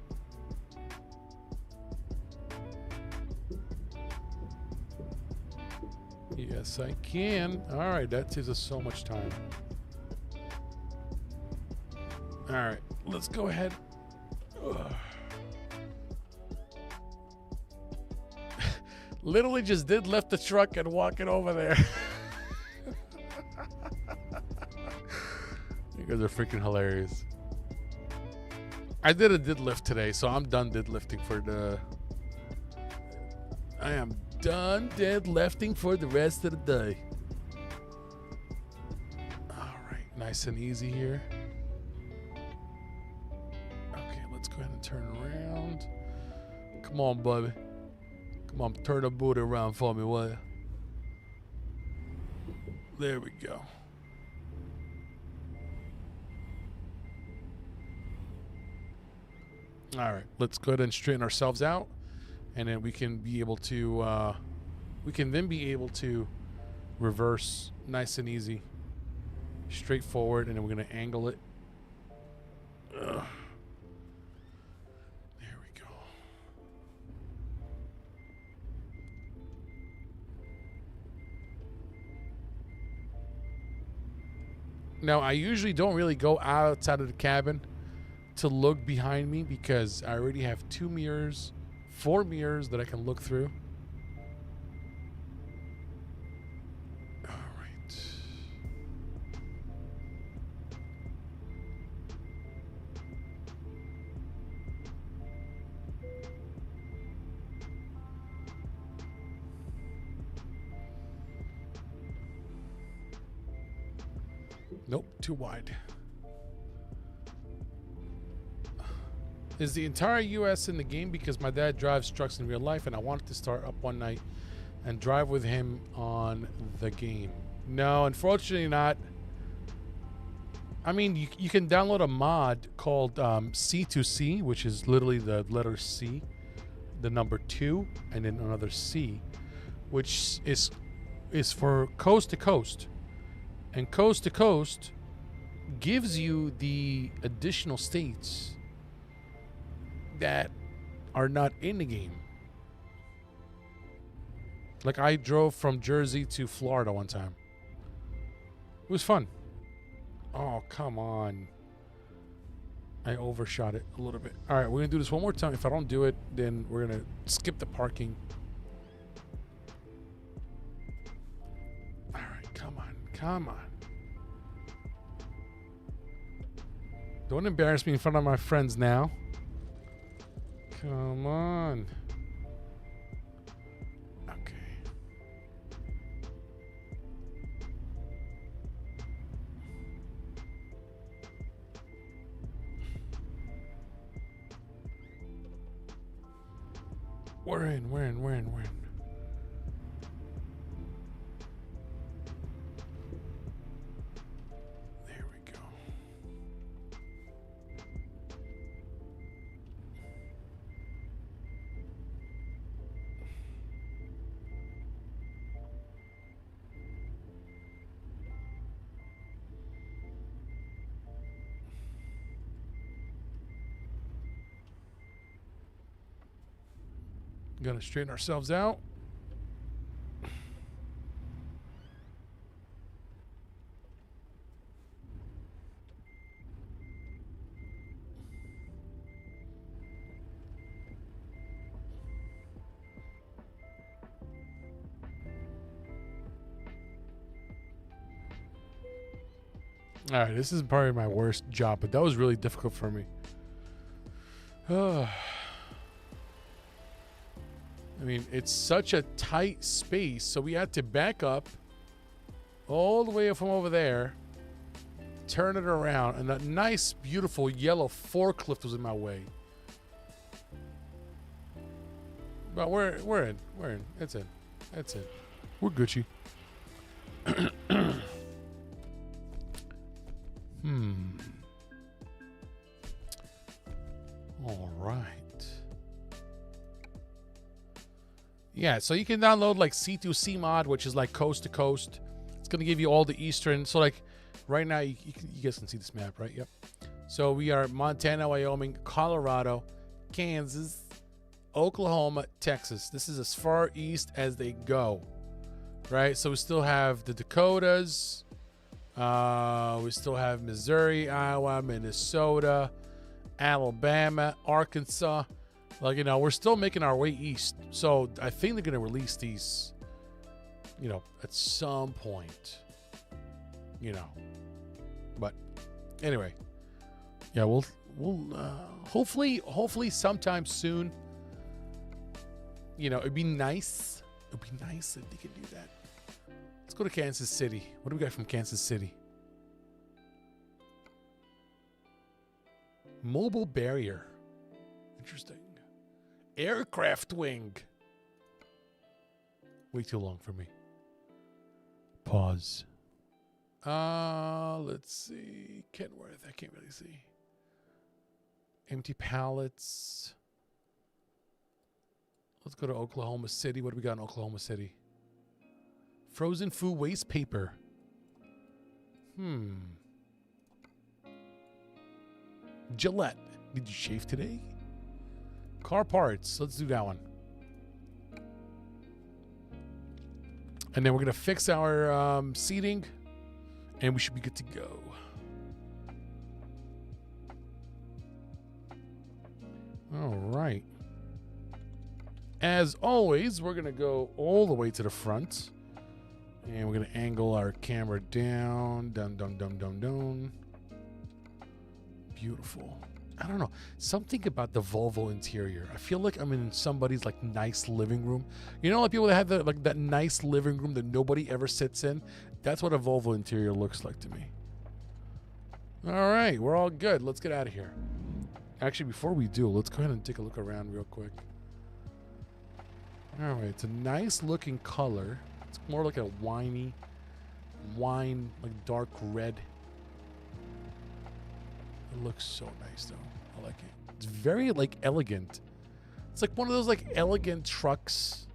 Yes, I can. All right, that saves us so much time. All right, let's go ahead. Ugh. Literally just did lift the truck and walk it over there. You guys are freaking hilarious. I did a deadlift today, so I'm done deadlifting for the... I am done deadlifting for the rest of the day. All right, nice and easy here. Okay, let's go ahead and turn around. Come on, baby. Come on, turn the booty around for me, will you? There we go. All right, let's go ahead and straighten ourselves out, and then we can be able to, reverse nice and easy, straight forward, and then we're gonna angle it. Ugh. There we go. Now, I usually don't really go outside of the cabin to look behind me because I already have 4 mirrors that I can look through. All right. Nope, too wide. Is the entire US in the game? Because my dad drives trucks in real life and I wanted to start up one night and drive with him on the game. No, unfortunately not. I mean, you can download a mod called C2C, which is literally the letter C, the number 2, and then another C, which is for coast to coast. And coast to coast gives you the additional states that are not in the game. Like I drove from Jersey to Florida one time. It was fun. Oh, come on. I overshot it a little bit. All right, we're gonna do this one more time. If I don't do it, then we're gonna skip the parking. All right, come on, come on. Don't embarrass me in front of my friends now. Come on. Okay. We're in. There we go. Gonna straighten ourselves out. All right, this is probably my worst job, but that was really difficult for me. I mean, it's such a tight space, so we had to back up all the way from over there, turn it around, and that nice, beautiful yellow forklift was in my way. But we're in. It's in. That's it. We're Gucci. All right. Yeah, so you can download like C2C mod, which is like coast to coast. It's going to give you all the eastern. So like right now, you guys can see this map, right? Yep. So we are Montana, Wyoming, Colorado, Kansas, Oklahoma, Texas. This is as far east as they go, right? So we still have the Dakotas. We still have Missouri, Iowa, Minnesota, Alabama, Arkansas. Like, you know, we're still making our way east. So I think they're going to release these, you know, at some point, you know. But anyway, yeah, we'll hopefully sometime soon. You know, it'd be nice. It'd be nice if they could do that. Let's go to Kansas City. What do we got from Kansas City? Mobile barrier. Interesting. Aircraft wing. Way too long for me. Pause. Let's see. Kenworth. I can't really see. Empty pallets. Let's go to Oklahoma City. What do we got in Oklahoma City? Frozen food waste paper. Gillette. Did you shave today? Car parts. Let's do that one. And then we're going to fix our seating. And we should be good to go. All right. As always, we're going to go all the way to the front. And we're going to angle our camera down. Down. Beautiful. I don't know. Something about the Volvo interior. I feel like I'm in somebody's like nice living room. You know, like people that have the, like that nice living room that nobody ever sits in. That's what a Volvo interior looks like to me. All right, we're all good. Let's get out of here. Actually, before we do, let's go ahead and take a look around real quick. All right, it's a nice looking color. It's more like a wine, like dark red. It looks so nice, though. I like it. It's very, like, elegant. It's like one of those, like, elegant trucks.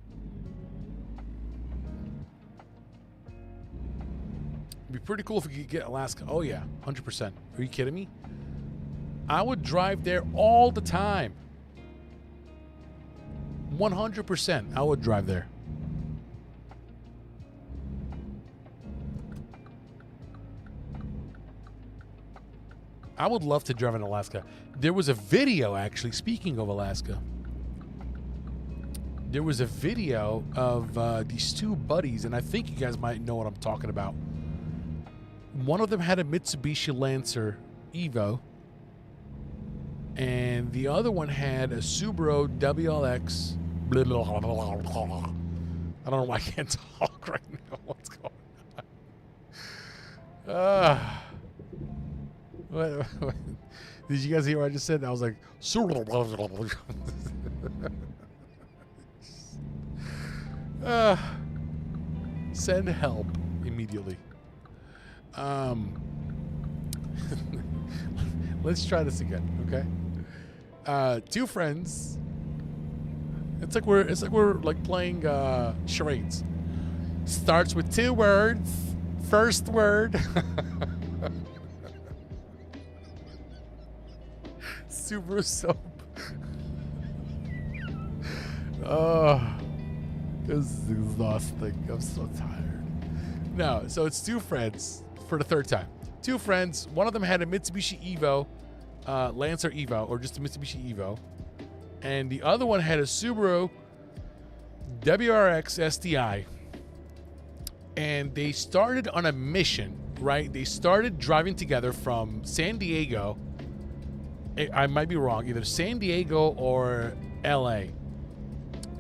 It'd be pretty cool if we could get Alaska. Oh, yeah. 100%. Are you kidding me? I would drive there all the time. 100%. I would drive there. I would love to drive in Alaska. There was a video, actually, speaking of Alaska. There was a video of these two buddies, and I think you guys might know what I'm talking about. One of them had a Mitsubishi Lancer Evo, and the other one had a Subaru WLX. Blah, blah, blah, blah, blah. I don't know why I can't talk right now. What's going on? What? Did you guys hear what I just said? I was like, send help immediately. Let's try this again, okay? Two friends. It's like we're like playing charades. Starts with two words. First word. Subaru soap. Oh, this is exhausting. I'm so tired. No, so it's two friends for the third time. Two friends. One of them had a Mitsubishi Evo, Lancer Evo, or just a Mitsubishi Evo, and the other one had a Subaru WRX STI. And they started on a mission, right? They started driving together from San Diego. I might be wrong, either San Diego or LA.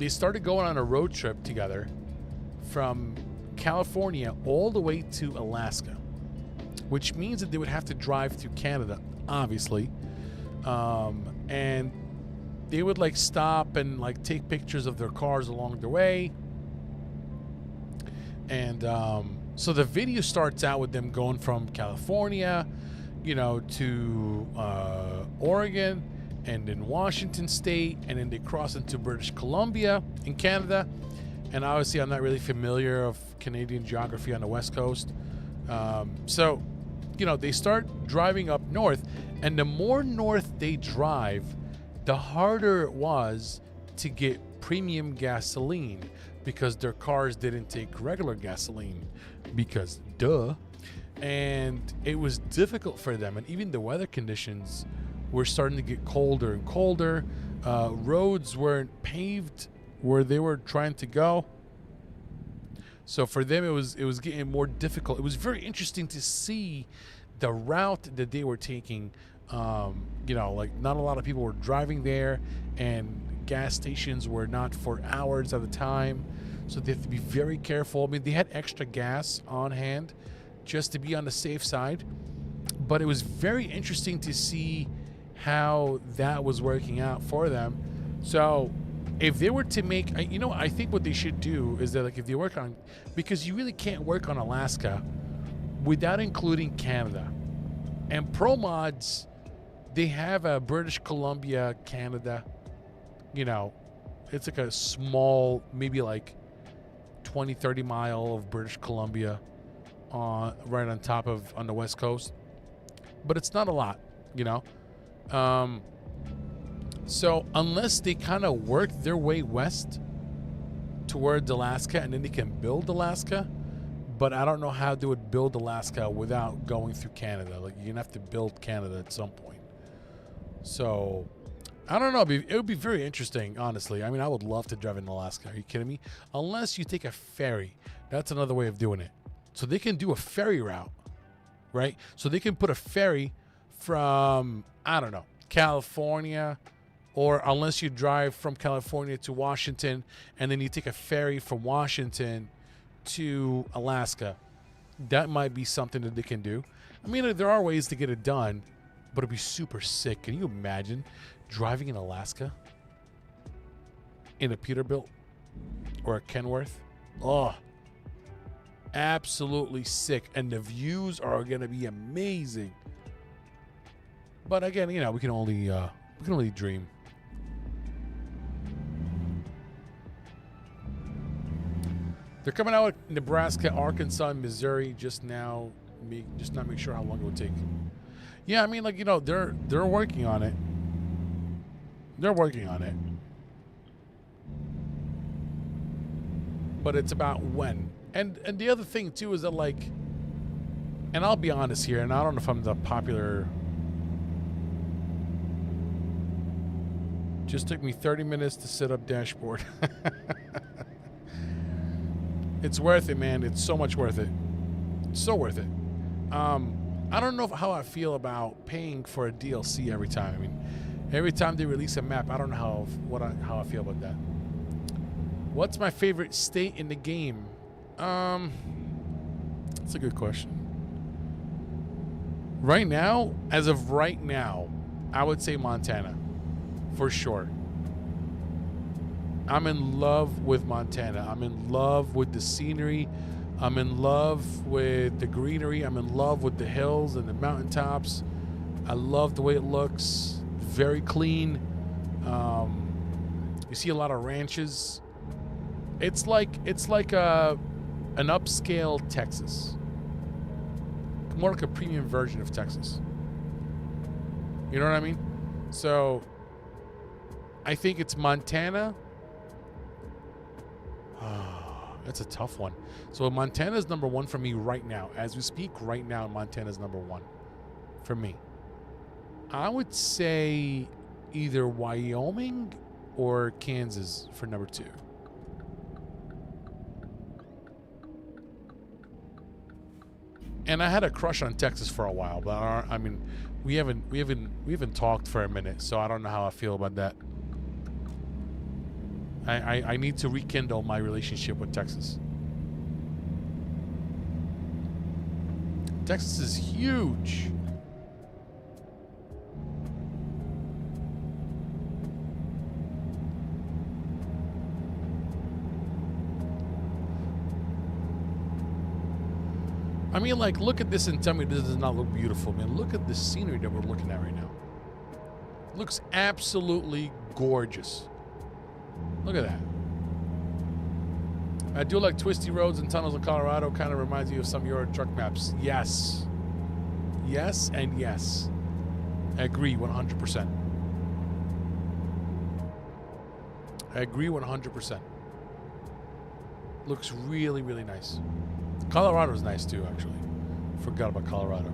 they started going on a road trip together from California all the way to Alaska, which means that they would have to drive through Canada, obviously, and they would like stop and like take pictures of their cars along the way. And so the video starts out with them going from California, you know, to Oregon, and then Washington State, and then they cross into British Columbia in Canada. And obviously I'm not really familiar of Canadian geography on the West Coast. So, you know, they start driving up north, and the more north they drive, the harder it was to get premium gasoline, because their cars didn't take regular gasoline, because duh. And it was difficult for them, and even the weather conditions were starting to get colder and colder. Roads weren't paved where they were trying to go, so for them it was getting more difficult. It was very interesting to see the route that they were taking. You know, like not a lot of people were driving there, and gas stations were not for hours at a time, so they have to be very careful. I mean, they had extra gas on hand just to be on the safe side, but it was very interesting to see how that was working out for them. So if they were to make, you know, I think what they should do is that, like, if they work on, because you really can't work on Alaska without including Canada. And promods, they have a British Columbia, Canada, you know, it's like a small, maybe like 20, 30 mile of British Columbia right on top of, on the West Coast. But it's not a lot, you know. So unless they kind of work their way west toward Alaska, and then they can build Alaska, but I don't know how they would build Alaska without going through Canada. Like, you're gonna have to build Canada at some point. So I don't know. It would be very interesting, honestly. I mean, I would love to drive in Alaska. Are you kidding me? Unless you take a ferry. That's another way of doing it. So they can do a ferry route, right? So they can put a ferry from, I don't know, California, or unless you drive from California to Washington, and then you take a ferry from Washington to Alaska. That might be something that they can do. I mean, there are ways to get it done, but it'd be super sick. Can you imagine driving in Alaska in a Peterbilt or a Kenworth? Oh, absolutely sick. And the views are going to be amazing. But again, you know, we can only dream. They're coming out with Nebraska, Arkansas, and Missouri just now. Just not make sure how long it would take. Yeah, I mean, like, you know, they're working on it. They're working on it. But it's about when. And the other thing too is that, like, and I'll be honest here, and I don't know if I'm the popular. Just took me 30 minutes to set up dashboard. It's worth it, man. It's so much worth it. It's so worth it. I don't know how I feel about paying for a DLC every time. I mean, every time they release a map, I don't know how I feel about that. What's my favorite state in the game? That's a good question. Right now, as of right now, I would say Montana, for sure. I'm in love with Montana. I'm in love with the scenery. I'm in love with the greenery. I'm in love with the hills and the mountaintops. I love the way it looks. Very clean. You see a lot of ranches. It's like an upscale Texas. More like a premium version of Texas. You know what I mean? So I think it's Montana. That's a tough one. So Montana's number one for me right now. As we speak right now, Montana's number one for me. I would say either Wyoming or Kansas for number two. And I had a crush on Texas for a while, but I mean, we haven't talked for a minute, so I don't know how I feel about that. I need to rekindle my relationship with Texas. Texas is huge. I mean, like, look at this and tell me this does not look beautiful, man. Look at the scenery that we're looking at right now. Looks absolutely gorgeous. Look at that. I do like twisty roads and tunnels in Colorado. Kind of reminds me of some of your truck maps. Yes. Yes and yes. I agree 100%. I agree 100%. Looks really, really nice. Colorado's nice too, actually. Forgot about Colorado.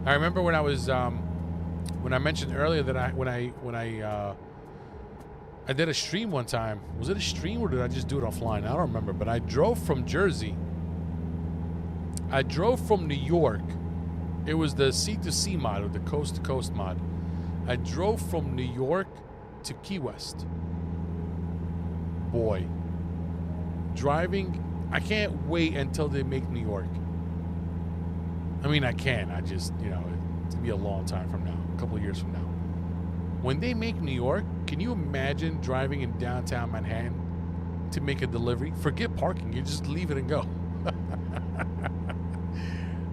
I remember when I was when I mentioned earlier that I did a stream one time. Was it a stream or did I just do it offline? I don't remember, but I drove from Jersey. I drove from New York. It was the C2C mod or the coast to coast mod. I drove from New York to Key West. Boy, driving, I can't wait until they make New York. I mean, I can. I just, you know, it's gonna be a long time from now, a couple of years from now. When they make New York, can you imagine driving in downtown Manhattan to make a delivery? Forget parking, you just leave it and go.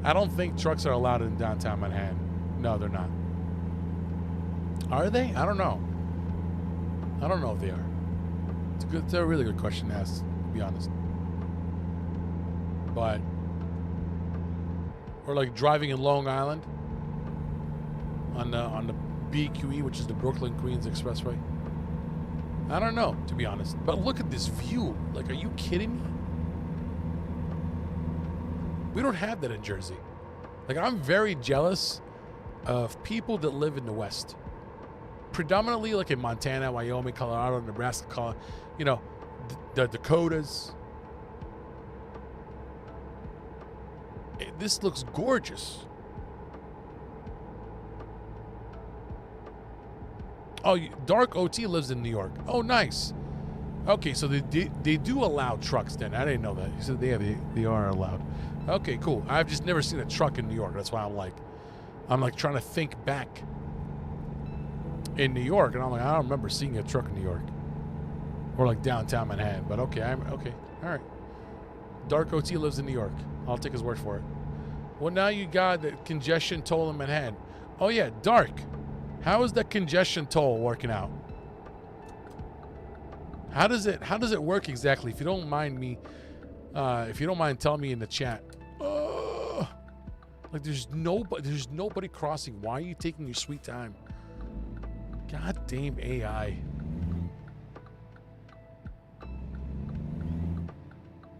I don't think trucks are allowed in downtown Manhattan. No, they're not. Are they? I don't know. I don't know if they are. It's a really good question to ask, to be honest. But, or like driving in Long Island on the BQE, which is the Brooklyn Queens Expressway. I don't know, to be honest. But look at this view. Like, are you kidding me? We don't have that in Jersey. Like, I'm very jealous of people that live in the West. Predominantly like in Montana, Wyoming, Colorado, Nebraska, you know, the Dakotas. This looks gorgeous. Oh, Dark OT lives in New York. Oh, nice. Okay, so they do allow trucks then. I didn't know that. You said they are allowed. Okay, cool. I've just never seen a truck in New York. That's why I'm like trying to think back in New York, and I'm like, I don't remember seeing a truck in New York or like downtown Manhattan. But okay, okay, all right. Dark OT lives in New York. I'll take his word for it. Well, now you got the congestion toll in Manhattan. Oh yeah, Dark. How is that congestion toll working out? How does it work exactly? If you don't mind me, if you don't mind telling me in the chat. Like there's nobody crossing. Why are you taking your sweet time? God damn AI.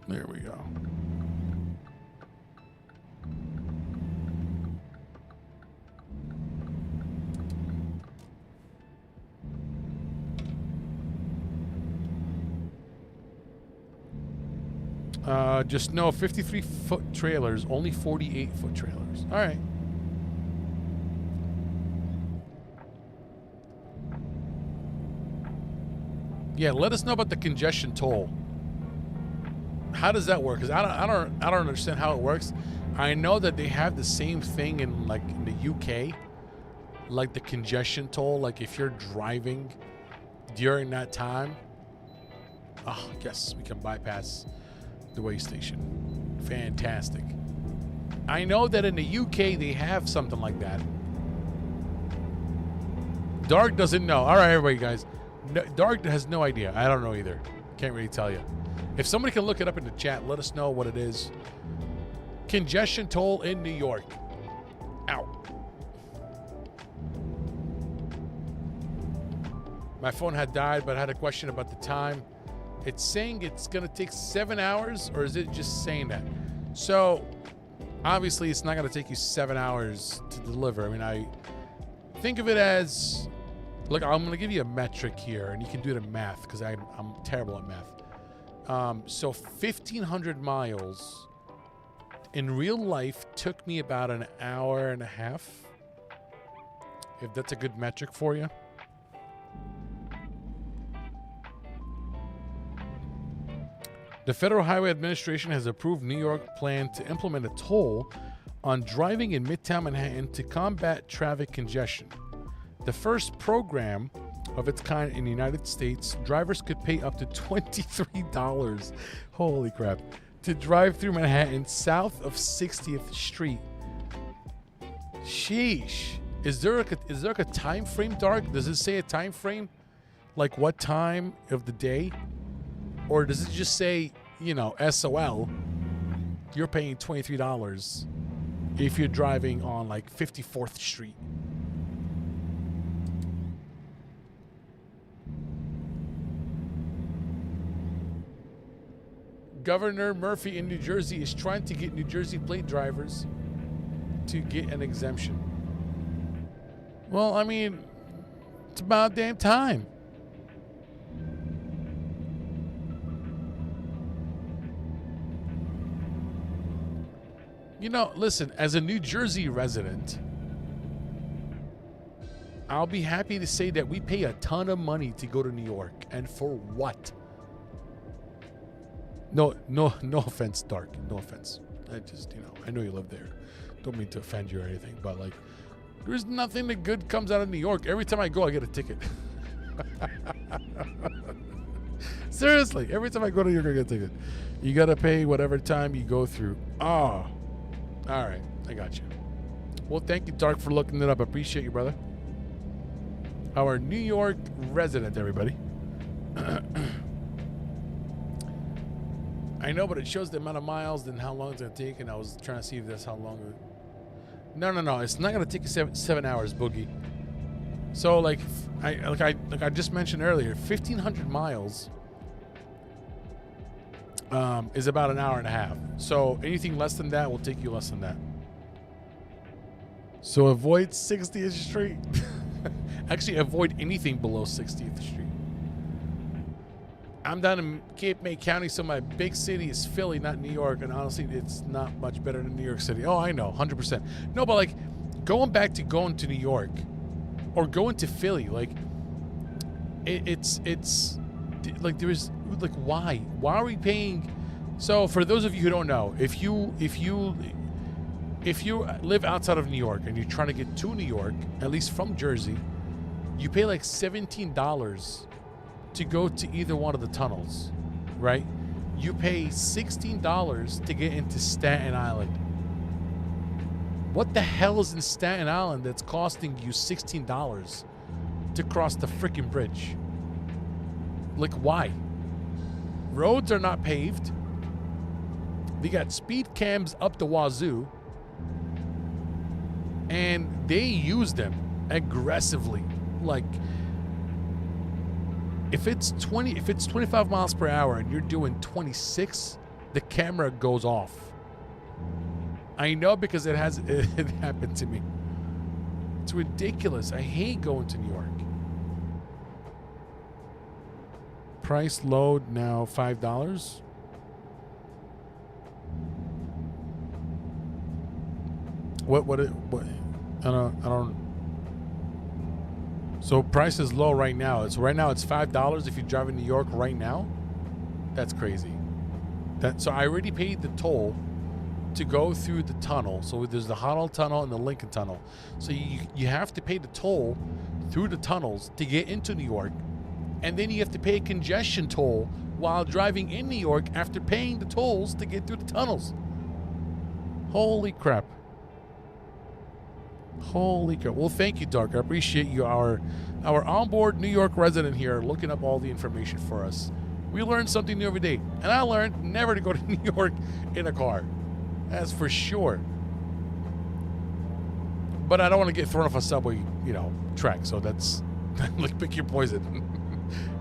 There we go. Just no 53-foot trailers, only 48-foot trailers. All right. Yeah, let us know about the congestion toll. How does that work? Because I don't understand how it works. I know that they have the same thing in like in the UK, like the congestion toll. Like if you're driving during that time, oh, I guess we can bypass the way station. Fantastic. I know that in the UK they have something like that. Dark doesn't know. All right, everybody, guys. No, Dark has no idea. I don't know either. Can't really tell you. If somebody can look it up in the chat, let us know what it is. Congestion toll in New York. Ow. My phone had died, but I had a question about the time. It's saying it's going to take 7 hours, or is it just saying that? So, obviously, it's not going to take you 7 hours to deliver. I mean, I think of it as... Look, I'm going to give you a metric here, and you can do the math, because I'm terrible at math. So, 1,500 miles in real life took me about an hour and a half. If that's a good metric for you. The Federal Highway Administration has approved New York plan to implement a toll on driving in Midtown Manhattan to combat traffic congestion. The first program of its kind in the United States, drivers could pay up to $23, holy crap, to drive through Manhattan south of 60th Street. Sheesh. Is there a time frame, Dark? Does it say a time frame? Like what time of the day? Or does it just say, you know, SOL, you're paying $23 if you're driving on like 54th Street? Governor Murphy in New Jersey is trying to get New Jersey plate drivers to get an exemption. Well, I mean, it's about damn time. You know, listen, as a New Jersey resident, I'll be happy to say that we pay a ton of money to go to New York. And for what? No offense, Dark. No offense. I just, you know, I know you live there. Don't mean to offend you or anything, but like, there's nothing that good comes out of New York. Every time I go, I get a ticket. Seriously, every time I go to New York, I get a ticket. You got to pay whatever time you go through. Oh. All right, I got you. Well, thank you, Dark, for looking it up. I appreciate you, brother. Our New York resident, everybody. I know, but it shows the amount of miles and how long it's going to take, and I was trying to see if that's how long it... No. It's not going to take you 7 hours, Boogie. So, like I just mentioned earlier, 1,500 miles is about an hour and a half. So anything less than that will take you less than that. So avoid 60th Street. Actually, avoid anything below 60th Street. I'm down in Cape May County, so my big city is Philly, not New York. And honestly, it's not much better than New York City. Oh, I know, 100%. No, but like going to New York or going to Philly, like it's like there's like why are we paying? So for those of you who don't know, if you live outside of New York and you're trying to get to New York, at least from Jersey, you pay like $17 to go to either one of the tunnels, right? You pay $16 to get into Staten Island. What the hell is in Staten Island that's costing you $16 to cross the freaking bridge? Like, why? Roads are not paved. They got speed cams up the wazoo. And they use them aggressively. Like, if it's 25 miles per hour and you're doing 26, the camera goes off. I know because it happened to me. It's ridiculous. I hate going to New York. Price load now $5. What I don't. So price is low right now. It's $5 if you drive in New York right now. That's crazy. So I already paid the toll to go through the tunnel. So there's the Hoddle Tunnel and the Lincoln Tunnel. So you have to pay the toll through the tunnels to get into New York. And then you have to pay a congestion toll while driving in New York after paying the tolls to get through the tunnels. Holy crap. Holy crap. Well, thank you, Dark. I appreciate you, our onboard New York resident here, looking up all the information for us. We learn something new every day. And I learned never to go to New York in a car. That's for sure. But I don't want to get thrown off a subway, track. So that's like pick your poison.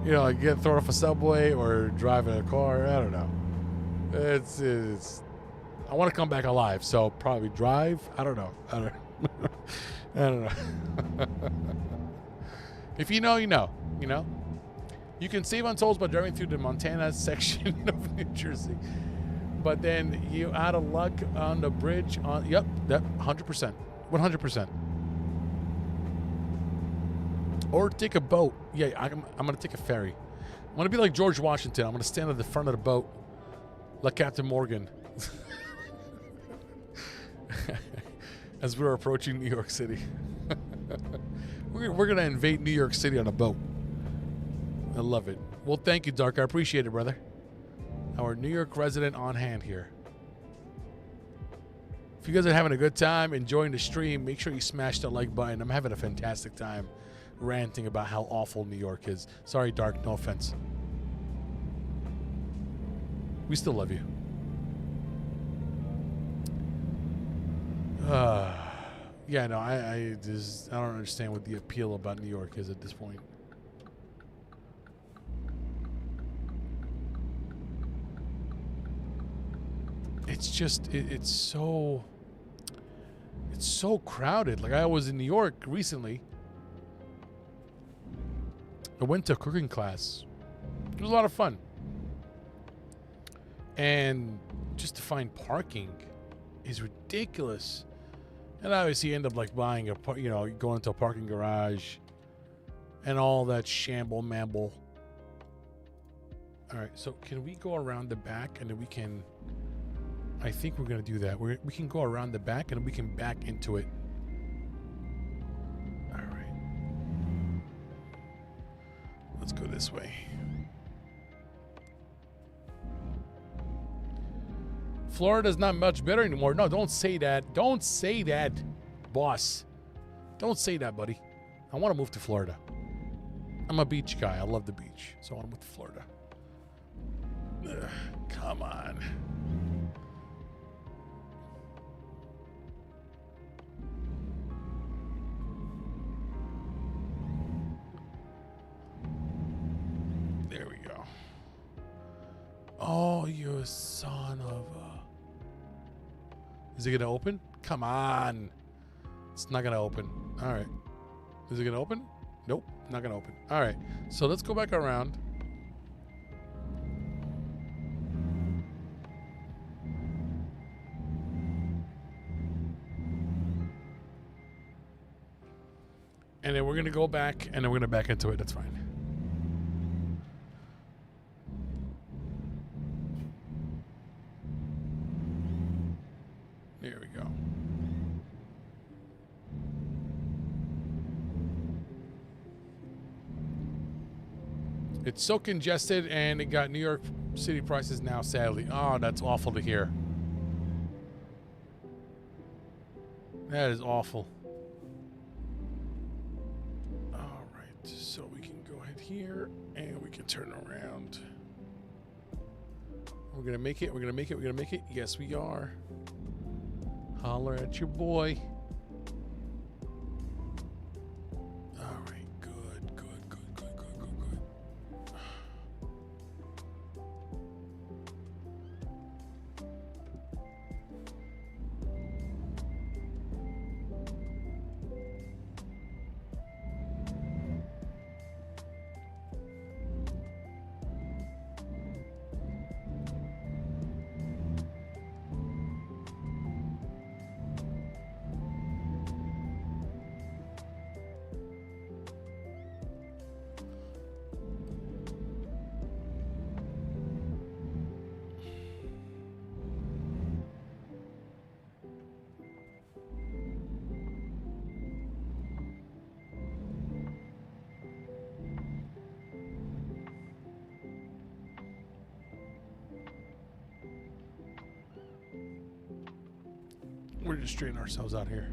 Like get thrown off a subway or drive in a car. I don't know. It's I want to come back alive, so probably drive. I don't know. I don't know. If you know, you know. You can save on tolls by driving through the Montana section of New Jersey. But then you out of luck on the bridge on. Yep, that 100%, 100%. Or take a boat. Yeah, I'm gonna take a ferry. I'm gonna be like George Washington. I'm gonna stand at the front of the boat, like Captain Morgan, as we're approaching New York City. We're gonna invade New York City on a boat. I love it. Well, thank you, Dark. I appreciate it, brother. Our New York resident on hand here. If you guys are having a good time, enjoying the stream, make sure you smash the like button. I'm having a fantastic time ranting about how awful New York is. Sorry, Dark. No offense. We still love you. Yeah, no, I don't understand what the appeal about New York is at this point. It's just it's so crowded. Like I was in New York recently. I went to a cooking class. It was a lot of fun. And just to find parking is ridiculous. And obviously you end up like buying going into a parking garage and all that shamble mamble. All right, so can we go around the back and then we can, I think we're going to do that. We can go around the back and we can back into it. All right. Let's go this way. Florida's not much better anymore. No, don't say that. Don't say that, boss. Don't say that, buddy. I want to move to Florida. I'm a beach guy. I love the beach. So I want to move to Florida. Ugh, come on. There we go. Oh, you son of a... Is it going to open? Come on. It's not going to open. All right. Is it going to open? Nope. Not going to open. All right. So let's go back around. And then we're going to go back and then we're going to back into it. That's fine. There we go. It's so congested and it got New York City prices now, sadly. Oh, that's awful to hear. That is awful. All right, so we can go ahead here and we can turn around. We're going to make it. We're going to make it. We're going to make it. Yes, we are. Holler at your boy. All right, good, good, good, good, good, good, good. We're just straighten ourselves out here.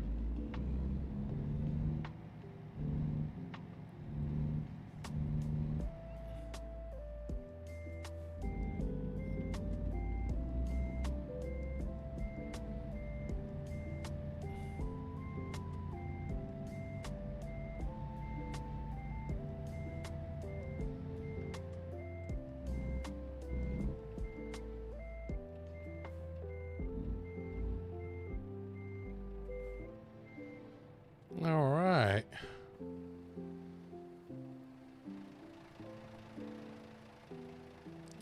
All right.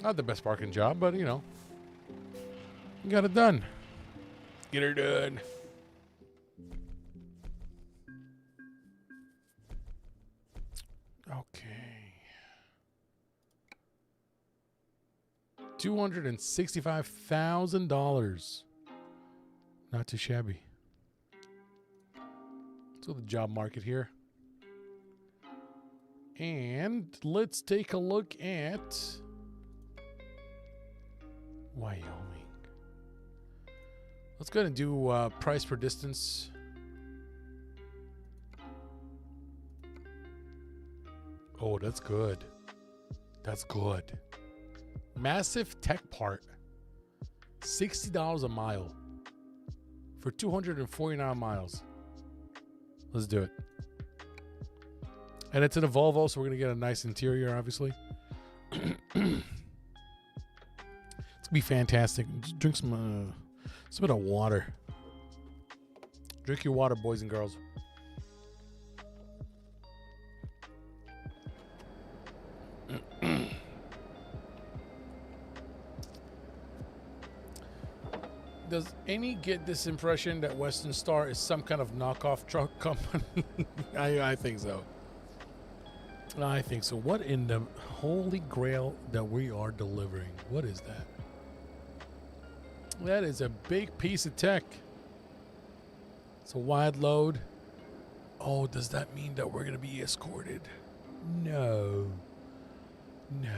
Not the best parking job, but you know. We got it done. Get her done. Okay. $265,000. Not too shabby. So the job market here. And let's take a look at Wyoming. Let's go ahead and do price per distance. Oh, that's good. That's good. Massive tech part. $60 a mile for 249 miles. Let's do it. And it's in a Volvo, so we're going to get a nice interior, obviously. It's going to be fantastic. Just drink some bit of water. Drink your water, boys and girls. Does any get this impression that Western Star is some kind of knockoff truck company? I think so. I think so. What in the holy grail that we are delivering? What is that? That is a big piece of tech. It's a wide load. Oh, does that mean that we're going to be escorted? No. No.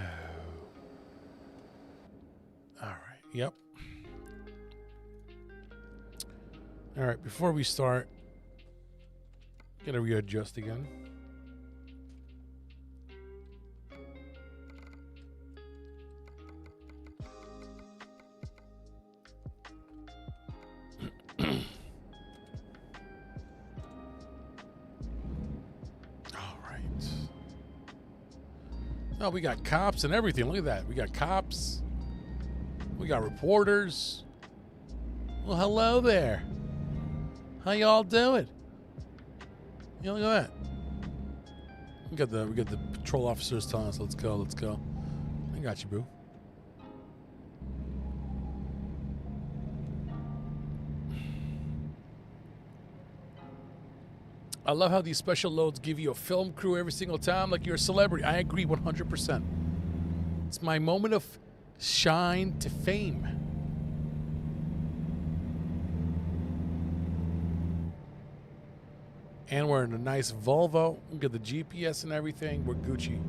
All right. Yep. All right. Before we start, gotta readjust again. Oh, we got cops and everything. Look at that. We got cops. We got reporters. Well, hello there. How y'all doing? You know, look at that. We got the patrol officers telling us, let's go, let's go. I got you, boo. I love how these special loads give you a film crew every single time like you're a celebrity. I agree 100%. It's my moment of shine to fame. And we're in a nice Volvo. We got the GPS and everything. We're Gucci.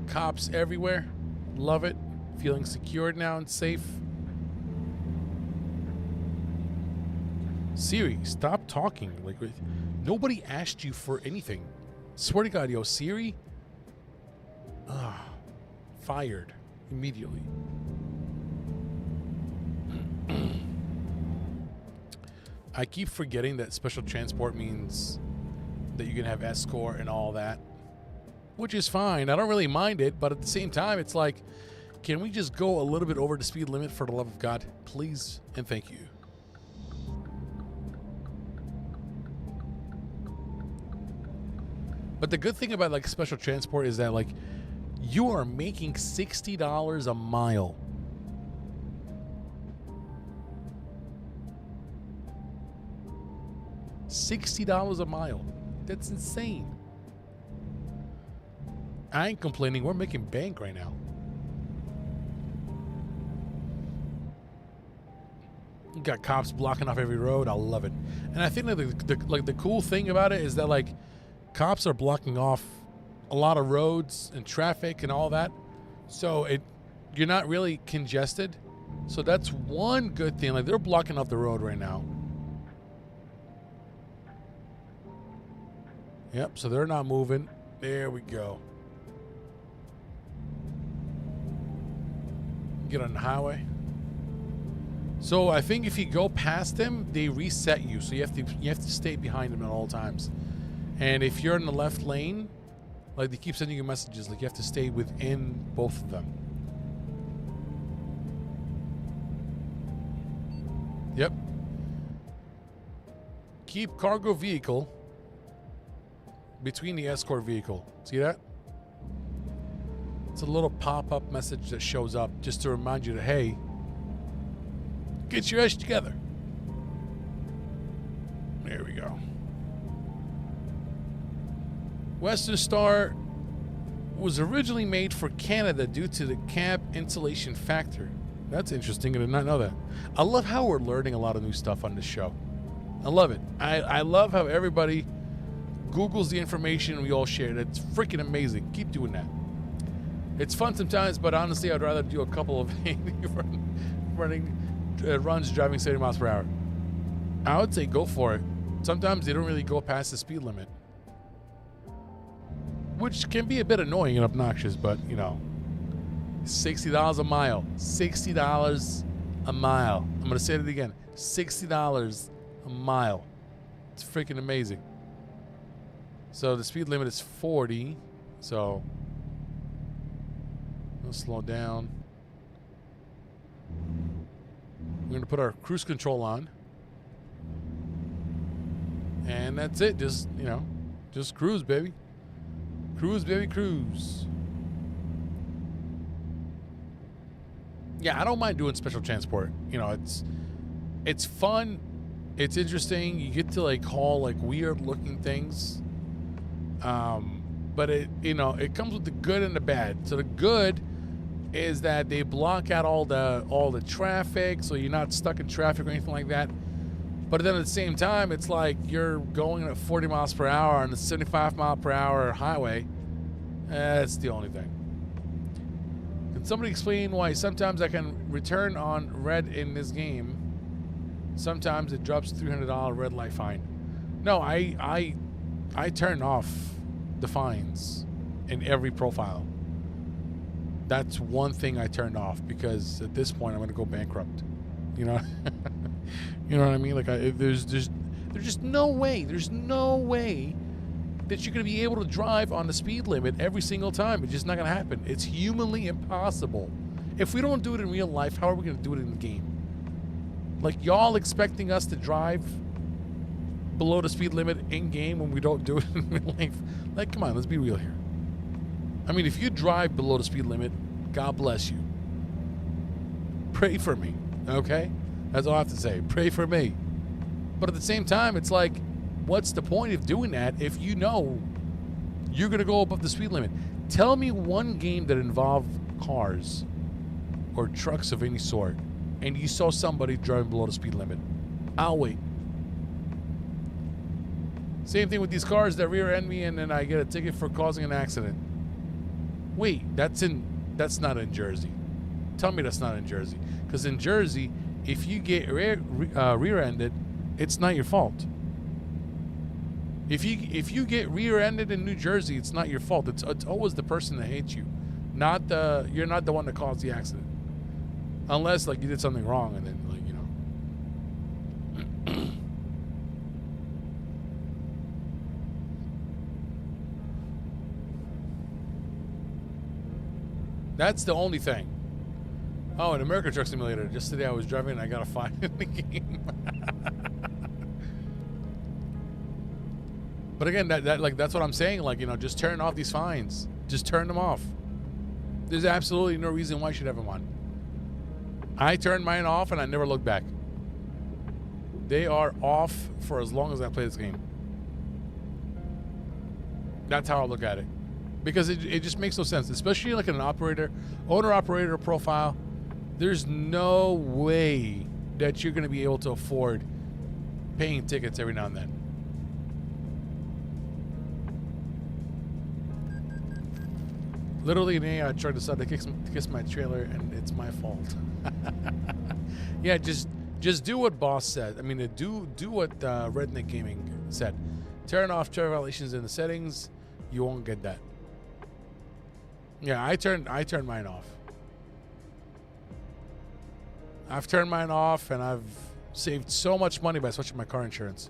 Cops everywhere. Love it. Feeling secured now and safe. Siri, stop talking. Like, nobody asked you for anything. Swear to God, yo, Siri. Fired immediately. I keep forgetting that special transport means that you can have escort and all that, which is fine. I don't really mind it, but at the same time, it's like, can we just go a little bit over the speed limit for the love of God, please and thank you. But the good thing about like special transport is that like you are making $60 a mile. $60 a mile. That's insane. I ain't complaining. We're making bank right now. You got cops blocking off every road. I love it. And I think that the cool thing about it is that like cops are blocking off a lot of roads and traffic and all that. So you're not really congested. So that's one good thing. Like they're blocking off the road right now. Yep, so they're not moving. There we go. Get on the highway. So I think if you go past them, they reset you. So you have to stay behind them at all times. And if you're in the left lane, like they keep sending you messages, like you have to stay within both of them. Yep. Keep cargo vehicle between the escort vehicle. See that? It's a little pop-up message that shows up just to remind you that, hey, Get your ass together. There we go. Western Star was originally made for Canada due to the cab insulation factor. That's interesting. I did not know that. I love how we're learning a lot of new stuff on this show. I love it. I love how everybody Googles the information and we all share it. It's freaking amazing. Keep doing that. It's fun sometimes, but honestly, I'd rather do a couple of runs driving 70 miles per hour. I would say go for it. Sometimes they don't really go past the speed limit, which can be a bit annoying and obnoxious, but, you know, $60 a mile. $60 a mile. I'm going to say it again. $60 a mile. It's freaking amazing. So the speed limit is 40. So we'll slow down. We're going to put our cruise control on. And that's it. Just, you know, just cruise, baby. Cruise, baby, cruise. Yeah, I don't mind doing special transport. You know, it's fun. It's interesting. You get to like haul like weird looking things. But it, you know, it comes with the good and the bad. So the good is that they block out all the traffic, so you're not stuck in traffic or anything like that. But then at the same time, it's like you're going at 40 miles per hour on a 75 mile per hour highway. That's the only thing. Can somebody explain why sometimes I can return on red in this game? Sometimes it drops $300 red light fine. No, I turn off the fines in every profile. That's one thing I turned off because at this point I'm going to go bankrupt. You know, you know what I mean? Like there's just no way. There's no way that you're going to be able to drive on the speed limit every single time. It's just not going to happen. It's humanly impossible. If we don't do it in real life, how are we going to do it in the game? Like y'all expecting us to drive below the speed limit in game when we don't do it in real life? Like, come on, let's be real here. I mean, if you drive below the speed limit, God bless you. Pray for me, okay? That's all I have to say. Pray for me. But at the same time, it's like, what's the point of doing that if you know you're going to go above the speed limit? Tell me one game that involved cars or trucks of any sort and you saw somebody driving below the speed limit. I'll wait. Same thing with these cars that rear end me and then I get a ticket for causing an accident. Wait, that's not in Jersey. Tell me that's not in Jersey. Because in Jersey, if you get rear-ended, it's not your fault. If you get rear-ended in New Jersey, it's not your fault. It's always the person that hates you. You're not the one that caused the accident. Unless like you did something wrong and then like, you know. That's the only thing. Oh, an American Truck Simulator. Just today I was driving and I got a fine in the game. But again, that's what I'm saying. Like, you know, just turn off these fines. Just turn them off. There's absolutely no reason why you should have them on. I turned mine off and I never looked back. They are off for as long as I play this game. That's how I look at it. Because it just makes no sense, especially like in an owner-operator profile. There's no way that you're going to be able to afford paying tickets every now and then. Literally, an AI tried to decide to kiss my trailer, and it's my fault. Yeah, just do what boss said. I mean, do what Redneck Gaming said. Turn off traffic violations in the settings. You won't get that. Yeah, I turned mine off. I've turned mine off, and I've saved so much money by switching my car insurance.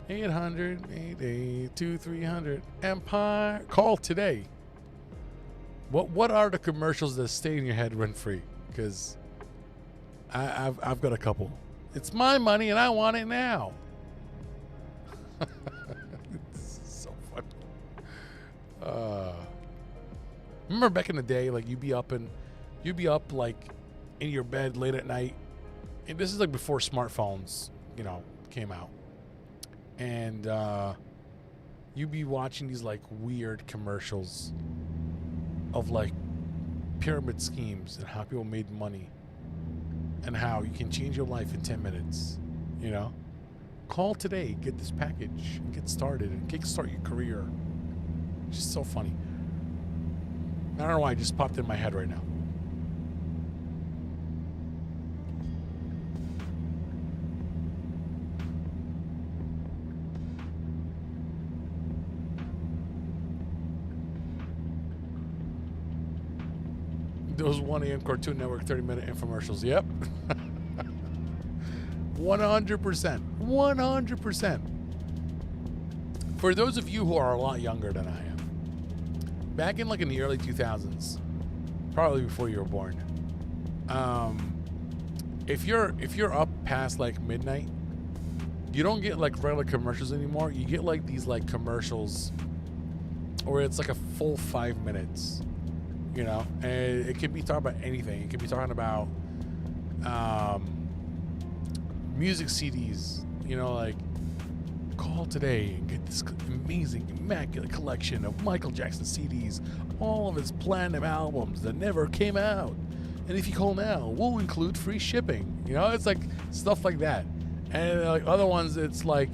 800-882-300 Empire. Call today. What are the commercials that stay in your head rent free? Because I've got a couple. It's my money and I want it now. It's so funny. remember back in the day, like you'd be up like in your bed late at night, and this is like before smartphones, you know, came out, and you'd be watching these like weird commercials of like pyramid schemes and how people made money and how you can change your life in 10 minutes, you know? Call today, get this package, and get started, and kickstart your career. It's just so funny. I don't know why it just popped in my head right now. Those 1 a.m. Cartoon Network 30-minute infomercials. Yep. 100%. 100%. For those of you who are a lot younger than I am, back in like in the early 2000s, probably before you were born, if you're up past like midnight, you don't get like regular commercials anymore. You get like these like commercials where it's like a full 5 minutes, you know, and it can be talking about anything. It can be talking about music CDs, you know, like call today and get this amazing, immaculate collection of Michael Jackson CDs, all of his platinum albums that never came out. And if you call now, we'll include free shipping. You know, it's like stuff like that. And like other ones, it's like,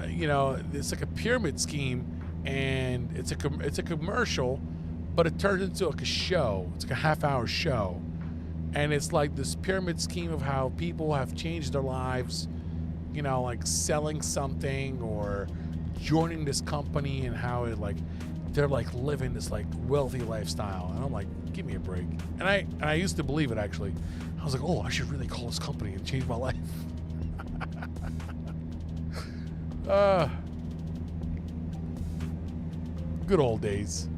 you know, it's like a pyramid scheme, and it's a commercial, but it turns into like a show. It's like a half-hour show. And it's like this pyramid scheme of how people have changed their lives, you know, like selling something or joining this company, and how it like they're like living this like wealthy lifestyle. And I'm like, give me a break. And I used to believe it, actually. I was like, oh, I should really call this company and change my life. Good old days.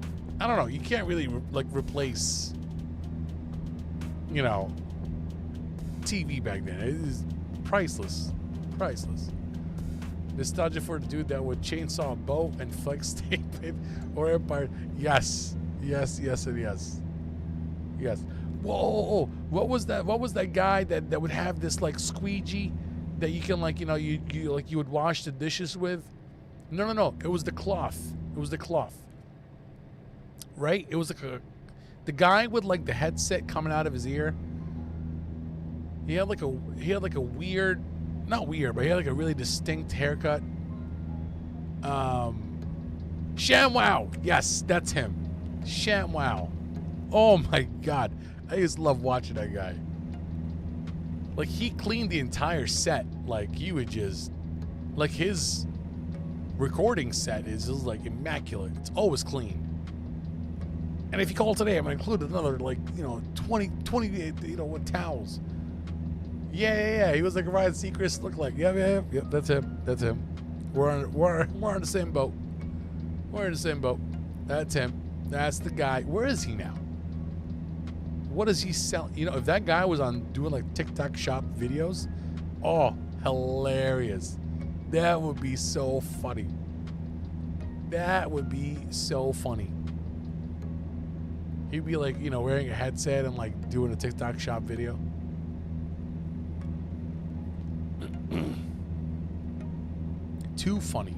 I don't know. You can't really like replace, you know, TV back then. It is priceless. Priceless. Nostalgia for the dude that would chainsaw a boat and flex tape it or Empire. Yes. Yes, yes, and yes. Yes. Whoa, what was that? What was that guy that would have this like squeegee that you can like, you know, you would wash the dishes with? No. It was the cloth. It was the cloth. Right? It was like the guy with like the headset coming out of his ear. He had like a weird, not weird, but he had like a really distinct haircut. ShamWow. Yes, that's him. ShamWow. Oh my God. I just love watching that guy. Like, he cleaned the entire set. Like, he would just, like, his recording set is just like immaculate. It's always clean. And if you call today, I'm going to include another, like, you know, 20, you know, with towels. Yeah. He was like a Ryan Seacrest look like. Yep, that's him. We're on the same boat. We're in the same boat. That's him. That's the guy. Where is he now? What does he sell? You know, if that guy was on doing like TikTok shop videos, oh, hilarious. That would be so funny. That would be so funny. He'd be like, you know, wearing a headset and like doing a TikTok shop video. Too funny.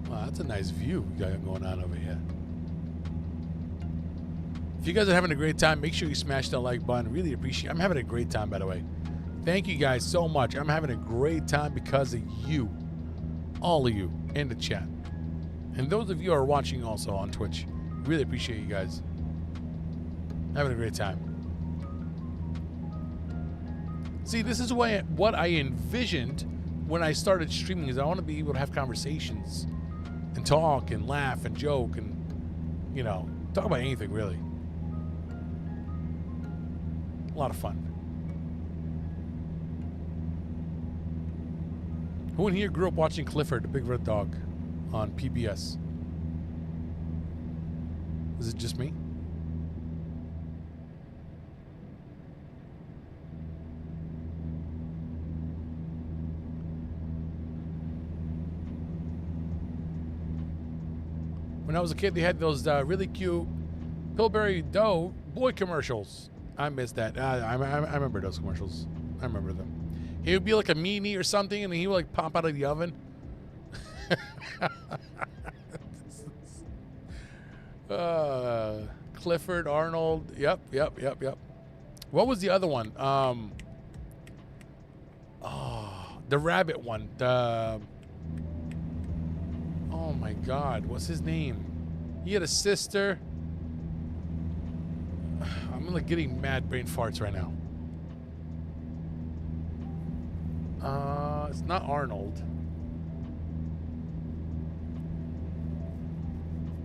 Wow, that's a nice view you got going on over here. If you guys are having a great time, make sure you smash that like button. Really appreciate it. I'm having a great time, by the way. Thank you guys so much. I'm having a great time because of you. All of you in the chat. And those of you who are watching also on Twitch, really appreciate you guys. Having a great time. See, this is what I envisioned when I started streaming, is I want to be able to have conversations and talk and laugh and joke and, you know, talk about anything, really. A lot of fun. Who in here grew up watching Clifford, the Big Red Dog, on PBS? Is it just me? When I was a kid, they had those really cute Pillsbury Dough boy commercials. I missed that. I remember those commercials. I remember them. He would be like a meanie or something, and he would like pop out of the oven. Clifford, Arnold. Yep. What was the other one? The rabbit one. Oh my God, what's his name? He had a sister. I'm like getting mad brain farts right now. It's not Arnold.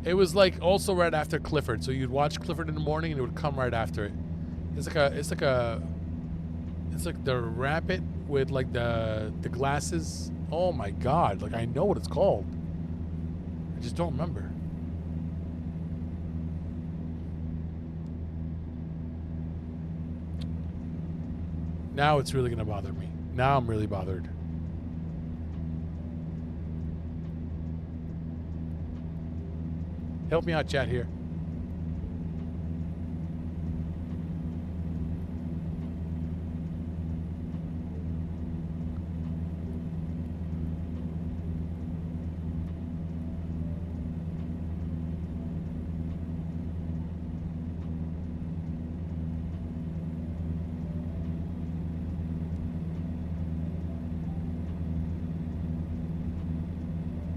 It was like also right after Clifford. So you'd watch Clifford in the morning and it would come right after it. It's like the rabbit with like the glasses. Oh my God, like I know what it's called. I just don't remember. Now it's really gonna bother me. Now I'm really bothered. Help me out, chat here.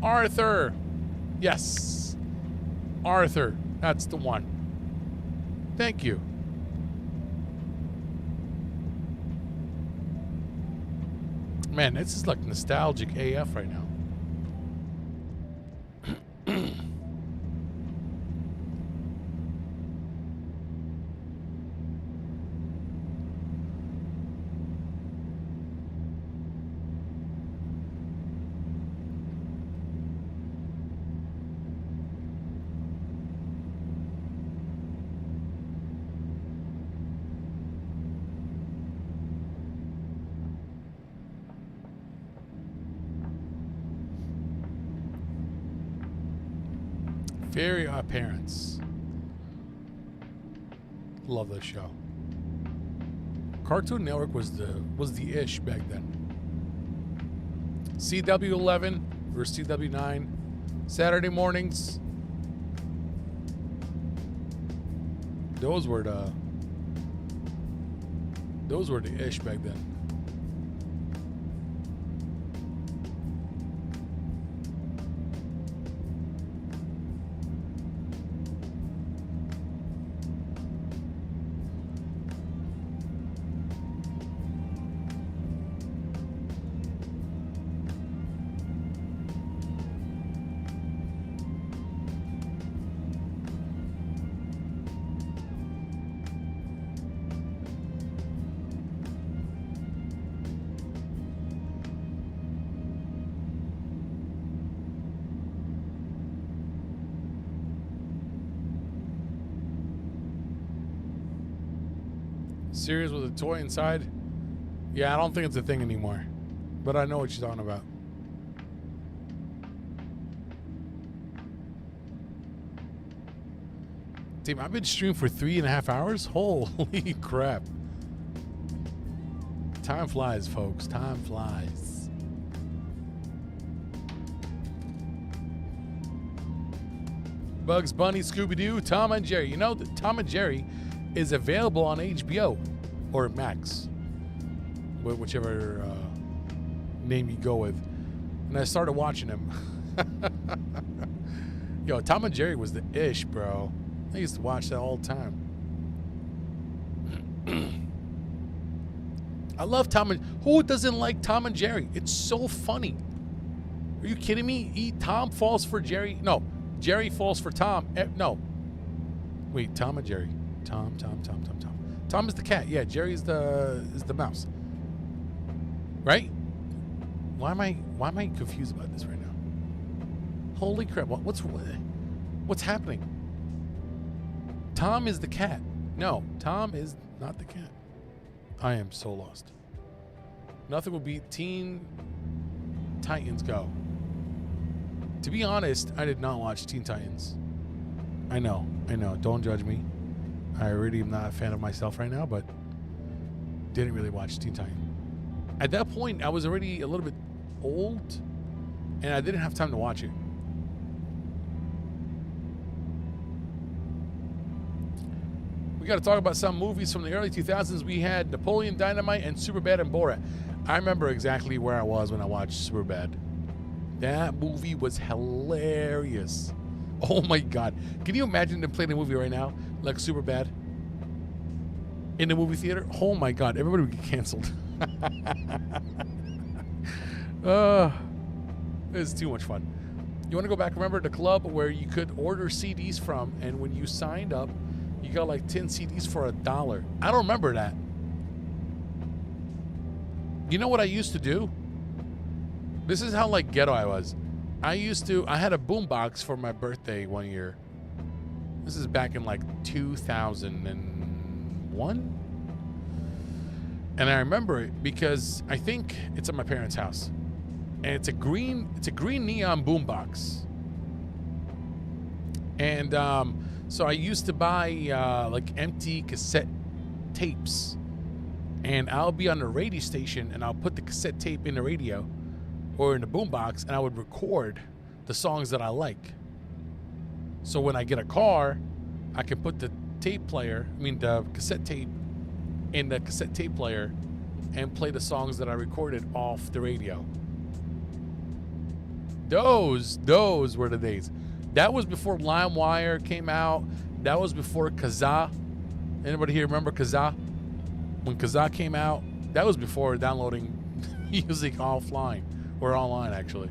Arthur. Yes. Arthur. That's the one. Thank you. Man, this is like nostalgic AF right now. Very Odd Parents. Love this show. Cartoon Network was the ish back then. CW11 versus CW9. Saturday mornings. Those were the ish back then. Series with a toy inside? Yeah, I don't think it's a thing anymore. But I know what you're talking about. Damn, I've been streaming for 3.5 hours? Holy crap. Time flies, folks. Time flies. Bugs Bunny, Scooby-Doo, Tom and Jerry. You know, Tom and Jerry is available on HBO or Max, whichever name you go with. And I started watching him. Yo, Tom and Jerry was the ish, bro. I used to watch that all the time. I love Tom and... Who doesn't like Tom and Jerry? It's so funny. Are you kidding me? Tom falls for Jerry. No, Jerry falls for Tom. No. Wait, Tom and Jerry. Tom. Tom is the cat. Yeah, Jerry is the mouse. Right? Why am I confused about this right now? Holy crap! What's happening? Tom is the cat. No, Tom is not the cat. I am so lost. Nothing will beat Teen Titans Go. To be honest, I did not watch Teen Titans. I know. Don't judge me. I really am not a fan of myself right now, but didn't really watch Teen Titans. At that point, I was already a little bit old, and I didn't have time to watch it. We got to talk about some movies from the early 2000s. We had Napoleon Dynamite and Superbad and Borat. I remember exactly where I was when I watched Superbad. That movie was hilarious. Oh my God. Can you imagine them playing a movie right now like Superbad in the movie theater? Oh my God. Everybody would get canceled. It's too much fun. You want to go back? Remember the club where you could order CDs from, and when you signed up, you got like 10 CDs for $1. I don't remember that. You know what I used to do? This is how like ghetto I was. I had a boombox for my birthday one year. This is back in like 2001. And I remember it because I think it's at my parents' house. And it's a green neon boombox. And so I used to buy like empty cassette tapes. And I'll be on the radio station and I'll put the cassette tape in the radio or in the boombox, and I would record the songs that I like. So when I get a car, I can put the cassette tape in the cassette tape player and play the songs that I recorded off the radio. Those were the days. That was before LimeWire came out. That was before Kazaa. Anybody here remember Kazaa? When Kazaa came out, that was before downloading music offline. Or online, actually.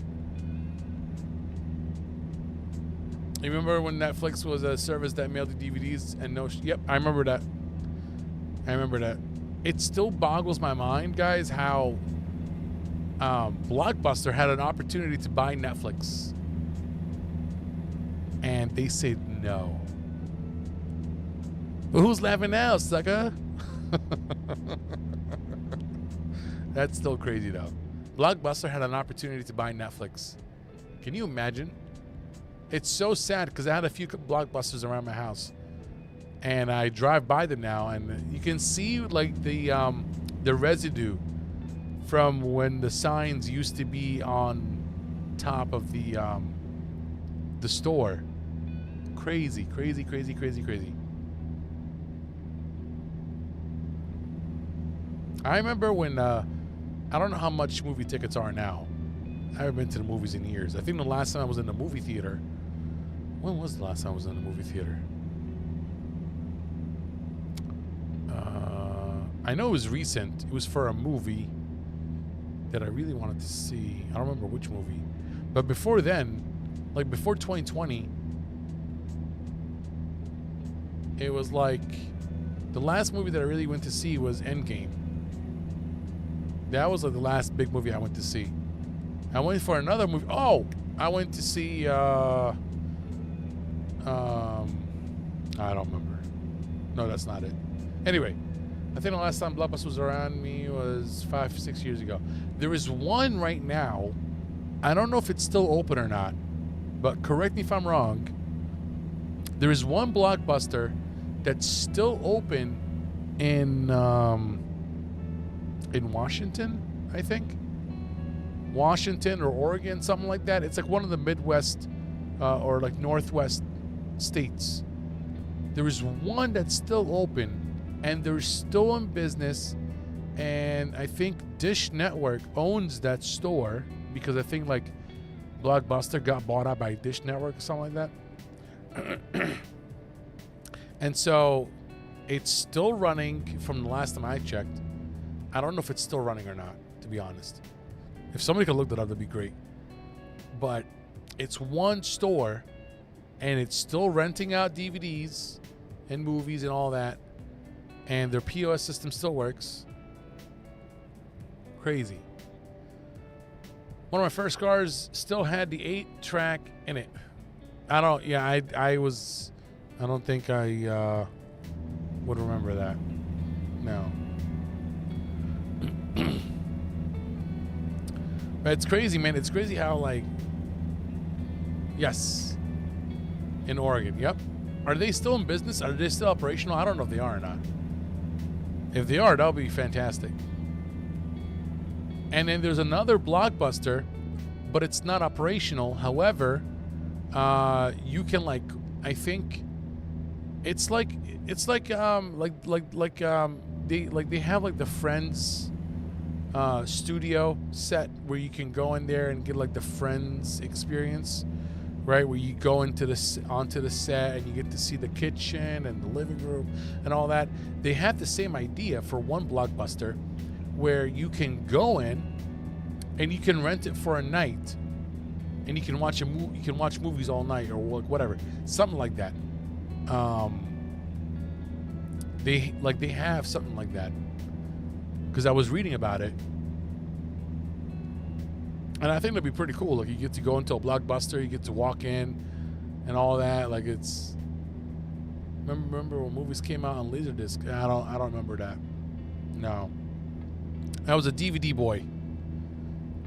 You remember when Netflix was a service that mailed the DVDs and no... Yep, I remember that. It still boggles my mind, guys, how Blockbuster had an opportunity to buy Netflix. And they said no. But who's laughing now, sucker? That's still crazy, though. Blockbuster had an opportunity to buy Netflix. Can you imagine? It's so sad because I had a few Blockbusters around my house, and I drive by them now, and you can see like the residue from when the signs used to be on top of the store. Crazy. I remember when. I don't know how much movie tickets are now. I haven't been to the movies in years. I think the last time I was in the movie theater. When was the last time I was in the movie theater? I know it was recent. It was for a movie that I really wanted to see. I don't remember which movie. But before then, like before 2020, it was like the last movie that I really went to see was Endgame. That was like the last big movie I went to see. I went for another movie. Oh, I went to see. I don't remember. No, that's not it. Anyway, I think the last time Blockbuster was around me was 5-6 years ago. There is one right now. I don't know if it's still open or not, but correct me if I'm wrong. There is one Blockbuster that's still open in Washington, I think. Washington or Oregon, something like that. It's like one of the Midwest or like Northwest states. There is one that's still open, and they're still in business, and I think Dish Network owns that store because I think like Blockbuster got bought out by Dish Network or something like that. And so it's still running from the last time I checked. I don't know if it's still running or not, to be honest. If somebody could look that up, that'd be great. But it's one store, and it's still renting out DVDs and movies and all that. And their POS system still works. Crazy. One of my first cars still had the 8-track in it. I don't think I would remember that. No. But it's crazy, man. It's crazy how, like, Yes. In Oregon, yep. Are they still in business? Are they still operational? I don't know if they are or not. If they are, that'll be fantastic. And then there's another Blockbuster, but it's not operational. However, you can like, I think it's like they have like the Friends studio set where you can go in there and get like the Friends experience, right? Where you go onto the set and you get to see the kitchen and the living room and all that. They have the same idea for one Blockbuster, where you can go in and you can rent it for a night, and you can watch you can watch movies all night or whatever, something like that. They have something like that, because I was reading about it, and I think that'd be pretty cool. Like, you get to go into a Blockbuster, you get to walk in, and all that. Like, it's remember when movies came out on Laserdisc? I don't remember that. No, I was a DVD boy.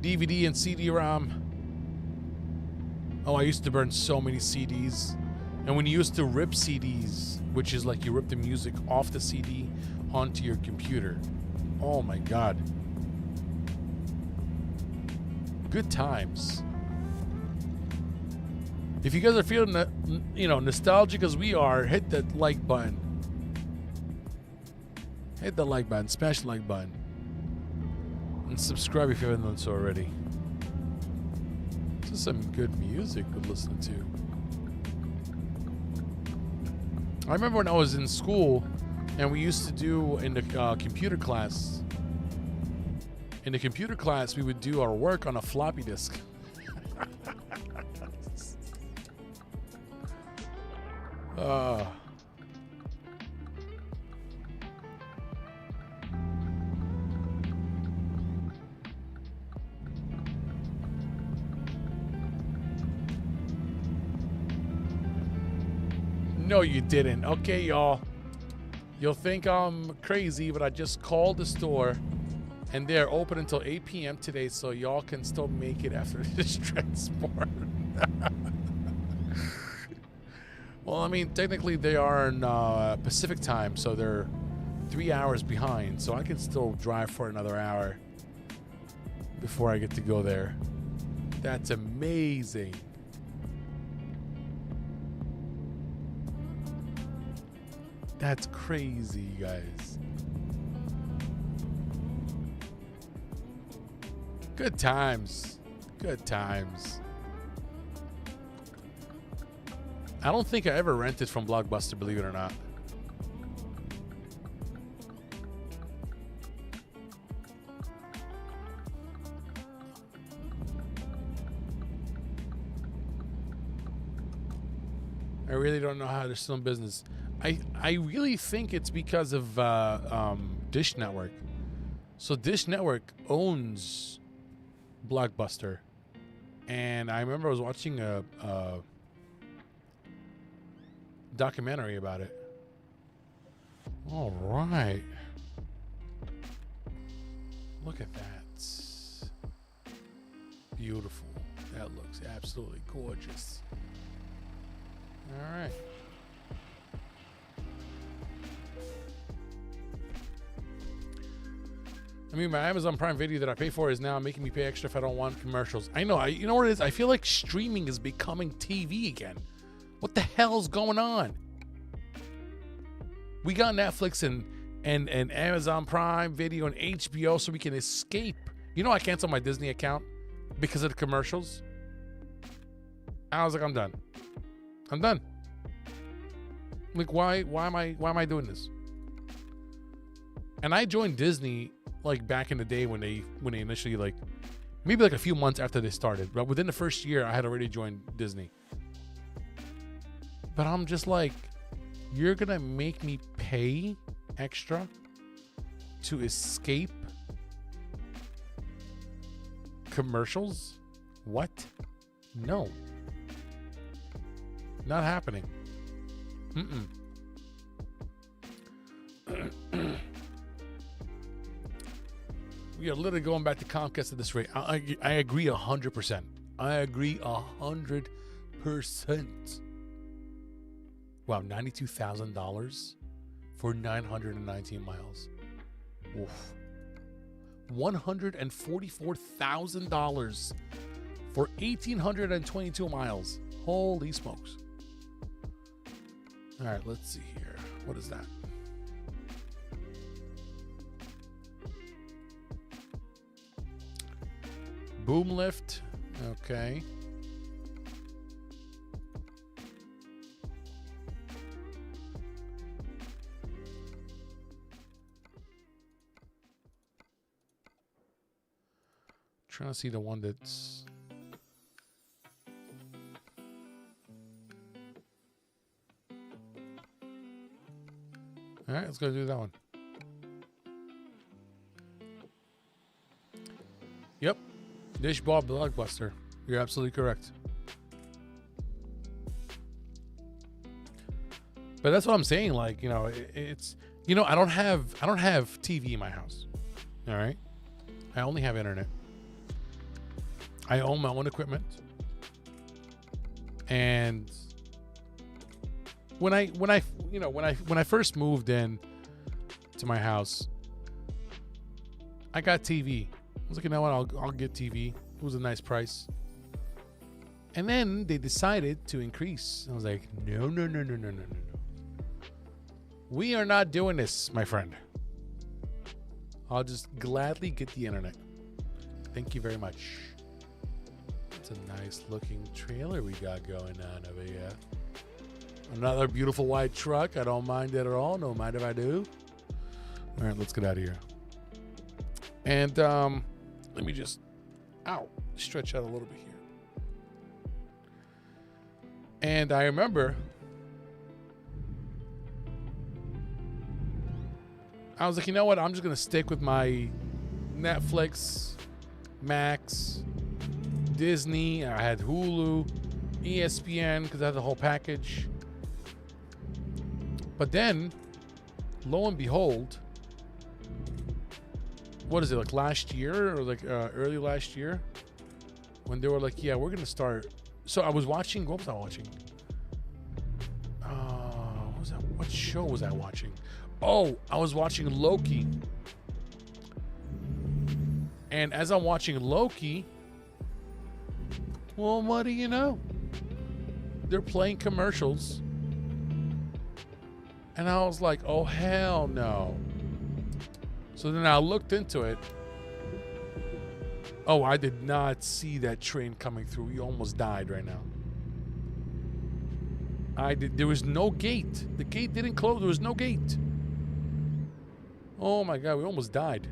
DVD and CD-ROM. Oh, I used to burn so many CDs. And when you used to rip CDs, which is like you rip the music off the CD onto your computer. Oh my God. Good times. If you guys are feeling that, nostalgic as we are, hit that like button. Hit the like button, smash the like button. And subscribe if you haven't done so already. This is some good music to listen to. I remember when I was in school and we used to do in the computer class. In the computer class, we would do our work on a floppy disk. No, you didn't. Okay, y'all. You'll think I'm crazy, but I just called the store, and they're open until 8 p.m. today, so y'all can still make it after this transport. Well, I mean, technically they are in Pacific time, so they're 3 hours behind, so I can still drive for another hour before I get to go there. That's amazing. That's crazy, you guys. Good times. Good times. I don't think I ever rented from Blockbuster, believe it or not. I really don't know how they're still in business. I really think it's because of Dish Network. So Dish Network owns Blockbuster, and I remember I was watching a documentary about it. All right, look at that, beautiful. That looks absolutely gorgeous. All right. I mean, my Amazon Prime Video that I pay for is now making me pay extra if I don't want commercials. I know. You know what it is? I feel like streaming is becoming TV again. What the hell's going on? We got Netflix and Amazon Prime Video and HBO so we can escape. You know, I canceled my Disney account because of the commercials. I was like, I'm done. I'm done. Like, why am I doing this? And I joined Disney like back in the day when they initially, like, maybe like a few months after they started, but within the first year I had already joined Disney. But I'm just like, you're gonna make me pay extra to escape commercials? What? No. Not happening. We are literally going back to Comcast at this rate. I agree 100%. I agree 100%. Wow, $92,000 for 919 miles. Oof. $144,000 for 1,822 miles. Holy smokes. All right, let's see here. What is that? Boom lift. Okay. Trying to see the one that's all right, let's go do that one. Yep. Dish ball blockbuster. You're absolutely correct. But that's what I'm saying. Like, you know, it's, you know, I don't have TV in my house. All right. I only have internet. I own my own equipment. And when I first moved in to my house, I got TV. I was like, you know what, I'll get TV. It was a nice price. And then they decided to increase. I was like, no. We are not doing this, my friend. I'll just gladly get the internet. Thank you very much. It's a nice looking trailer we got going on over here. Another beautiful white truck. I don't mind it at all. No mind if I do. All right, let's get out of here. And let me just, stretch out a little bit here. And I remember I was like, you know what? I'm just going to stick with my Netflix, Max, Disney. I had Hulu, ESPN, because I had the whole package. But then, lo and behold, what is it, like last year or like early last year? When they were like, yeah, we're going to start. So I was watching, what was I watching? What was that? What show was I watching? Oh, I was watching Loki. And as I'm watching Loki, well, what do you know? They're playing commercials. And I was like, oh, hell no. So then I looked into it. Oh, I did not see that train coming through. We almost died right now. There was no gate. The gate didn't close. There was no gate. Oh my God, we almost died.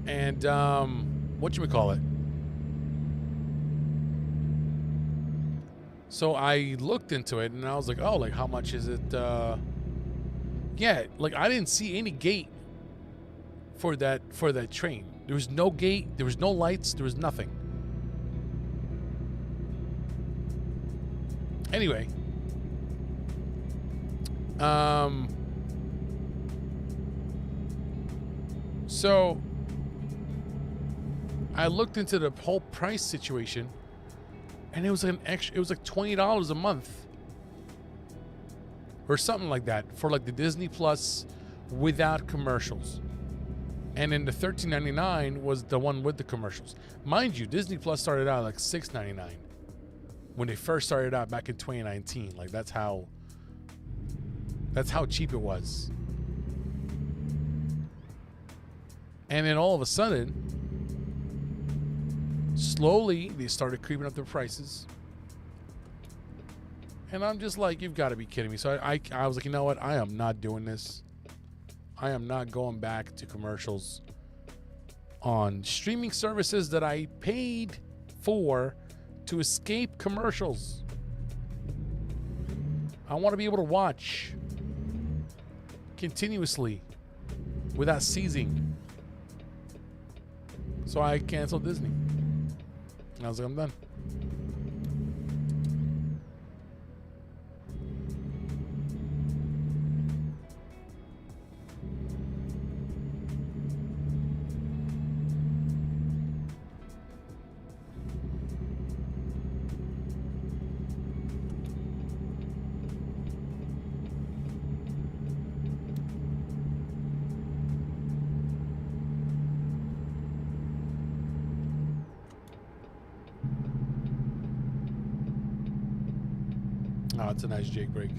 And whatchamacallit? So I looked into it and I was like, oh, like how much is it? Yeah, like I didn't see any gate for that train. There was no gate, there was no lights, there was nothing. Anyway, so I looked into the whole price situation, and it was like it was like $20 a month or something like that for like the Disney Plus without commercials. And then the $13.99 was the one with the commercials. Mind you, Disney Plus started out like $6.99 when they first started out back in 2019. Like that's how cheap it was. And then all of a sudden, slowly they started creeping up their prices. And I'm just like, you've got to be kidding me. So I was like, you know what? I am not doing this. I am not going back to commercials on streaming services that I paid for to escape commercials. I want to be able to watch continuously without ceasing. So I canceled Disney. And I was like, I'm done. Oh, it's a nice Jake brake.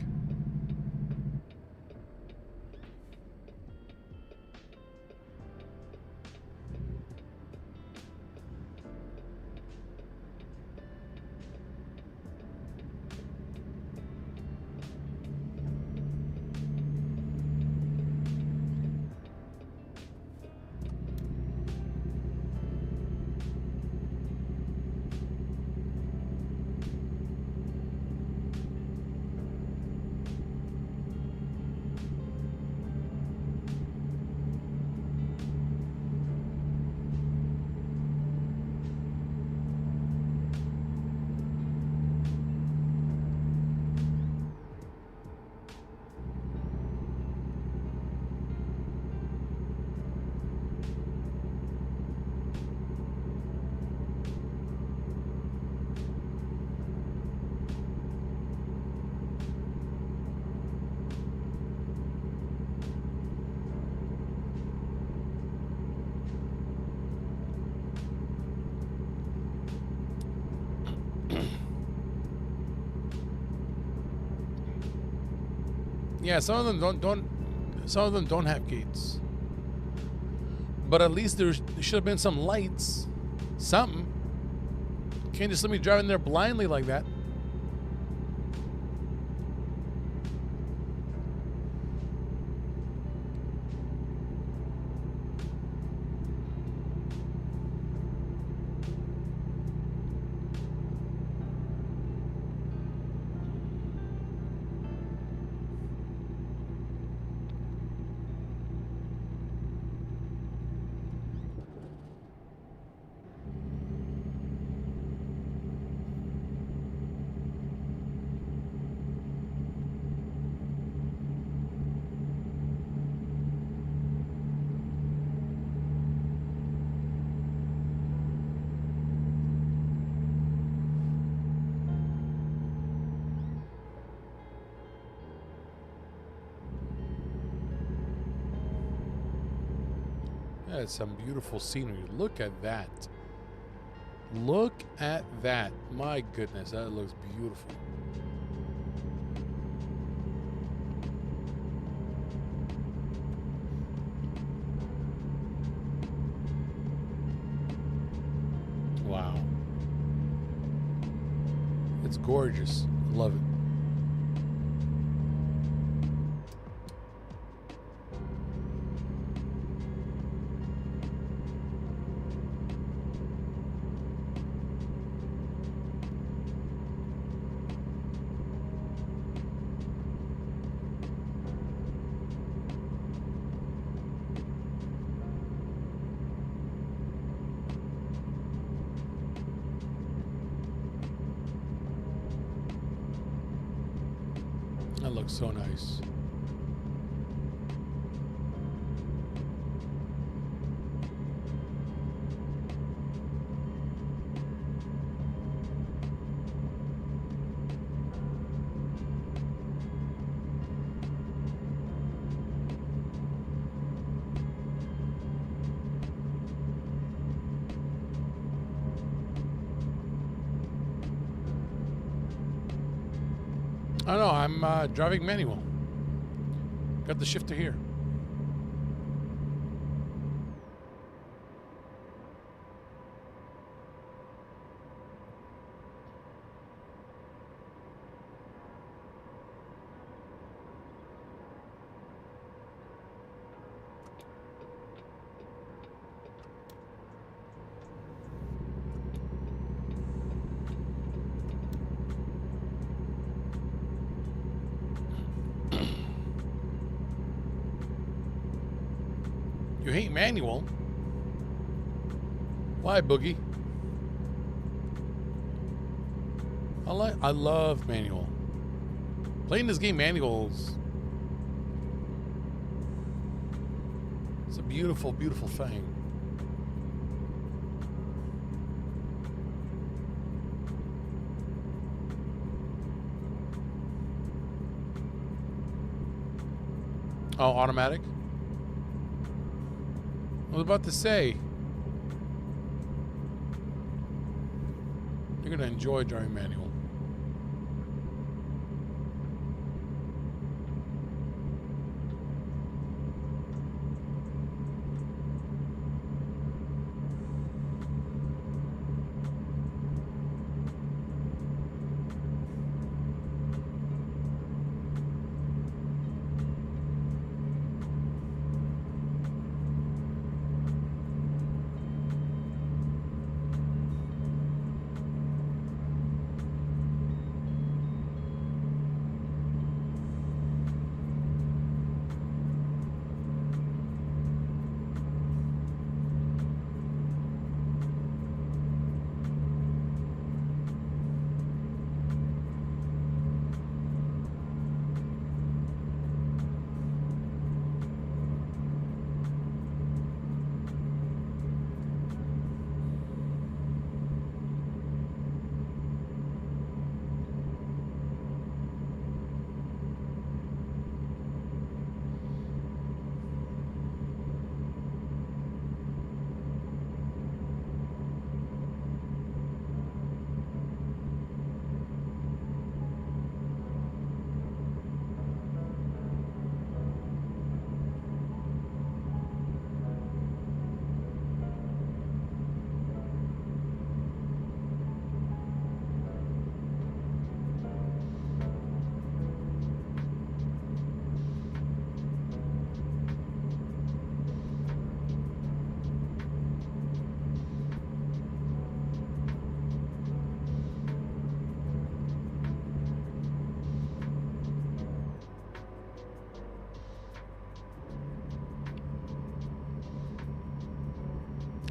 Yeah, some of them don't have gates. But at least there should have been some lights. Something. Can't just let me drive in there blindly like that. That's some beautiful scenery. Look at that. Look at that. My goodness, that looks beautiful. Wow. It's gorgeous. Love it. That looks so nice. Oh no, I'm driving manual. Got the shifter here. You hate manual? Why, Boogie? I love manual. Playing this game manuals. It's a beautiful, beautiful thing. Oh, automatic? I was about to say, you're going to enjoy driving manual.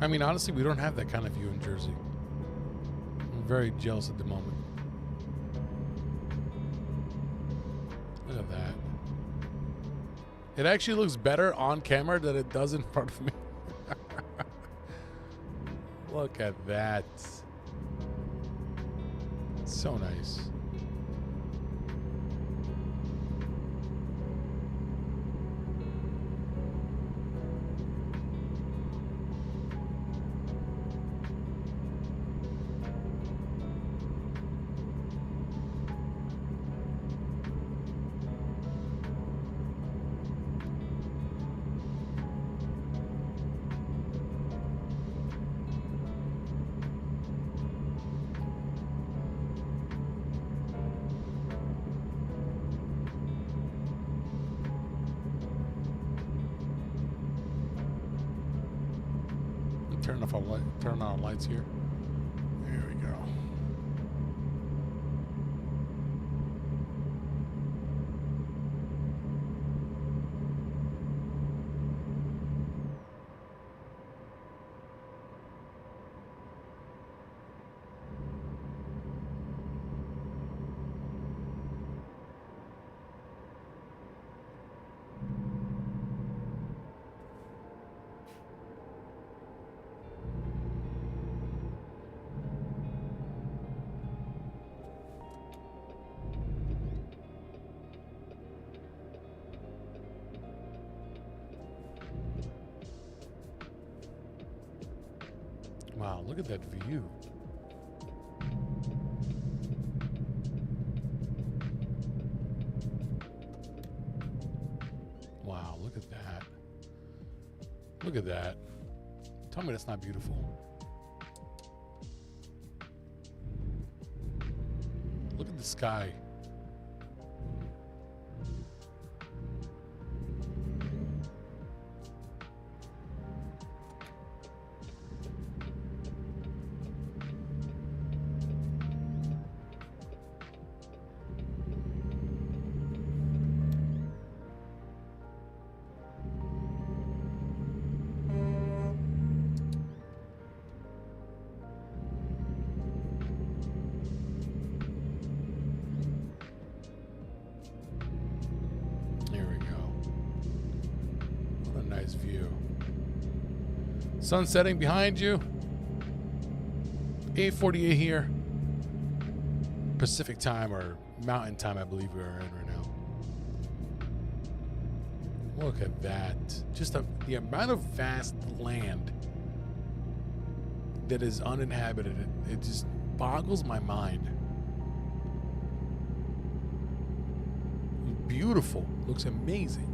I mean, honestly, we don't have that kind of view in Jersey. I'm very jealous at the moment. Look at that. It actually looks better on camera than it does in front of me. Look at that. So nice. Turn on lights here. There we go. Wow, look at that view. Wow, look at that. Look at that. Tell me that's not beautiful. Look at the sky. View. Sun setting behind you. 8:48 here. Pacific time or mountain time, I believe we are in right now. Look at that. Just the amount of vast land that is uninhabited. It just boggles my mind. Beautiful. Looks amazing.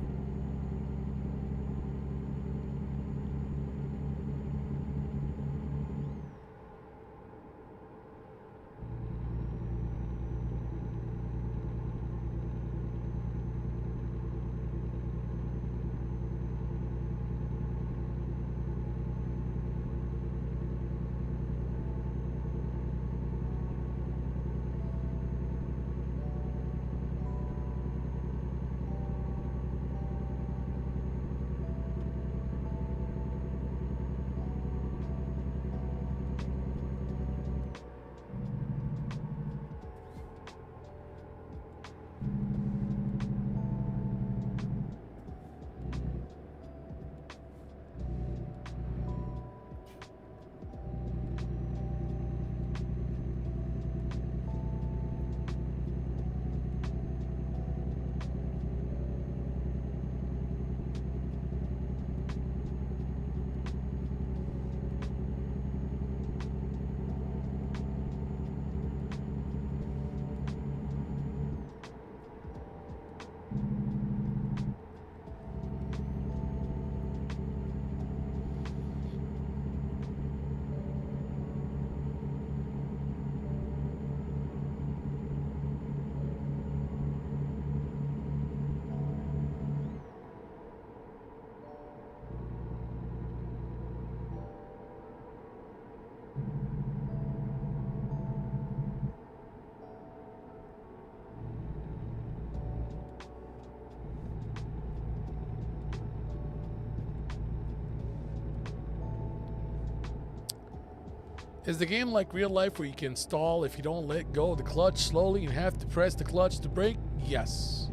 Is the game like real life where you can stall if you don't let go of the clutch slowly and have to press the clutch to brake? Yes.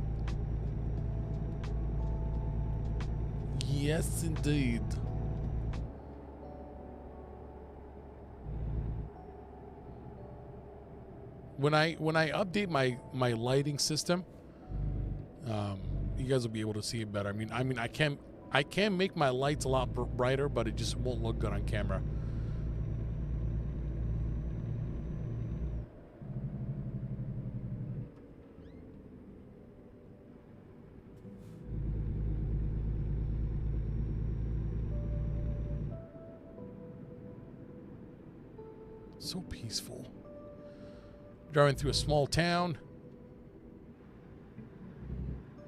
Yes, indeed. When I update my lighting system, you guys will be able to see it better. I mean, I can make my lights a lot brighter, but it just won't look good on camera. So peaceful. Driving through a small town.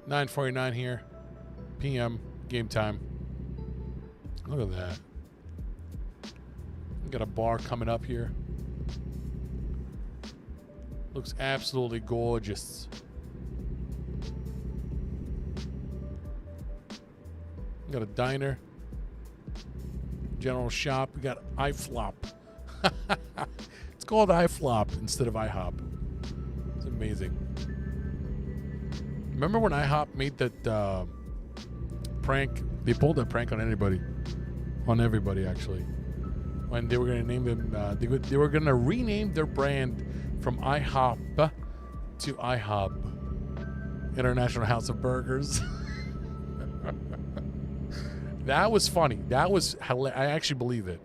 9:49 here. PM. Game time. Look at that. We got a bar coming up here. Looks absolutely gorgeous. We got a diner. General shop. We got iFlop. It's called iFlop instead of IHOP. It's amazing. Remember when IHOP made that prank? They pulled that prank on anybody. On everybody, actually. When they were going to name them, they were going to rename their brand from IHOP to IHOB. International House of Burgers. That was funny. That was hilarious. I actually believe it.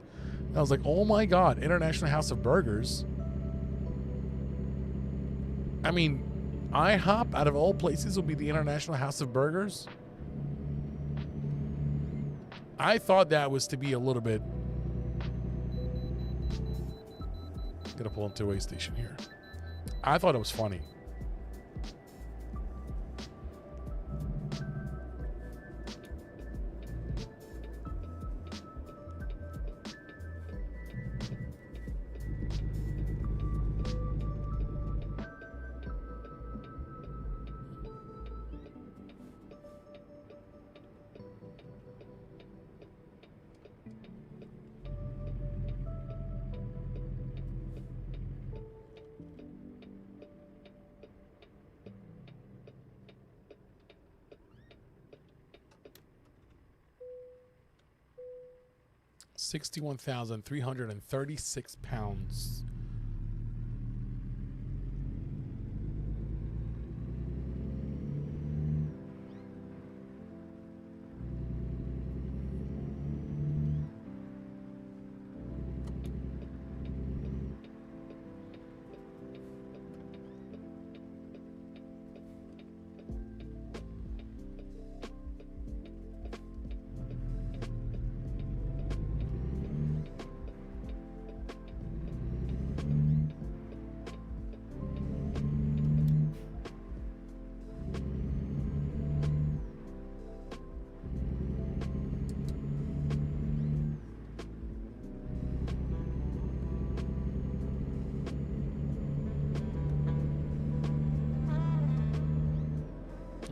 I was like, oh my God, International House of Burgers. I mean, IHOP, out of all places, will be the International House of Burgers. I thought that was to be a little bit... Gonna pull into a way station here. I thought it was funny. £61,336.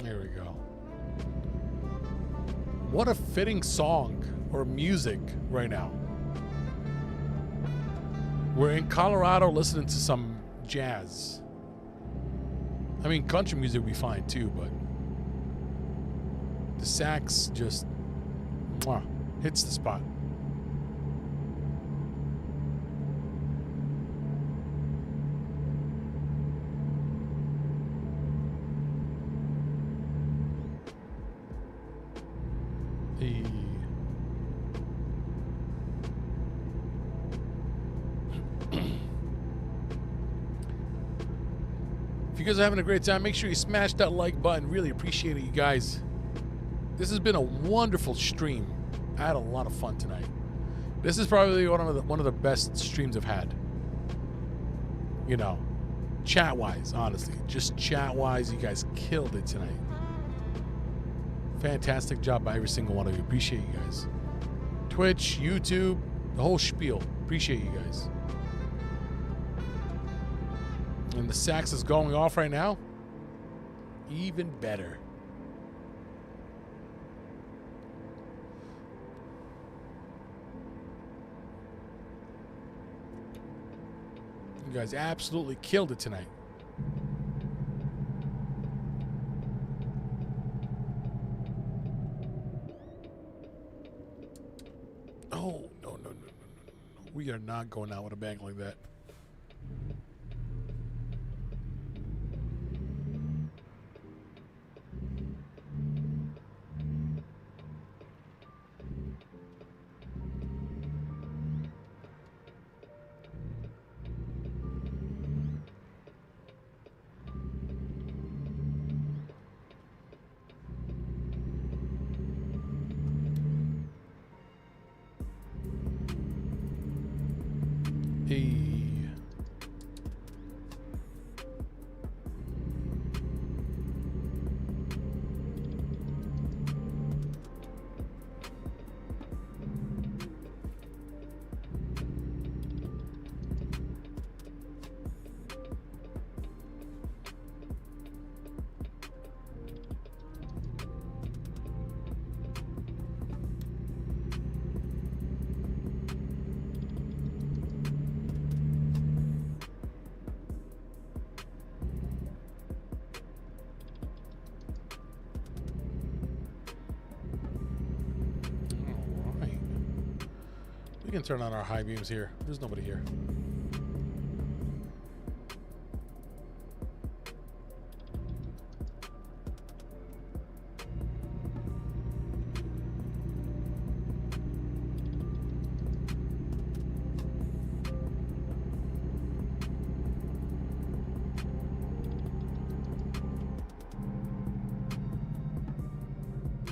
There we go. What a fitting song or music right now. We're in Colorado listening to some jazz. I mean, country music would be fine too, but the sax just hits the spot. If you guys are having a great time, make sure you smash that like button. Really appreciate it, you guys. This has been a wonderful stream. I had a lot of fun tonight. This is probably one of the best streams I've had. You know, chat-wise, honestly. Just chat-wise, you guys killed it tonight. Fantastic job by every single one of you. Appreciate you guys. Twitch, YouTube, the whole spiel. Appreciate you guys. And the sax is going off right now. Even better. You guys absolutely killed it tonight. Oh, no, no, no, no, no, no. We are not going out with a bang like that. Hey. We can turn on our high beams here. There's nobody here.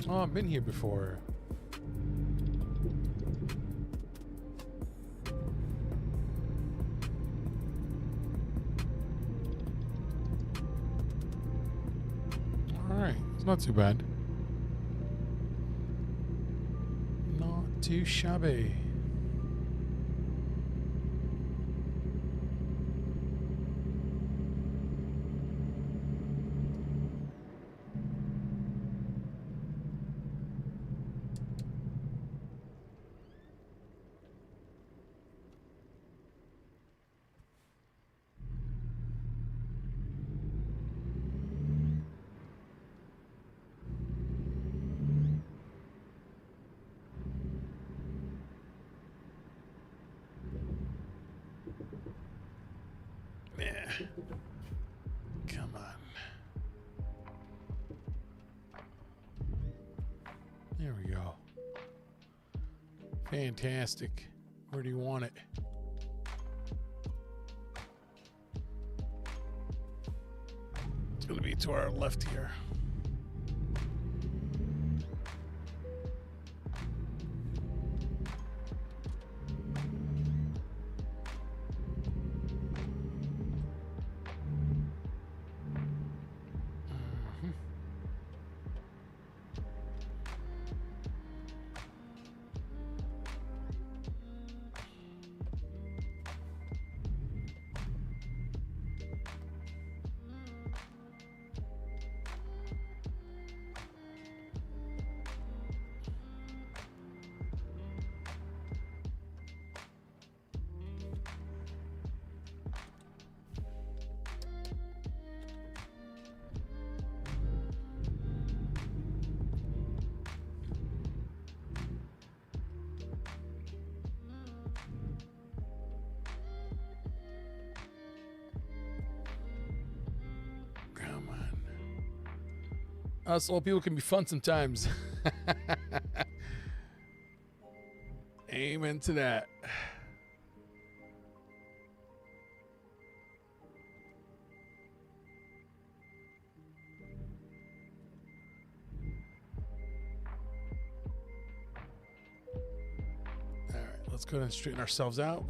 Oh, I've been here before. Alright, it's not too bad. Not too shabby. Yeah. Come on. There we go. Fantastic. Where do you want it? It's going to be to our left here. Us old people can be fun sometimes. Amen to that. All right, let's go ahead and straighten ourselves out.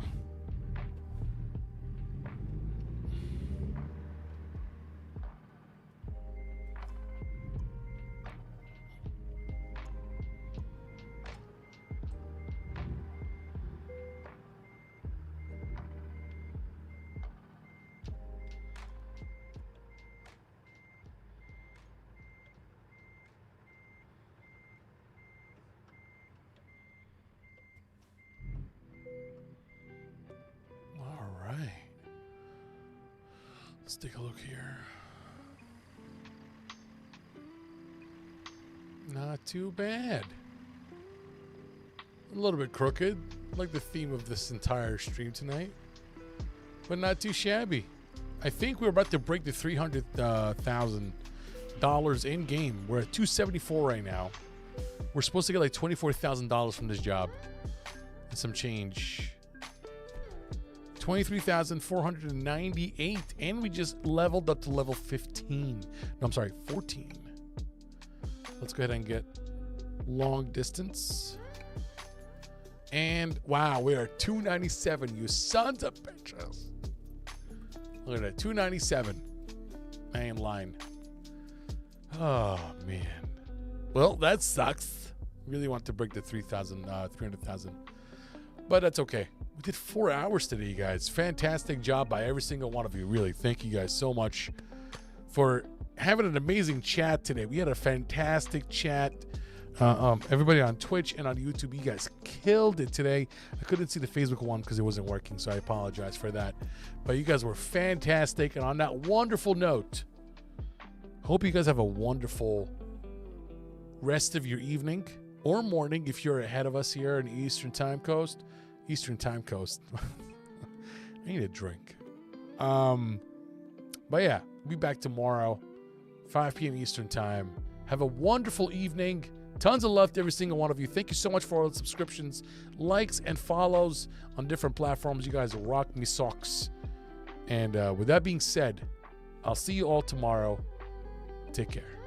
Let's take a look here. Not too bad. A little bit crooked, like the theme of this entire stream tonight, but not too shabby. I think we're about to break the $300,000 in game. We're at 274 right now. We're supposed to get like $24,000 from this job and some change. 23,498, and we just leveled up to level 15. No, I'm sorry, 14. Let's go ahead and get long distance. And wow, we are 297, you sons of bitches. Look at that, 297. I ain't lying. Oh, man. Well, that sucks. Really want to break the 300,000. But that's okay. We did 4 hours today, you guys. Fantastic job by every single one of you. Really, thank you guys so much for having an amazing chat today. We had a fantastic chat. Everybody on Twitch and on YouTube, you guys killed it today. I couldn't see the Facebook one because it wasn't working, so I apologize for that. But you guys were fantastic. And on that wonderful note, hope you guys have a wonderful rest of your evening or morning if you're ahead of us here in the Eastern Time Coast. Eastern Time Coast. I need a drink. But yeah, we'll be back tomorrow, 5 p.m. Eastern Time. Have a wonderful evening. Tons of love to every single one of you. Thank you so much for all the subscriptions, likes, and follows on different platforms. You guys rock me socks. And with that being said, I'll see you all tomorrow. Take care.